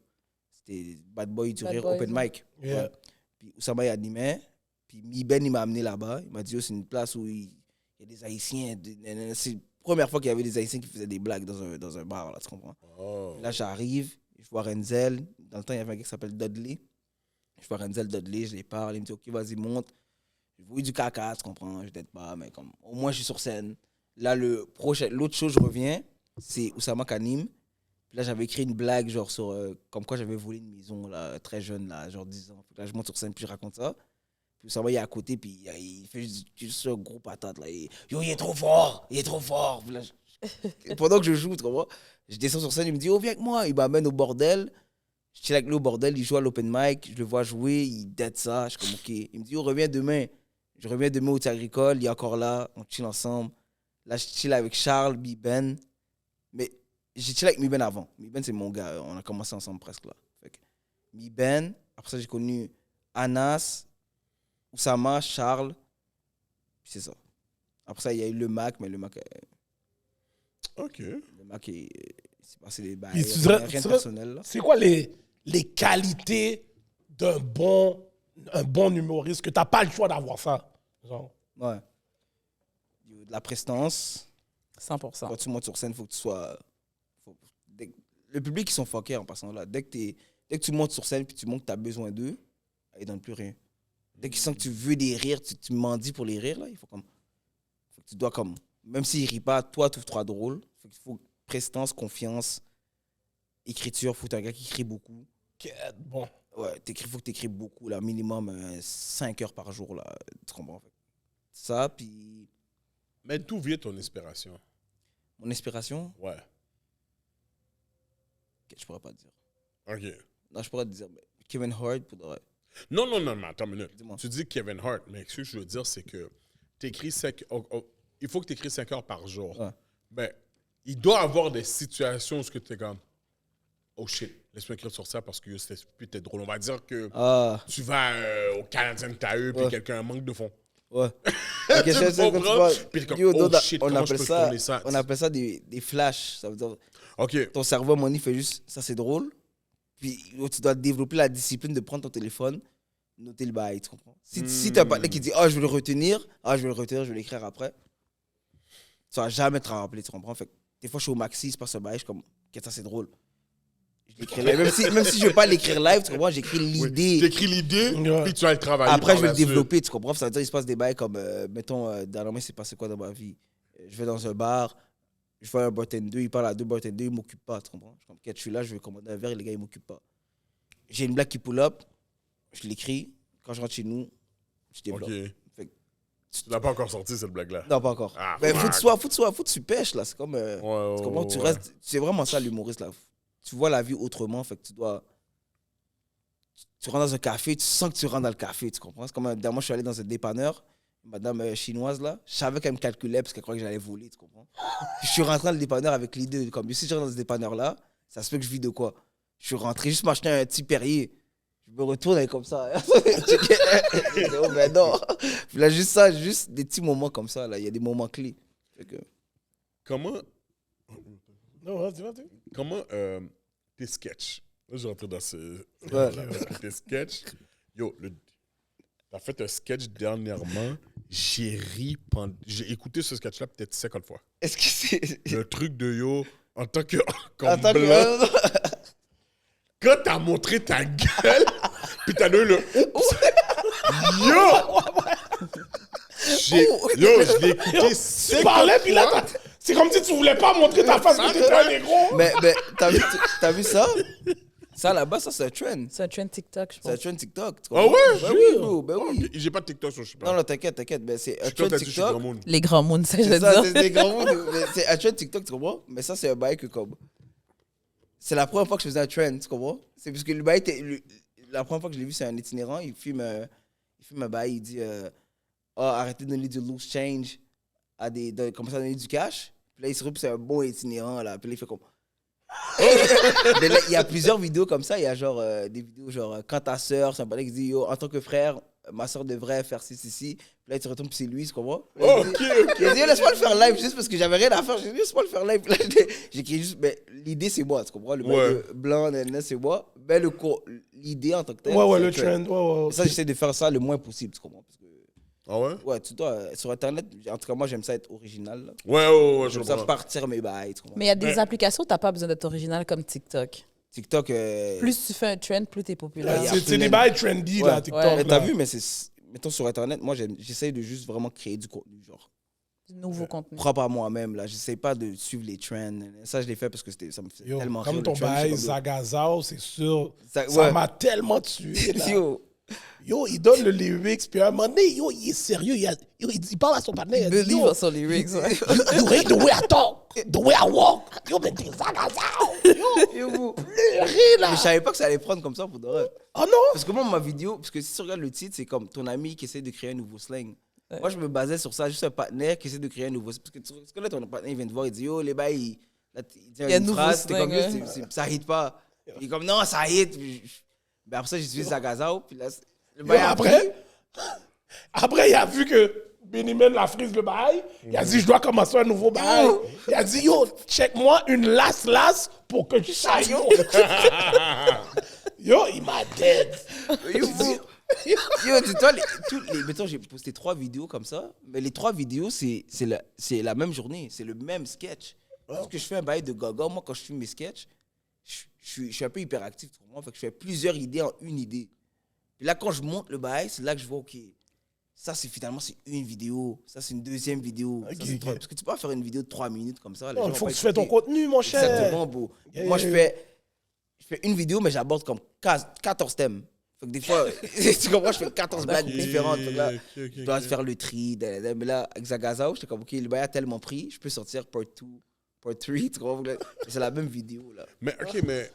C: c'était Bad Boy du
D: Bad
C: Rire,
D: Boys,
C: Open
D: ouais.
C: Mic.
A: Yeah.
C: Ouais. Puis Oussama il animait. Puis Mi-Ben, il m'a amené là-bas. Il m'a dit, oh, c'est une place où il y a des Haïtiens. C'est la première fois qu'il y avait des Haïtiens qui faisaient des blagues dans un bar, là, tu comprends?
B: Oh.
C: Là, j'arrive, je vois Renzel. Dans le temps, il y avait un gars qui s'appelle Dudley. Je vois Renzel Dudley, je les parle. Il me dit, OK, vas-y, monte. Je vois du caca, tu comprends? Je t'aide pas, mais comme, au moins, je suis sur scène. Là, l'autre chose, je reviens, c'est Oussama Kanim. Puis là, j'avais écrit une blague, genre, sur comme quoi j'avais volé une maison, là, très jeune, là, genre 10 ans. Puis là, je monte sur scène, puis je raconte ça. Puis Oussama, il est à côté, puis il fait juste un gros patate, là. Yo, il est trop fort, il est trop fort. Puis là, pendant que je joue, tu comprends? Je descends sur scène, il me dit, oh, viens avec moi. Il m'amène au bordel. Je chill avec lui au bordel, il joue à l'open mic, je le vois jouer, il dette ça. Je suis comme, OK. Il me dit, oh, reviens demain. Je reviens demain au Théâtre Agricole, il est encore là, on chill ensemble. Là, je chill avec Charles, Mi-Ben. Mais j'ai chill avec Mi-Ben avant. Mi-Ben, c'est mon gars, on a commencé ensemble presque là. Fait que Mi-Ben, après ça, j'ai connu Anas, Oussama, Charles. Puis c'est ça. Après ça, il y a eu le Mac, mais le Mac,
B: OK.
C: c'est passé des bails.
A: Puis tu
C: Il y
A: dirais-
C: a rien de
A: tu
C: personnel là.
A: C'est quoi les qualités d'un bon humoriste que t'as pas le choix d'avoir ça? Genre.
C: Ouais. De la prestance.
D: 100%.
C: Quand tu montes sur scène, il faut que tu sois. Le public, ils sont fuckés en passant là. Dès que tu montes sur scène et tu montres que tu as besoin d'eux, ils ne donnent plus rien. Dès qu'ils sentent que tu veux des rires, tu mendis pour les rires, là, il faut comme. Tu dois comme. Même s'ils ne rient pas, toi, tu trouves drôle. Il faut prestance, confiance, écriture. Il faut que tu aies un gars qui écrit beaucoup.
A: Bon.
C: Ouais, il faut que tu écris beaucoup, là, minimum 5 heures par jour. Là, tu comprends? Ça, puis
B: Mais d'où vient ton inspiration?
C: mon inspiration,
B: Ouais.
C: je pourrais pas te dire.
B: OK.
C: Non, je pourrais te dire, mais Kevin Hart, pour de vrai.
B: Non, mais attends une minute.
C: Dis-moi.
B: Tu dis Kevin Hart, mais ce que je veux dire, c'est que t'écris il faut que tu écris 5 heures par jour.
C: Ouais.
B: Mais il doit y avoir des situations où tu es comme, oh shit, laisse-moi écrire sur ça parce que c'est peut-être drôle. On va dire que
C: Ah,
B: tu vas au Canadien KE puis
C: Ouais.
B: quelqu'un manque de fond.
C: ouais. Ok,
B: Tu
C: je sais, quand tu
B: comprends?
C: vois-
B: Puis comme,
C: Yo,
B: oh
C: non,
B: shit,
C: on
B: comment je
C: appelle
B: peux
C: ça,
B: tourner ça?
C: on appelle ça des flashs. Ça veut dire,
B: OK.
C: ton cerveau, mon il fait juste, ça c'est drôle. Puis yo, tu dois développer la discipline de prendre ton téléphone, noter le bail, tu comprends? Si tu as un partenaire qui dit, je vais le retenir, je vais l'écrire après, tu vas jamais te rappeler, tu comprends? Fait que des fois, je suis au maxi, il se passe un bail, je suis comme, ok, ça c'est drôle. Je l'écris live. Même si je ne veux pas l'écrire live, tu comprends? J'écris l'idée.
B: Tu écris l'idée,
A: Ouais.
B: puis tu vas le travailler.
C: Après, je vais
B: par
C: le
B: la
C: développer, tu comprends? Ça veut dire qu'il se passe des bails comme, mettons, dernièrement, il s'est passé quoi dans ma vie? Je vais dans un bar, je vois un bartender, il parle à deux bartenders, il ne m'occupe pas, tu comprends? Je suis comme, ok, je suis là, je vais commander un verre, et les gars, ils ne m'occupent pas. J'ai une blague qui pull up, je l'écris, quand je rentre chez nous, je
B: suite.
C: développe.
B: OK.
C: Fait que-
B: Tu l'as pas encore sorti, cette blague-là.
C: Non, pas encore.
B: Ah,
C: Mais
B: fuck.
C: faut que tu pêches, là. C'est comme,
B: Ouais,
C: c'est comment tu restes. C'est vraiment ça, l'humoriste, là. Tu vois la vie autrement, fait que tu dois. Tu rentres dans un café, tu sens que tu rentres dans le café, tu comprends? C'est comme, dernièrement, je suis allé dans un dépanneur, une madame chinoise, là. Je savais qu'elle me calculait parce qu'elle croyait que j'allais voler, tu comprends? Puis je suis rentré dans le dépanneur avec l'idée, comme, si je rentre dans ce dépanneur-là, Ça se peut que je vis de quoi? Je suis rentré juste m'acheter un petit Perrier. Je me retourne avec comme ça. Oh, ben non. Puis là, juste des petits moments comme ça. Là. Il y a des moments clés. Fait que...
B: Comment
A: Non, vas-y.
B: tes sketchs? Là, je rentre dans
C: Ouais.
B: tes sketchs. Yo, t'as fait un sketch dernièrement. J'ai ri pendant... J'ai écouté ce sketch-là peut-être 50 fois.
C: Est-ce que c'est...
B: Le truc de yo, en tant que... comme
C: Attends que-
B: blanc, quand t'as montré ta gueule, puis t'as donné le... Yo, je l'ai écouté
A: Tu
B: 50
A: parlais, puis là,
B: fois.
A: c'est comme si tu voulais pas montrer ta face que t'étais un négro.
C: Mais t'as vu ça? Ça, là-bas, ça, c'est un trend.
D: C'est un trend TikTok, je
C: C'est un
D: pense.
C: trend TikTok. tu
B: Ah
C: comprends?
B: ouais?
C: Ben oui, bro. Ben oui.
B: Ok, j'ai pas de TikTok sur je sais pas.
C: Non, non, t'inquiète. Ben, c'est un
B: Je suis toi,
C: trend
B: t'as dit, je suis grand
C: TikTok.
B: monde.
D: Les grands mondes, ça, je
C: C'est
D: veux
C: ça,
D: dire.
C: c'est des grands mots. Mais c'est un trend TikTok, tu comprends? Mais ça, c'est un bail que comme... C'est la première fois que je faisais un trend, tu comprends? C'est parce que le bail était... La première fois que je l'ai vu, c'est un itinérant. Il filme un bail, il dit arrêtez de donner du loose change à commencer à donner du cash. Puis là, il se retrouve, c'est un bon itinérant, là. Puis là, il fait comme... Mais là, il y a plusieurs vidéos comme ça. Il y a genre des vidéos genre quand ta soeur, c'est un balai qui dit yo, en tant que frère, ma soeur devrait faire ci. Puis là, il te retourne, puis c'est lui, tu comprends?
B: Oh,
C: Il
B: ok,
C: dit,
B: ok.
C: il a dit, laisse-moi le faire live juste parce que j'avais rien à faire. J'ai dit, laisse-moi le faire live. Puis là, j'ai écrit juste, mais l'idée, c'est moi, tu comprends? Le
B: Ouais.
C: mec blanc, c'est moi. Mais l'idée en tant que tel.
A: Ouais,
C: c'est
A: le
C: un
A: trend. Ouais.
C: Ça, j'essaie de faire ça le moins possible, tu comprends? Parce que,
B: Ah ouais?
C: ouais, tu dois, sur Internet, en tout cas, moi, j'aime ça être original. Là.
B: Ouais, je
C: J'aime ça
B: comprends.
C: partir mes bails, tu comprends?
D: Mais il y a des applications où tu n'as pas besoin d'être original comme TikTok.
C: TikTok.
D: Plus tu fais un trend, plus tu es populaire.
C: il y a
A: C'est
C: plein
A: des
C: de-
A: bails trendy,
C: Ouais.
A: là, TikTok.
D: Ouais.
C: Mais t'as
A: là.
C: vu, mais c'est. Mettons sur Internet, moi, j'essaie de juste vraiment créer du contenu, genre.
D: Du nouveau contenu.
C: Propre à moi-même, là. J'essaie pas de suivre les trends. Ça, je l'ai fait parce que ça me fait
A: Yo,
C: tellement
A: comme
C: rire,
A: ton
C: le trend.
A: bail,
C: Je suis comme,
A: Zagazao, c'est sûr.
C: Ça-
A: Ça
C: ouais.
A: m'a tellement tué. là.
C: Yo,
A: Yo, il donne le lyrics, puis à un moment donné, yo, il est sérieux. Il parle à son partenaire. Il dit,
D: Believe
A: yo,
D: sur les lyrics. Ouais.
A: you hate the way I talk, the way I walk. Yo, mais t'es Zagazao. Yo,
C: yo, bro.
A: pleurer, là.
C: Mais je savais pas que ça allait prendre comme ça pour de vrai.
A: Oh non.
C: Parce que moi, ma vidéo, parce que si tu regardes le titre, c'est comme ton ami qui essaie de créer un nouveau slang.
D: Ouais.
C: Moi, je me basais sur ça, juste un partenaire qui essaie de créer un nouveau. Parce que là, ton partenaire, il vient te voir, il dit yo, les bails, il dit
D: y a un
C: une
D: nouveau
C: phrase, t'es
D: slang,
C: comme
D: ouais.
C: ça hit pas. Il est comme non, ça hit. Puis ben après ça, j'ai suivi Zagazao, puis là, le
A: Yo,
C: bail a
A: après, il a vu que Bennyman la frise le bail. Il a dit, je dois commencer un nouveau bail. Il a dit, yo, check-moi une lasse pour que je sache. Yo, il m'a dead.
C: pris. Yo, dis-toi, mettons, j'ai posté 3 vidéos comme ça, mais les 3 vidéos, c'est la même journée, c'est le même sketch. Parce que je fais un bail de gaga, moi, quand je filme mes sketchs, je suis un peu hyperactif, tu comprends? Fait que je fais plusieurs idées en une idée. Puis là, quand je monte le bail, c'est là que je vois, OK, ça, finalement, c'est une vidéo, ça, c'est une deuxième vidéo. Ça,
A: Ok,
C: c'est
A: ok.
C: parce que tu peux pas faire une vidéo de 3 minutes comme ça. les
A: Non,
C: gens
A: il faut
C: vont
A: que
C: pas
A: tu fais ton
C: écouter.
A: contenu, mon cher.
C: Exactement, beau.
A: Yeah,
C: Moi,
A: yeah,
C: je fais une vidéo, mais j'aborde comme 14 thèmes. Fait que des fois, tu comprends, je fais 14 blagues différentes. Fait que là, je dois faire le tri. Mais là, avec Zagazao, j'étais comme, OK, le bail a tellement pris, je peux sortir part 2, part 3. Tu comprends? C'est la même vidéo, là.
B: Mais, OK, mais...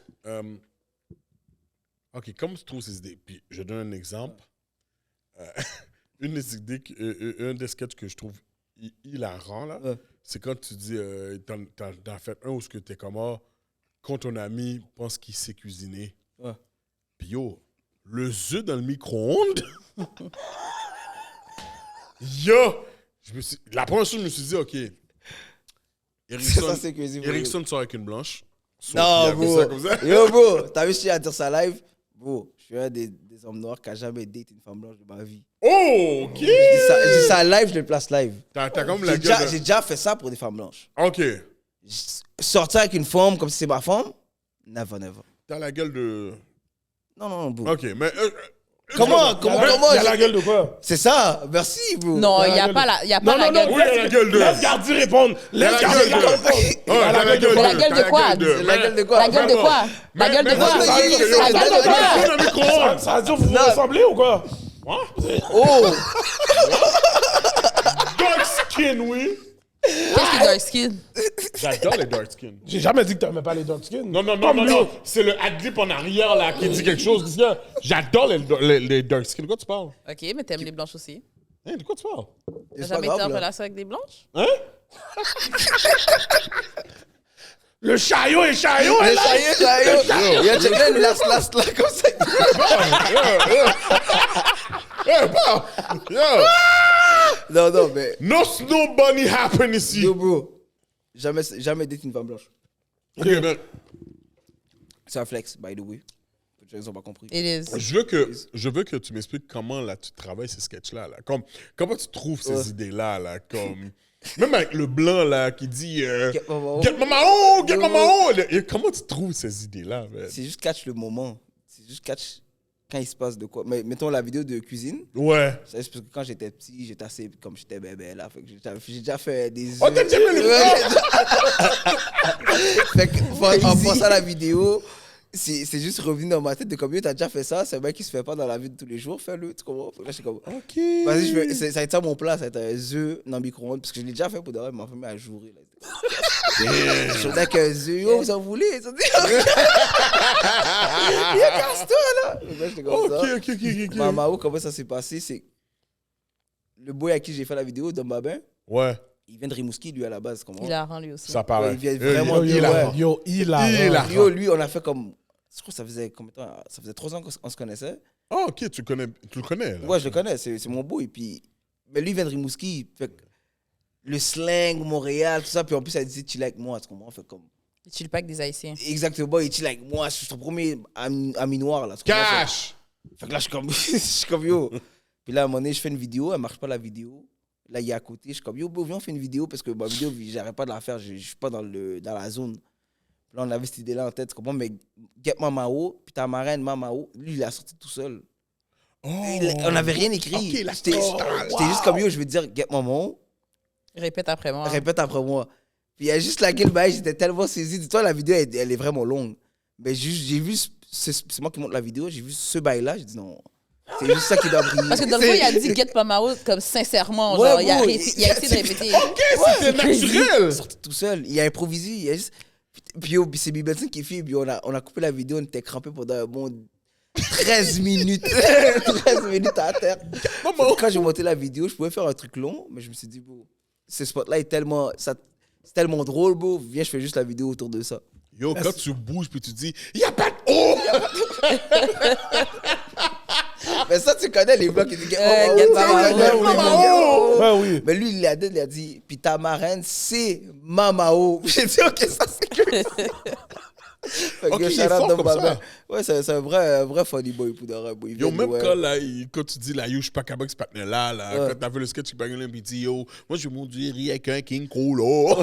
B: OK, comme je trouve ces idées, puis je donne un exemple. Une des idées, un des sketchs que je trouve hilarant, là,
C: Ouais.
B: c'est quand tu dis, t'en fait un où tu es comme, ah, quand ton ami pense qu'il sait cuisiner.
C: Ouais.
B: Puis yo, le œuf dans le micro-ondes. Yo! La première chose, je me suis dit, OK,
C: C'est ça, c'est cuisine.
B: Erickson sort avec une blanche.
C: Non,
B: Il a fait
C: bro.
B: ça comme ça.
C: Yo, bro, t'as vu si à dire ça live? Bro, je suis un des hommes noirs qui a jamais date une femme blanche de ma vie.
B: Oh, OK!
C: Je dis ça live, je le place live.
B: T'as comme la
C: J'ai
B: gueule
C: j'ai déjà fait ça pour des femmes blanches.
B: OK.
C: Sortir avec une femme comme si c'est ma femme? Never.
B: T'as la gueule de...
C: Non, bro.
B: OK, mais...
C: Comment
A: Il a la
C: j'ai-
A: gueule de quoi?
C: C'est ça, merci, bro.
D: Non, il n'y a
A: gueule
D: pas
A: de-
D: la, y a pas
A: Non,
D: la
A: non,
D: gueule.
A: non,
B: Oui, il a la gueule de...
A: Laisse Gardi répondre. Laisse
B: la
A: Gardi
B: gueule de-
A: répondre.
B: Oh,
A: Il a la gueule de
D: Mais
A: quoi?
D: la gueule de quoi?
C: C'est la gueule de quoi?
D: La gueule de quoi? La gueule de quoi?
C: mais-
D: La gueule de quoi?
B: Dans le micro-ondes.
A: Ça veut dire que vous vous
C: Non.
A: ressemblez ou quoi?
C: Oh!
B: Dark skin, oui.
D: Qu'est-ce que dark skin?
B: J'adore les dark skin.
A: J'ai jamais dit que t'aimais pas les dark skin.
B: Non.
A: Comme lui.
B: C'est le adlib en arrière, là, qui dit quelque chose. J'adore les dark skin. De quoi tu parles?
D: OK, mais t'aimes les blanches aussi.
B: Hein, de quoi tu parles?
D: T'as
C: C'est pas
D: jamais été en
C: grave, là.
D: relation avec des blanches?
B: Hein?
A: Le chaillot est chaillot,
C: Le
A: là.
C: chaillot. Il y a checké une last là, comme ça. Non, mais.
B: No snow bunny happen ici.
C: Yo, bro. Jamais date une femme blanche.
B: Ok, ben,
C: C'est un flex, by the way. Les gens n'ont pas compris.
D: It is.
B: je veux que tu m'expliques comment là, tu travailles ces sketchs-là. Là. Comment tu trouves ces idées-là? Là, comme... Même avec le blanc là, qui dit
C: Get Mama O.
B: Get Mama O! Get Mama O! Et comment tu trouves ces idées-là? Man?
C: C'est juste catch le moment. C'est juste catch quand il se passe de quoi. Mais mettons la vidéo de cuisine.
B: Ouais.
C: C'est parce que quand j'étais petit, j'étais assez comme j'étais bébé là. Fait que j'ai déjà fait des.
B: Oh, t'as déjà fait le
C: Fait que, en pensant à la vidéo, c'est juste revenu dans ma tête de comme, t'as déjà fait ça, c'est un mec qui se fait pas dans la vie de tous les jours, fais-le, tu comprends? Là, je suis comme,
B: OK.
C: vas-y, ça va être ça mon plat, ça va être un œuf dans le micro-ondes, parce que je l'ai déjà fait pour de vrai, ma famille a joué. Je suis avec un œuf, yo, vous en voulez? Ils ont dit, il y a casse-toi, là! Là, j'étais comme ça.
B: OK.
C: Mamao, comment ça s'est passé? C'est le boy à qui j'ai fait la vidéo, Dom Babin,
B: ouais.
C: il vient de Rimouski, lui, à la base, comment?
D: Il a rendu lui aussi.
B: Ça paraît.
C: Ouais, il vient vraiment
B: il
C: ouais.
A: Yo, il a.
C: Yo, lui, on a fait comme. Je crois que ça faisait combien de temps? Ça faisait 3 ans qu'on se connaissait.
B: Ah, OK, tu le connais. Là.
C: Ouais, je le connais, c'est mon boy. Puis, mais lui, il vient de Rimouski. Fait que le slang, Montréal, tout ça. Puis en plus, elle dit chill avec moi. Tu comprends? Fait comme.
D: Il chill pas avec des Haïtiens.
C: Exactement, il chill avec moi. Je suis ton premier ami noir. Là, tu comprends?
B: Cash!
C: Fait que là, je suis comme yo. Puis là, à un moment donné, je fais une vidéo, elle marche pas la vidéo. Là, il est à côté. Je suis comme yo, bro, viens, on fait une vidéo parce que ma vidéo, j'arrête pas de la faire. Je suis pas dans la zone. Là, on avait cette idée-là en tête, tu comprends? Mais Get Mama O, puis ta marraine Mama O, lui, il a sorti tout seul.
B: Oh.
C: On n'avait rien écrit.
B: OK, là,
C: J'étais juste comme yo, je vais te dire Get Mama O,
D: Répète après moi.
C: répète après moi. Puis il y a juste laquelle bail, j'étais tellement saisi. Dis-toi, la vidéo, elle est vraiment longue. Mais j'ai vu, c'est moi qui monte la vidéo, j'ai vu ce bail-là, j'ai dit non. C'est juste ça qui doit briller.
D: Parce que dans le fond, il a dit Get Mama O comme sincèrement.
C: Ouais,
D: Genre, il a
C: bro,
D: essayé de répéter.
B: OK, c'était naturel!
C: Il est sorti tout seul. Il a improvisé. Il a juste... Puis c'est Bibenson qui fait. Puis on a coupé la vidéo. On était crampés pendant un bon 13 minutes. 13 minutes à terre. Quand j'ai monté la vidéo, je pouvais faire un truc long. Mais je me suis dit, bon, ce spot-là est tellement... C'est tellement drôle, bro. Viens, je fais juste la vidéo autour de ça.
B: Yo, quand tu bouges puis tu dis « Y'a pas de O! »
C: Mais ça, tu connais les blocs qui disent
D: Get Mama O.
A: Ouais, oui.
C: Mais lui, il a dit, puis ta marraine, c'est Mamao. J'ai dit, ok, ça c'est que. Fait que
B: Ok, il est
C: shout out
B: fort
C: Dom
B: comme
C: Babin.
B: ça.
C: Ouais, c'est un vrai funny boy pour de vrai, boy. Il
B: Yo,
C: vient
B: même
C: de-
B: quand, là, quand tu dis là, yo, je suis pas capable de ce partenaire-là,
C: Ouais.
B: quand t'as vu le sketch, tu parles là, puis il dit, yo, moi, je vais m'enduire avec un King Colo.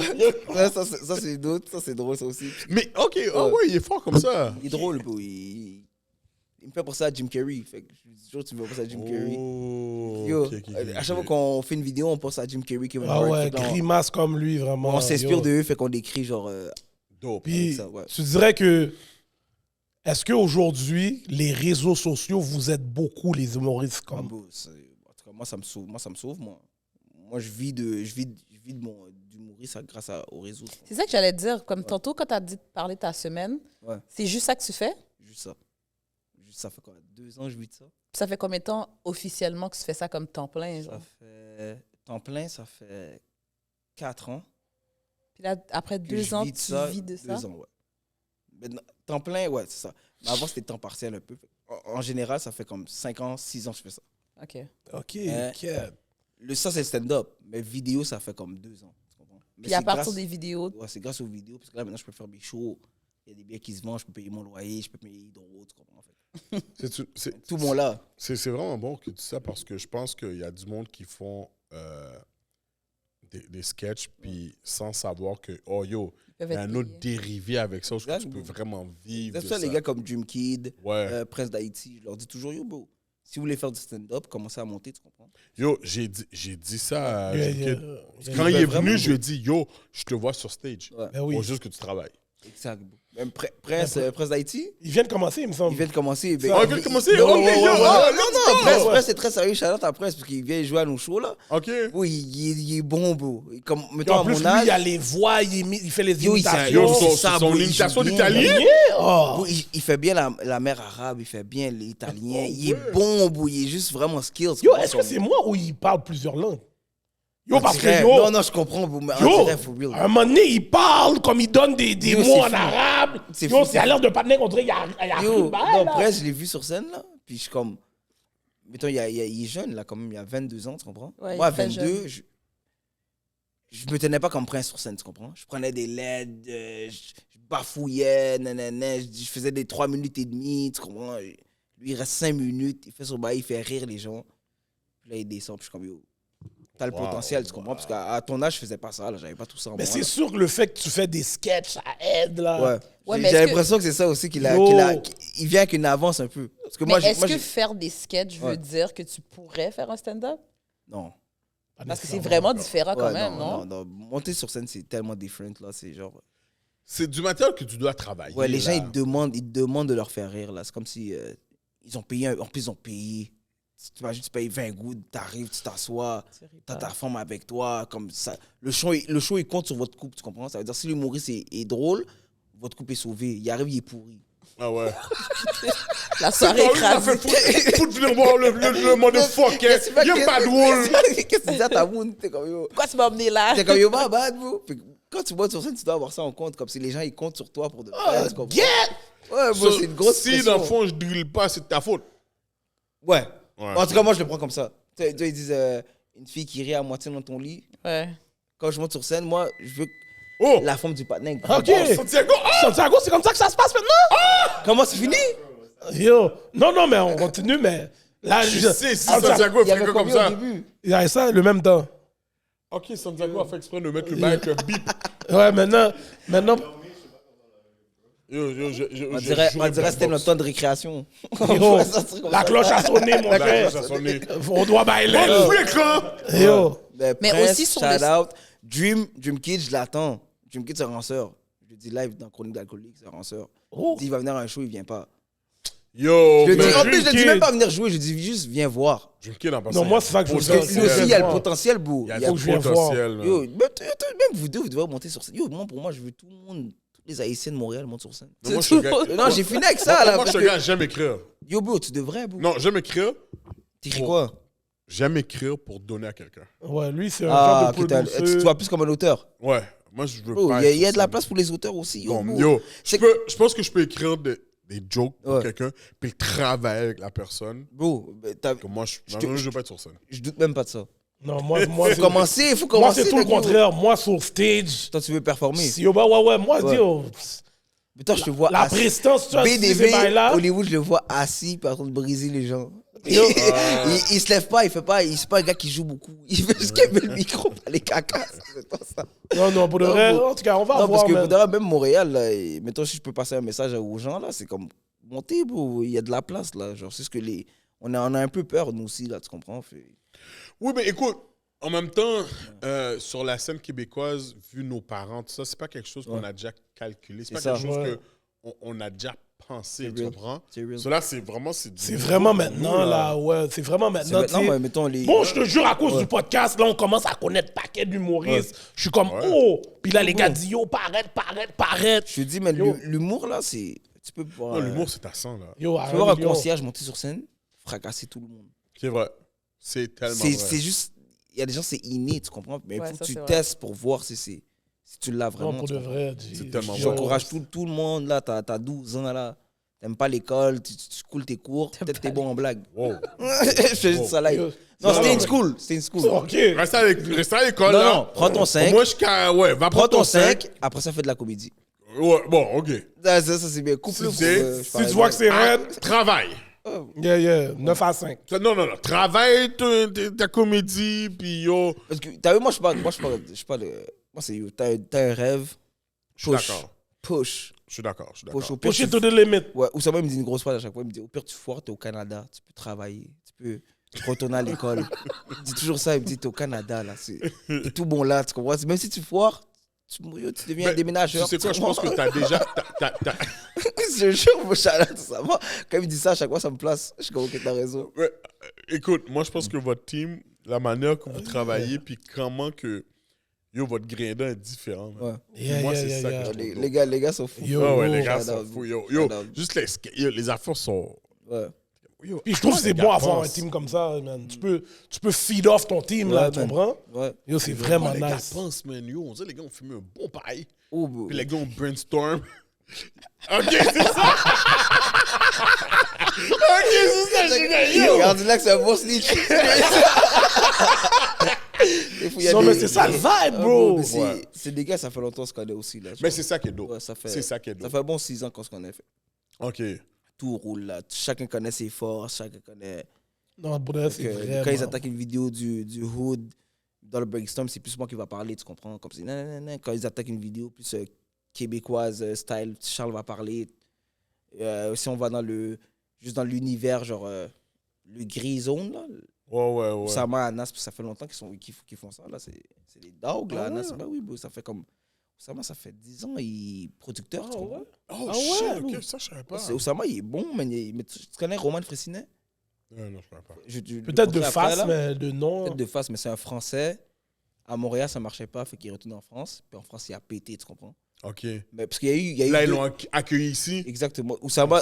C: Ouais, ça c'est d'autres, ça c'est drôle, ça aussi.
B: Mais, OK, oh, ouais, il est fort comme ça.
C: Il est drôle, boy. Il me fait pour ça à Jim Carrey. Fait que je dis toujours, tu me fais pour ça à Jim Carrey.
B: Oh,
C: Yo,
B: ok, ok,
C: à chaque fois qu'on fait une vidéo, on pense à Jim Carrey, Kevin
A: Ah
C: Hart.
A: ouais,
C: Fait que là,
A: grimace comme lui, vraiment.
C: on s'inspire
A: Yo.
C: de eux, fait qu'on écrit genre.
B: Dope.
A: Puis,
C: ça, ouais.
A: tu dirais que. Est-ce qu'aujourd'hui, les réseaux sociaux, vous êtes beaucoup les humoristes
C: Ah,
A: comme.
C: bro, en tout cas, moi, ça me sauve. Moi, je vis de d'humorisme grâce au réseau.
D: C'est ça que j'allais te dire. Comme tantôt, quand tu as dit de parler de ta semaine,
C: Ouais.
D: c'est juste ça que tu fais?
C: Juste ça. Ça fait quoi? 2 ans, je vis de ça.
D: Ça fait combien de temps officiellement que tu fais ça comme temps plein?
C: Ça
D: Genre?
C: fait. Temps plein, ça fait 4 ans.
D: Puis là, après
C: que
D: 2
C: je
D: ans,
C: vis de
D: tu
C: ça.
D: vis de ça?
C: 2 ans, ouais. Mais temps plein, ouais, c'est ça. Mais avant, c'était temps partiel un peu. En général, ça fait comme 5 ans, 6 ans que je fais ça.
D: OK.
A: Ok,
C: Hein?
A: ok.
C: Ça, c'est le stand-up. Mais vidéo, ça fait comme 2 ans. Tu comprends? Mais
D: Puis à
C: c'est
D: partir
C: grâce-
D: des vidéos,
C: Ouais, c'est grâce aux vidéos. Parce que là, maintenant, je peux faire mes shows. Il y a des biens qui se vendent, je peux payer mon loyer, je peux payer Hydro, tu comprends? En fait. Tout le monde là.
B: C'est vraiment bon que tu dis ça parce que je pense qu'il y a du monde qui font des sketchs puis sans savoir que, oh yo,
D: ils peuvent
B: il y a
D: être
B: un autre
D: payés.
B: dérivé avec ça, où
C: Exact,
B: tu peux
C: bro.
B: vraiment vivre
C: C'est
B: de
C: ça,
B: ça.
C: les gars comme Dream Kid,
B: Ouais.
C: Prince d'Haïti, je leur dis toujours, yo, bro, si vous voulez faire du stand-up, commencez à monter, tu comprends?
B: Yo, j'ai dit ça à
A: Yeah,
B: Jim
A: yeah.
B: Kid.
A: Yeah.
B: Quand il est
C: vraiment
B: venu, je lui ai
C: beau.
B: dit, yo, je te vois sur stage.
C: Ouais,
A: Ben oui.
B: Faut juste que tu travailles.
C: exact, bro. Même Prince d'Haïti,
A: Il vient de commencer, il me semble.
C: il vient de commencer.
A: Ça,
B: il vient de commencer?
C: Non,
B: Ok, yo, oh, let's go!
C: Prince, c'est très sérieux, shout-out à Prince, parce qu'il vient jouer à nos shows, là.
B: OK.
C: Oui, il est bon, bro. Comme,
A: Puis
C: mettons,
A: en
C: à
A: plus,
C: mon
A: lui,
C: âge,
A: il a les voix, il fait les
C: Yo,
A: imitations.
B: Yo,
C: c'est ça,
B: son
C: bro, il
B: imitation
C: joue bien.
B: d'italien?
A: Oh.
C: bro, il fait bien la mère arabe, il fait bien l'italien.
B: Oh,
C: il est
B: ouais.
C: bon, bro. Il est juste vraiment skills.
A: Yo, est-ce que c'est moi ou il parle plusieurs langues? Yo,
C: On
A: parce que
C: dirait-
A: yo,
C: Non, non, je comprends, mais on
A: yo,
C: dirait for real.
A: à un moment donné, il parle comme il donne des
C: Yo,
A: mots
C: c'est
A: en
C: fou.
A: arabe.
C: C'est
A: Yo,
C: fou,
A: c'est à l'air de partenaire qu'on dirait, il a appris
C: Yo,
A: le bail,
C: non,
A: là.
C: après, je l'ai vu sur scène, là. Puis je suis comme. Mettons, il est jeune, là, quand même. Il a 22 ans, tu comprends?
D: Ouais,
C: Moi, à
D: il est très
C: 22, je me tenais pas comme prince sur scène, tu comprends? Je prenais des LED, je bafouillais, nanana, je faisais des 3 minutes et demie, tu comprends? Lui, il reste 5 minutes, il fait son bail, il fait rire les gens. Puis là, il descend, puis je suis comme, yo, t'as le potentiel, tu comprends? Parce qu'à ton âge, je faisais pas ça, là, j'avais pas tout ça en
A: Mais
C: moi,
A: c'est
C: là.
A: sûr que le fait que tu fais des sketchs, ça aide, là.
C: Ouais.
D: Ouais,
C: J'ai
D: mais
C: j'ai
D: est-ce que-
C: l'impression que c'est ça aussi qu'il a,
A: Yo.
C: il vient avec une avance un peu. Parce que
D: Mais
C: moi,
D: est-ce que
C: j'ai-
D: faire des sketchs veut
C: Ouais.
D: dire que tu pourrais faire un stand-up?
C: Non.
D: Parce que c'est vraiment différent quand
C: Ouais,
D: même, non?
C: non. Monter sur scène, c'est tellement différent, là. C'est genre.
B: C'est du matériel que tu dois travailler.
C: Ouais, les gens,
B: là.
C: ils te demandent de leur faire rire, là. C'est comme si ils ont payé, en plus, ils ont payé. Tu imagines, tu payes 20 gouttes, t'arrives, tu t'assois, t'as ta femme avec toi, comme ça. Le show, il compte sur votre couple, tu comprends? Ça veut dire, si l'humoriste est drôle, votre couple est sauvé. Il arrive, il est pourri.
B: Ah ouais.
D: La soirée
B: Ah oui, ça
D: écrasée.
B: fait foot venir voir le motherfucker. Il est pas drôle.
C: Qu'est-ce que tu dis à ta moune? T'es comme, yo.
D: Pourquoi tu m'as emmené là?
C: T'es comme, yo, my bad, bro. Puis quand tu montes sur scène, tu dois avoir ça en compte, comme si les gens, ils comptent sur toi pour de vrai, tu comprends?
A: Get!
C: Ouais, moi, c'est une grosse
B: Si
C: pression.
B: dans le fond, je drille pas, c'est de ta faute.
C: Ouais.
B: Ouais.
C: En tout cas, moi, je le prends comme ça. Tu sais, ils disent une fille qui rit à moitié dans ton lit.
D: Ouais.
C: Quand je monte sur scène, moi, je veux que
B: Oh!
C: la forme du patin.
A: Ok.
B: Santiago! Ah!
A: Santiago, c'est comme ça que ça se passe maintenant?
C: Comment c'est fini?
A: Yo. Non, mais on continue, mais là,
B: Je sais, si
A: Ah,
B: Santiago
C: Il y
B: est
C: avait
B: fréquent comme
C: combien
B: ça.
C: au début?
A: Il y a ça le même temps.
B: Ok, Santiago a fait exprès de mettre le bail avec le bip.
A: Ouais, maintenant,
C: On dirait que c'était notre temps de récréation.
A: yo,
C: Ça serait comme
A: la
C: ça.
A: cloche a sonné, mon
B: La
A: frère.
B: cloche a sonné.
A: On doit bailer.
B: Bon fréquent!
A: Yo.
D: Mais
C: Prince,
D: aussi sur
C: shout
D: le-
C: out. Dream Kid, je l'attends. Dream Kid, c'est un ranceur. Je le dis live dans Chronique d'alcoolique, c'est un ranceur.
A: Oh.
C: Il dit, il va venir à un show, il vient pas.
B: Yo,
C: Je le dis,
B: mais
C: en plus, je le dis
A: Kid.
C: même pas venir jouer, je dis juste, viens voir.
B: Dream Kid en passant,
A: Non, moi, c'est ça que je veux
C: Parce
A: dire.
C: que
A: c'est
C: lui aussi, il y a le
A: voir.
C: potentiel, bro.
B: Il y a
C: Il y a-
A: faut que je vienne
B: le potentiel. là.
C: Yo, même vous deux, vous devez monter sur scène. Yo, moi, pour moi, je veux tout le monde, tous les Haïtiens de Montréal montent sur scène.
B: Non, moi, je suis un gars-
C: Non, j'ai fini avec ça, là.
B: Moi, je
C: parce
B: suis un
C: que-
B: gars, j'aime écrire.
C: Yo, bro, tu devrais, bro.
B: Non, j'aime écrire.
C: T'écris quoi?
B: J'aime écrire pour donner à quelqu'un.
A: Ouais, lui, c'est un
C: Ah,
A: genre de
C: ok, tu
A: producer.
C: vois plus comme un auteur.
B: Ouais, moi, je veux
C: Bro,
B: pas.
C: il y
B: être
C: a
B: sur
C: de la
B: scène.
C: place pour les auteurs aussi. Yo,
B: Bon,
C: bro.
B: yo,
C: C'est-
B: je pense que je peux écrire des jokes pour
C: Ouais.
B: quelqu'un, puis travailler avec la personne.
C: Bro,
B: Que moi, je veux pas être sur scène.
C: je doute même pas de ça.
A: Non, moi,
C: Faut
A: c'est...
C: commencer, faut
A: Moi,
C: commencer.
A: c'est tout le
C: mec, yo.
A: contraire. Moi, sur stage...
C: Toi, tu veux performer.
A: Si, yo, bah, ouais, moi,
C: Ouais.
A: dis, yo,
C: Mais toi, je te vois
A: la
C: assis.
A: prestance, tu vois, si
C: BDB,
A: c'est là
C: Hollywood, je le vois assis, par contre, briser les gens.
A: Yo.
C: il se lève pas, il fait pas, c'est pas un gars qui joue beaucoup. Il veut juste qu'il met le micro dans les cacas. C'est pas ça.
A: Non, pour de
C: Non,
A: vrai,
C: bro.
A: en tout cas, on va
C: Non,
A: voir,
C: parce que
A: man.
C: pour de vrai, même Montréal, là, mettons, si je peux passer un message aux gens, là, c'est comme, montez, bro, il y a de la place, là. Genre, c'est ce que les. On a un peu peur, nous aussi, là, tu comprends?
B: Oui, mais écoute, en même temps, sur la scène québécoise, vu nos parents, tout ça, c'est pas quelque chose qu'on
C: Ouais.
B: a déjà calculé. C'est
C: C'est
B: pas
C: ça.
B: quelque chose
A: Ouais.
B: qu'on a déjà pensé,
C: C'est
B: tu
C: real.
B: comprends?
C: C'est real.
B: Cela, c'est vraiment... C'est
A: vraiment maintenant, là, ouais. C'est vraiment
C: C'est
A: maintenant,
C: maintenant,
A: tu sais.
C: mais mettons, les.
A: Bon, je te jure, à cause
C: Ouais.
A: du podcast, là, on commence à connaître paquet d'humoristes. Je suis comme, oh! Puis là, les gars disent, yo, paraître.
C: Je te dis, mais
A: Yo.
C: l'humour, là, c'est. Tu peux voir.
B: Non, l'humour, c'est ta sang, là.
A: Yo,
C: Tu peux voir un
A: yo.
C: concierge monter sur scène, fracasser tout le monde.
B: C'est vrai. C'est tellement
C: C'est
B: vrai.
C: juste. Il y a des gens, c'est inné, tu comprends? Mais il
D: Ouais,
C: faut que
D: ça,
C: tu
D: c'est vrai.
C: testes pour voir si tu l'as vraiment.
A: Non, pour
C: tu
A: de
C: comprends?
A: vrai.
B: C'est tellement
A: yo,
C: J'encourage tout le monde, là. T'as 12 ans, là. T'aimes pas l'école, tu coules tes cours. Peut-être t'es bon en blague.
B: Wow.
C: Je te dis ça là.
A: Yo.
C: Non,
A: Non,
C: c'était
A: non,
C: une school. C'était une school.
A: OK.
B: Reste à l'école,
C: Non,
B: là.
C: non, prends ton 5.
B: Moi, jusqu'à... Ouais, va
C: Prends
B: prendre
C: ton 5, après ça, fais de la comédie.
B: Ouais, bon, OK.
C: Ça c'est bien. Couple.
B: Si tu
A: Si tu vois que c'est raide,
B: Travaille.
A: yeah, 9 à 5.
B: Non. Travaille ta comédie, puis yo...
C: Parce que, t'as vu, moi, moi, c'est yo. T'as un rêve.
B: Je suis d'accord.
C: Push.
B: Je suis d'accord.
C: Push. Au pire,
A: Push it
C: tu-
A: to the limit.
C: Ouais, ou ça, moi, il me dit une grosse phrase à chaque fois. Il me dit, au pire, tu foires, t'es au Canada, tu peux travailler, tu peux retourner à l'école. Il dit toujours ça, il me dit, t'es au Canada, là. T'es tout bon là, tu comprends? Même si tu foires, tu deviens un
B: Ben,
C: déménageur.
B: Tu sais quoi, je pense que t'as déjà...
C: Je jure, mon chat, tout ça. Moi, quand il me dit ça, à chaque fois, ça me place. Je suis comme, ok, t'as raison.
B: Ouais, écoute, moi, je pense que votre team, la manière que vous travaillez, puis comment que... Yo, votre grain est différent. man.
C: Ouais.
A: Yeah,
B: Moi,
A: yeah,
B: c'est
A: yeah,
B: ça
A: yeah.
B: que je trouve
C: Les,
B: dope.
C: les gars sont fous.
A: Yo.
B: Ah ouais, les gars
C: Shout
B: sont
C: out,
B: fous.
C: shout out.
B: Juste les affaires sont...
C: Ouais.
A: Puis je trouve que c'est bon avoir un
B: pense.
A: team comme ça, man. Tu peux feed off ton team, là, tu
C: man.
A: comprends?
C: Ouais.
A: Yo, c'est vraiment
B: Les gars
A: nice.
B: pensent, man, yo, on dirait les gars ont fumé un bon paille.
C: Oh, bro.
B: Puis les gars ont brainstorm. Ok, c'est ça. Ok, c'est ça, je suis
C: Regarde là que c'est un bon snitch.
A: Non, mais c'est ça le vibe, bro.
C: Mais
B: Ouais.
C: c'est des gars, ça fait longtemps qu'on se connaît aussi. Là, tu
B: Mais
C: vois.
B: c'est ça qui est dope.
C: Ouais, ça fait,
B: C'est ça qui est
C: ça
B: dope.
C: fait un bon 6 ans qu'on se connaît. Fait.
B: Ok.
C: Tout roule là. Chacun connaît ses forces, chacun connaît.
A: Non, bro, c'est
C: Que,
A: vraiment...
C: quand ils attaquent une vidéo du hood, dans le brainstorm, c'est plus moi qui va parler, tu comprends? Comme si, nan. Quand ils attaquent une vidéo plus québécoise, style, Charles va parler. Si on va dans juste dans l'univers, genre le gris zone, là.
B: Ouais.
C: Oussama, Anas, ça fait longtemps qu'ils font ça, là. C'est des dogs, là.
A: Ah ouais?
C: Anas, bah oui, bro, ça fait comme. Oussama, ça fait 10 ans, il est producteur, tu comprends?
B: Oh,
A: Ah
B: shit,
A: ouais,
B: ok,
A: bro.
B: ça, je savais pas.
C: Oussama, il est bon, mais tu connais Roman Fressinet?
B: Non, je savais pas.
A: Peut-être de
C: le après,
A: face,
C: là.
A: mais de nom.
C: Peut-être de face, mais c'est un Français. À Montréal, ça marchait pas, fait qu'il retourne en France. Puis en France, il a pété, tu comprends?
B: Ok.
C: Mais parce qu'il y a eu
B: Là, ils
C: deux-
B: l'ont accueilli ici.
C: Exactement. Oussama,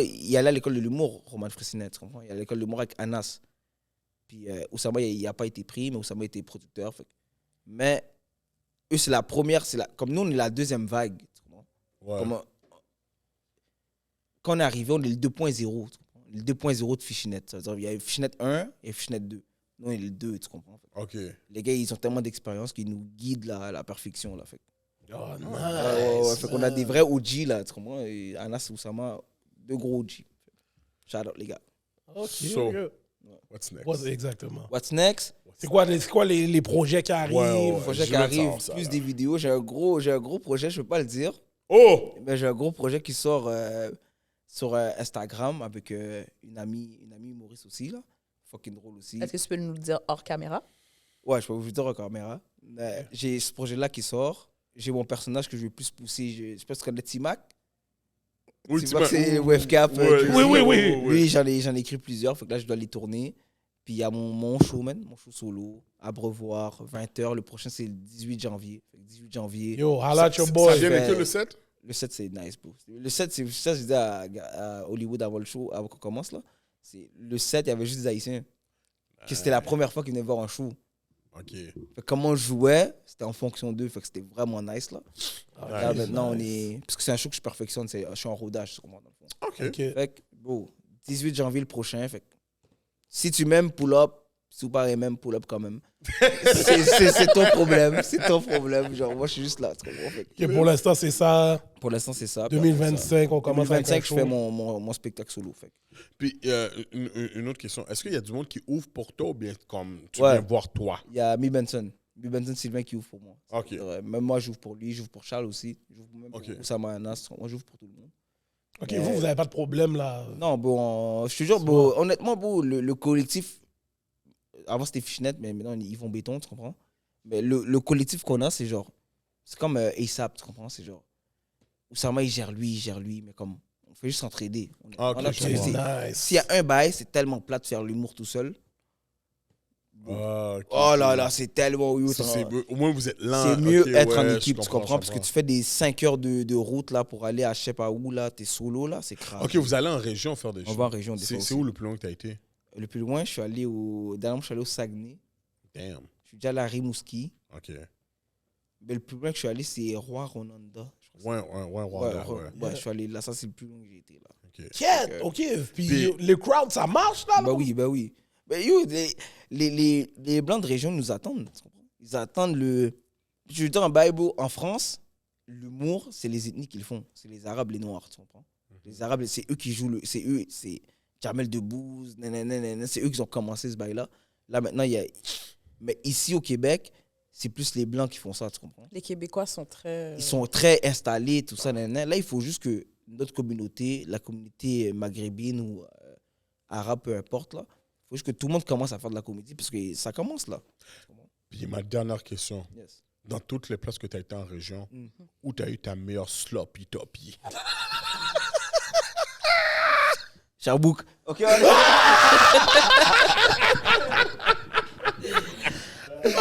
C: il allait à l'école de l'humour, Roman Fressinet, tu comprends? Il allait à l'école de l'humour avec Anas. Puis Oussama, il n'a pas été pris, mais Oussama était producteur. Fait. Mais eux, c'est la première, comme nous, on est la deuxième vague. Tu comprends?
B: Ouais.
C: Comme, quand on est arrivé, on est le 2.0. tu comprends? Le 2.0 de Fishinet. Ça veut dire, il y a Fishinet 1 et Fishinet 2. Nous, on est le 2, tu comprends? Fait.
B: Ok.
C: Les gars, ils ont tellement d'expérience qu'ils nous guident à la perfection. Là, fait.
A: Oh, nice.
C: Ouais, fait qu'on a des vrais OG, là, tu comprends? Et Anas et Oussama, deux gros OG. Shout out, les gars.
A: OK,
B: So,
A: OK.
B: What's next?
A: Exactement.
C: What's next?
A: C'est quoi les projets qui arrivent?
B: Ouais.
C: Le projet
B: je
C: qui
B: veux
C: arrive,
B: savoir ça,
C: plus
B: là.
C: des vidéos. J'ai un gros projet, je ne peux pas le dire.
B: Oh!
C: Mais j'ai un gros projet qui sort sur Instagram avec une amie humoriste aussi, là. Fucking drôle aussi.
D: Est-ce que tu peux nous le dire hors caméra?
C: Ouais, je peux vous dire en caméra. J'ai ce projet-là qui sort. J'ai mon personnage que je vais plus pousser. Je sais pas si tu connais T-Mac.
B: Oui,
C: T-Mac, c'est Webcap.
A: Oui.
C: Lui, j'en ai écrit plusieurs. Fait que là, je dois les tourner. Puis il y a mon show, mon show solo, à Brevoir, 20h. Le prochain, c'est le 18 janvier. Fait que 18 janvier.
A: Yo, holla at your
B: Ça
A: boy.
B: vient de que le 7?
C: Le 7, c'est nice, bro. Le 7, c'est ça que je disais à Hollywood avant le show, avant qu'on commence, là. Le 7, il y avait juste des Haïtiens. Que c'était la première fois qu'ils venaient voir un show.
B: Ok.
C: Fait que comment on jouait, c'était en fonction d'eux. Fait que c'était vraiment nice, là. Là, maintenant, on est... Parce que c'est un show que je perfectionne. Je suis en rodage, tu comprends, dans le fond.
B: Ok.
A: OK.
C: Fait que, bro, 18 janvier le prochain. Fait que, si tu m'aimes, pull up. Si vous parlez même, pull up quand même. C'est ton problème. C'est ton problème. Genre, moi, je suis juste là, tu comprends? Fait que,
A: OK, pour l'instant, c'est ça.
C: pour l'instant, c'est ça.
A: 2025, on commence avec
C: 2025,
A: un
C: je
A: show.
C: fais mon spectacle solo. Fait que,
B: Puis, une autre question. Est-ce qu'il y a du monde qui ouvre pour toi ou bien comme tu
C: Ouais.
B: viens voir toi?
C: il y a Mi Benson. Mi Benson Sylvain qui ouvre pour moi.
B: Ok.
C: Même moi, j'ouvre pour lui, j'ouvre pour Charles aussi. J'ouvre même pour
B: Ok.
C: Oussama Anas. Moi, j'ouvre pour tout le monde.
A: OK, vous n'avez pas de problème, là.
C: Non, bon, je te jure, bon, honnêtement, bon, le collectif, avant c'était Fishnette, mais maintenant ils vont béton, tu comprends? Mais le collectif qu'on a, c'est genre, c'est comme ASAP, tu comprends? C'est genre, Oussama, il gère lui, mais comme, on fait juste s'entraider.
B: Ah, ok,
C: On a
B: je
C: plus
B: comprends.
C: de-
A: Nice.
C: S'il y a un bail, c'est tellement plat de faire l'humour tout seul.
B: Ah, ok.
C: Oh là là, c'est tellement oui,
B: Au moins, vous êtes là.
C: c'est mieux
B: Ok,
C: être en
B: ouais,
C: équipe,
B: je
C: tu comprends? Parce que tu fais des 5 heures de route là pour aller à je sais pas où, là, t'es solo là, c'est grave.
B: Ok, vous allez en région faire des
C: On
B: choses.
C: va en région des
B: C'est
C: fois
B: c'est
C: aussi.
B: où le plus loin que tu as été?
C: Le plus loin, je suis allé dernièrement, je suis allé au Saguenay.
B: Damn.
C: Je suis déjà allé à Rimouski.
B: Ok.
C: Mais le plus loin que je suis allé, c'est Roi-Ronanda.
B: Ouais, Rwanda, ouais.
C: Ouais, je suis allé là. Ça, c'est le plus loin que j'ai été là.
B: Ok.
A: Quête, OK. Puis
B: Puis-
A: les crowds, ça marche, là?
C: Bah oui. Mais yo, les Blancs de région nous attendent. Tu comprends? Ils attendent le. Je veux dire, en Bible, en France, l'humour, c'est les ethnies qui le font. C'est les Arabes, les Noirs, tu comprends? Les Arabes, c'est eux qui jouent. C'est eux, c'est Jamel Debbouze, c'est eux qui ont commencé ce bail-là. Là, maintenant, il y a. Mais ici, au Québec, c'est plus les Blancs qui font ça, tu comprends?
D: Les Québécois sont très...
C: Ils sont très installés, tout ça. Là, il faut juste que notre communauté, la communauté maghrébine ou arabe, peu importe, là, il faut juste que tout le monde commence à faire de la comédie parce que ça commence là.
B: Puis ma dernière question.
C: Yes.
B: Dans toutes les places que tu as été en région, où tu as eu ta meilleure sloppy toppy?
C: Sherbrooke. Ok, Yo,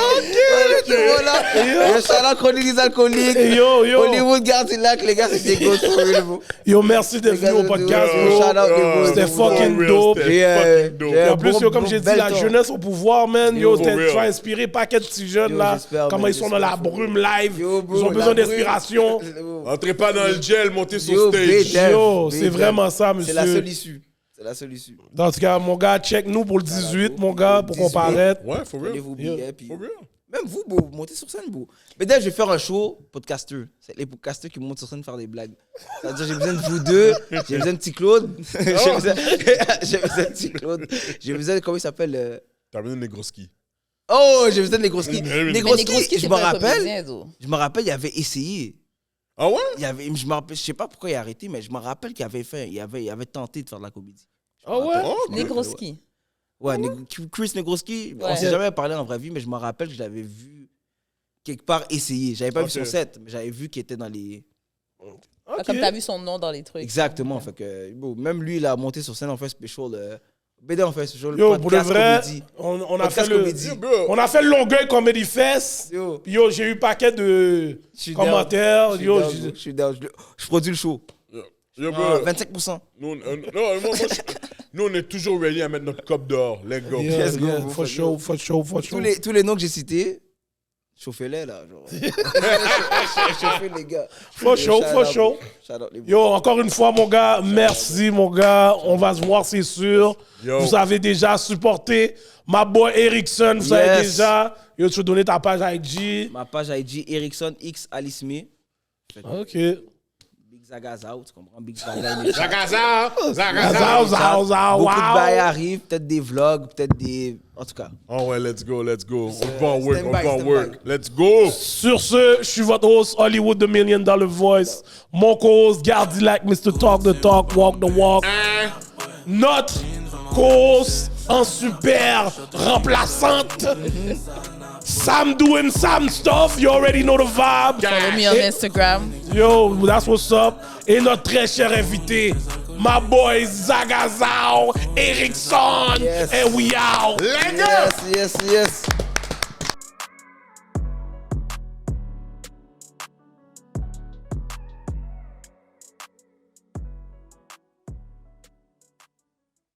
C: Charlotte Chronique des alcooliques.
A: Hey, yo.
C: Hollywood Gardilac, les gars, c'est des gosses pour eux, bro.
A: Yo, merci d'être venu au podcast, bro. C'était fucking dope. Et en plus, yo, comme j'ai dit, la jeunesse au pouvoir, man. Yo, tu vas inspirer paquet de petits jeunes, là. Comment ils sont dans la brume live. Ils ont besoin d'inspiration.
B: Entrez pas dans le gel, montez sur stage.
A: Yo, c'est vraiment ça, monsieur.
C: C'est la seule issue. C'est la seule issue.
A: En tout cas, mon gars, check nous pour le 18, mon gars, pour qu'on paraître.
B: Ouais, for real.
C: Prenez-vous billets, puis...
B: For real.
C: Même vous, bro, montez sur scène, bro. Mais d'ailleurs, je vais faire un show podcaster. C'est les podcasters qui montent sur scène faire des blagues. C'est-à-dire, j'ai besoin de vous deux. J'ai besoin de petit Claude. J'ai besoin de petit Claude. J'ai besoin de... Comment il s'appelle
B: T'as besoin de Negroski.
C: Oh, j'ai besoin de Negroski.
D: Negroski,
C: Je me rappelle, il avait essayé.
B: Ah ouais?
C: Je me rappelle, je sais pas pourquoi il a arrêté, mais je me rappelle qu'il avait fait, il avait tenté de faire de la comédie.
A: Ah ouais?
D: Negroski.
C: Ouais, Chris Negroski, on
D: Ouais.
C: s'est jamais parlé en vraie vie, mais je me rappelle que je l'avais vu quelque part essayer. J'avais pas vu son set, mais j'avais vu qu'il était dans les...
D: Comme t'as vu son nom dans les trucs.
C: Exactement, fait que bon, même lui, il a monté sur scène, on fait un special. BD, on fait un special.
A: Yo, pour de
C: podcast
A: vrai,
C: comédie.
A: on a
C: Podcast
A: fait le...
C: comédie.
A: On a fait le Longueuil Comedy Fest.
C: Yo.
A: Puis yo, j'ai eu paquet de
C: Je suis
A: commentaires.
C: down.
A: Yo,
C: Je suis down. Je produis le show.
B: Yo, bro.
C: 25%.
B: Nous, on est toujours ready à mettre notre cop dehors. Let's go.
A: Yeah,
C: Let's go,
A: yeah,
C: bro,
A: for
C: let's
A: sure,
C: go.
A: for sure, for sure.
C: Tous les noms que j'ai cités, chauffez-les là. Genre. Chauffez les gars.
A: For sure, for sure.
C: Shout out les boys.
A: Yo, encore une fois, mon gars, merci, mon gars. On va se voir, c'est sûr.
B: Yo.
A: Vous avez déjà supporté ma boy Erickson. Vous savez
C: Yes.
A: déjà. Yo, tu veux donner ta page IG.
C: Ma page IG, Erickson X Alice May.
A: OK.
C: Big Zagaza, tu comprends? Big Zagaza.
B: Zagaza!
A: Zao, zao, zao,
C: Beaucoup de bails
A: wow.
C: arrivent, peut-être des vlogs, peut-être des... En tout cas.
B: Oh ouais, let's go. On va en work,
C: stand
B: on
C: by,
B: va en
C: stand
B: work.
C: by.
B: Let's go!
A: Sur ce, je suis votre host, Hollywood The $1 Million Voice. Mon co-host, Gardilac, Mr. Talk the Talk, Walk the Walk. Notre co-host en super remplaçante. Sam doing Sam stuff. You already know the vibe.
D: Follow me on Instagram.
A: Yo, that's what's up. Et notre très cher invité, my boy Zagazao Erickson.
C: Yes.
A: And we out.
B: Let's go!
C: Yes.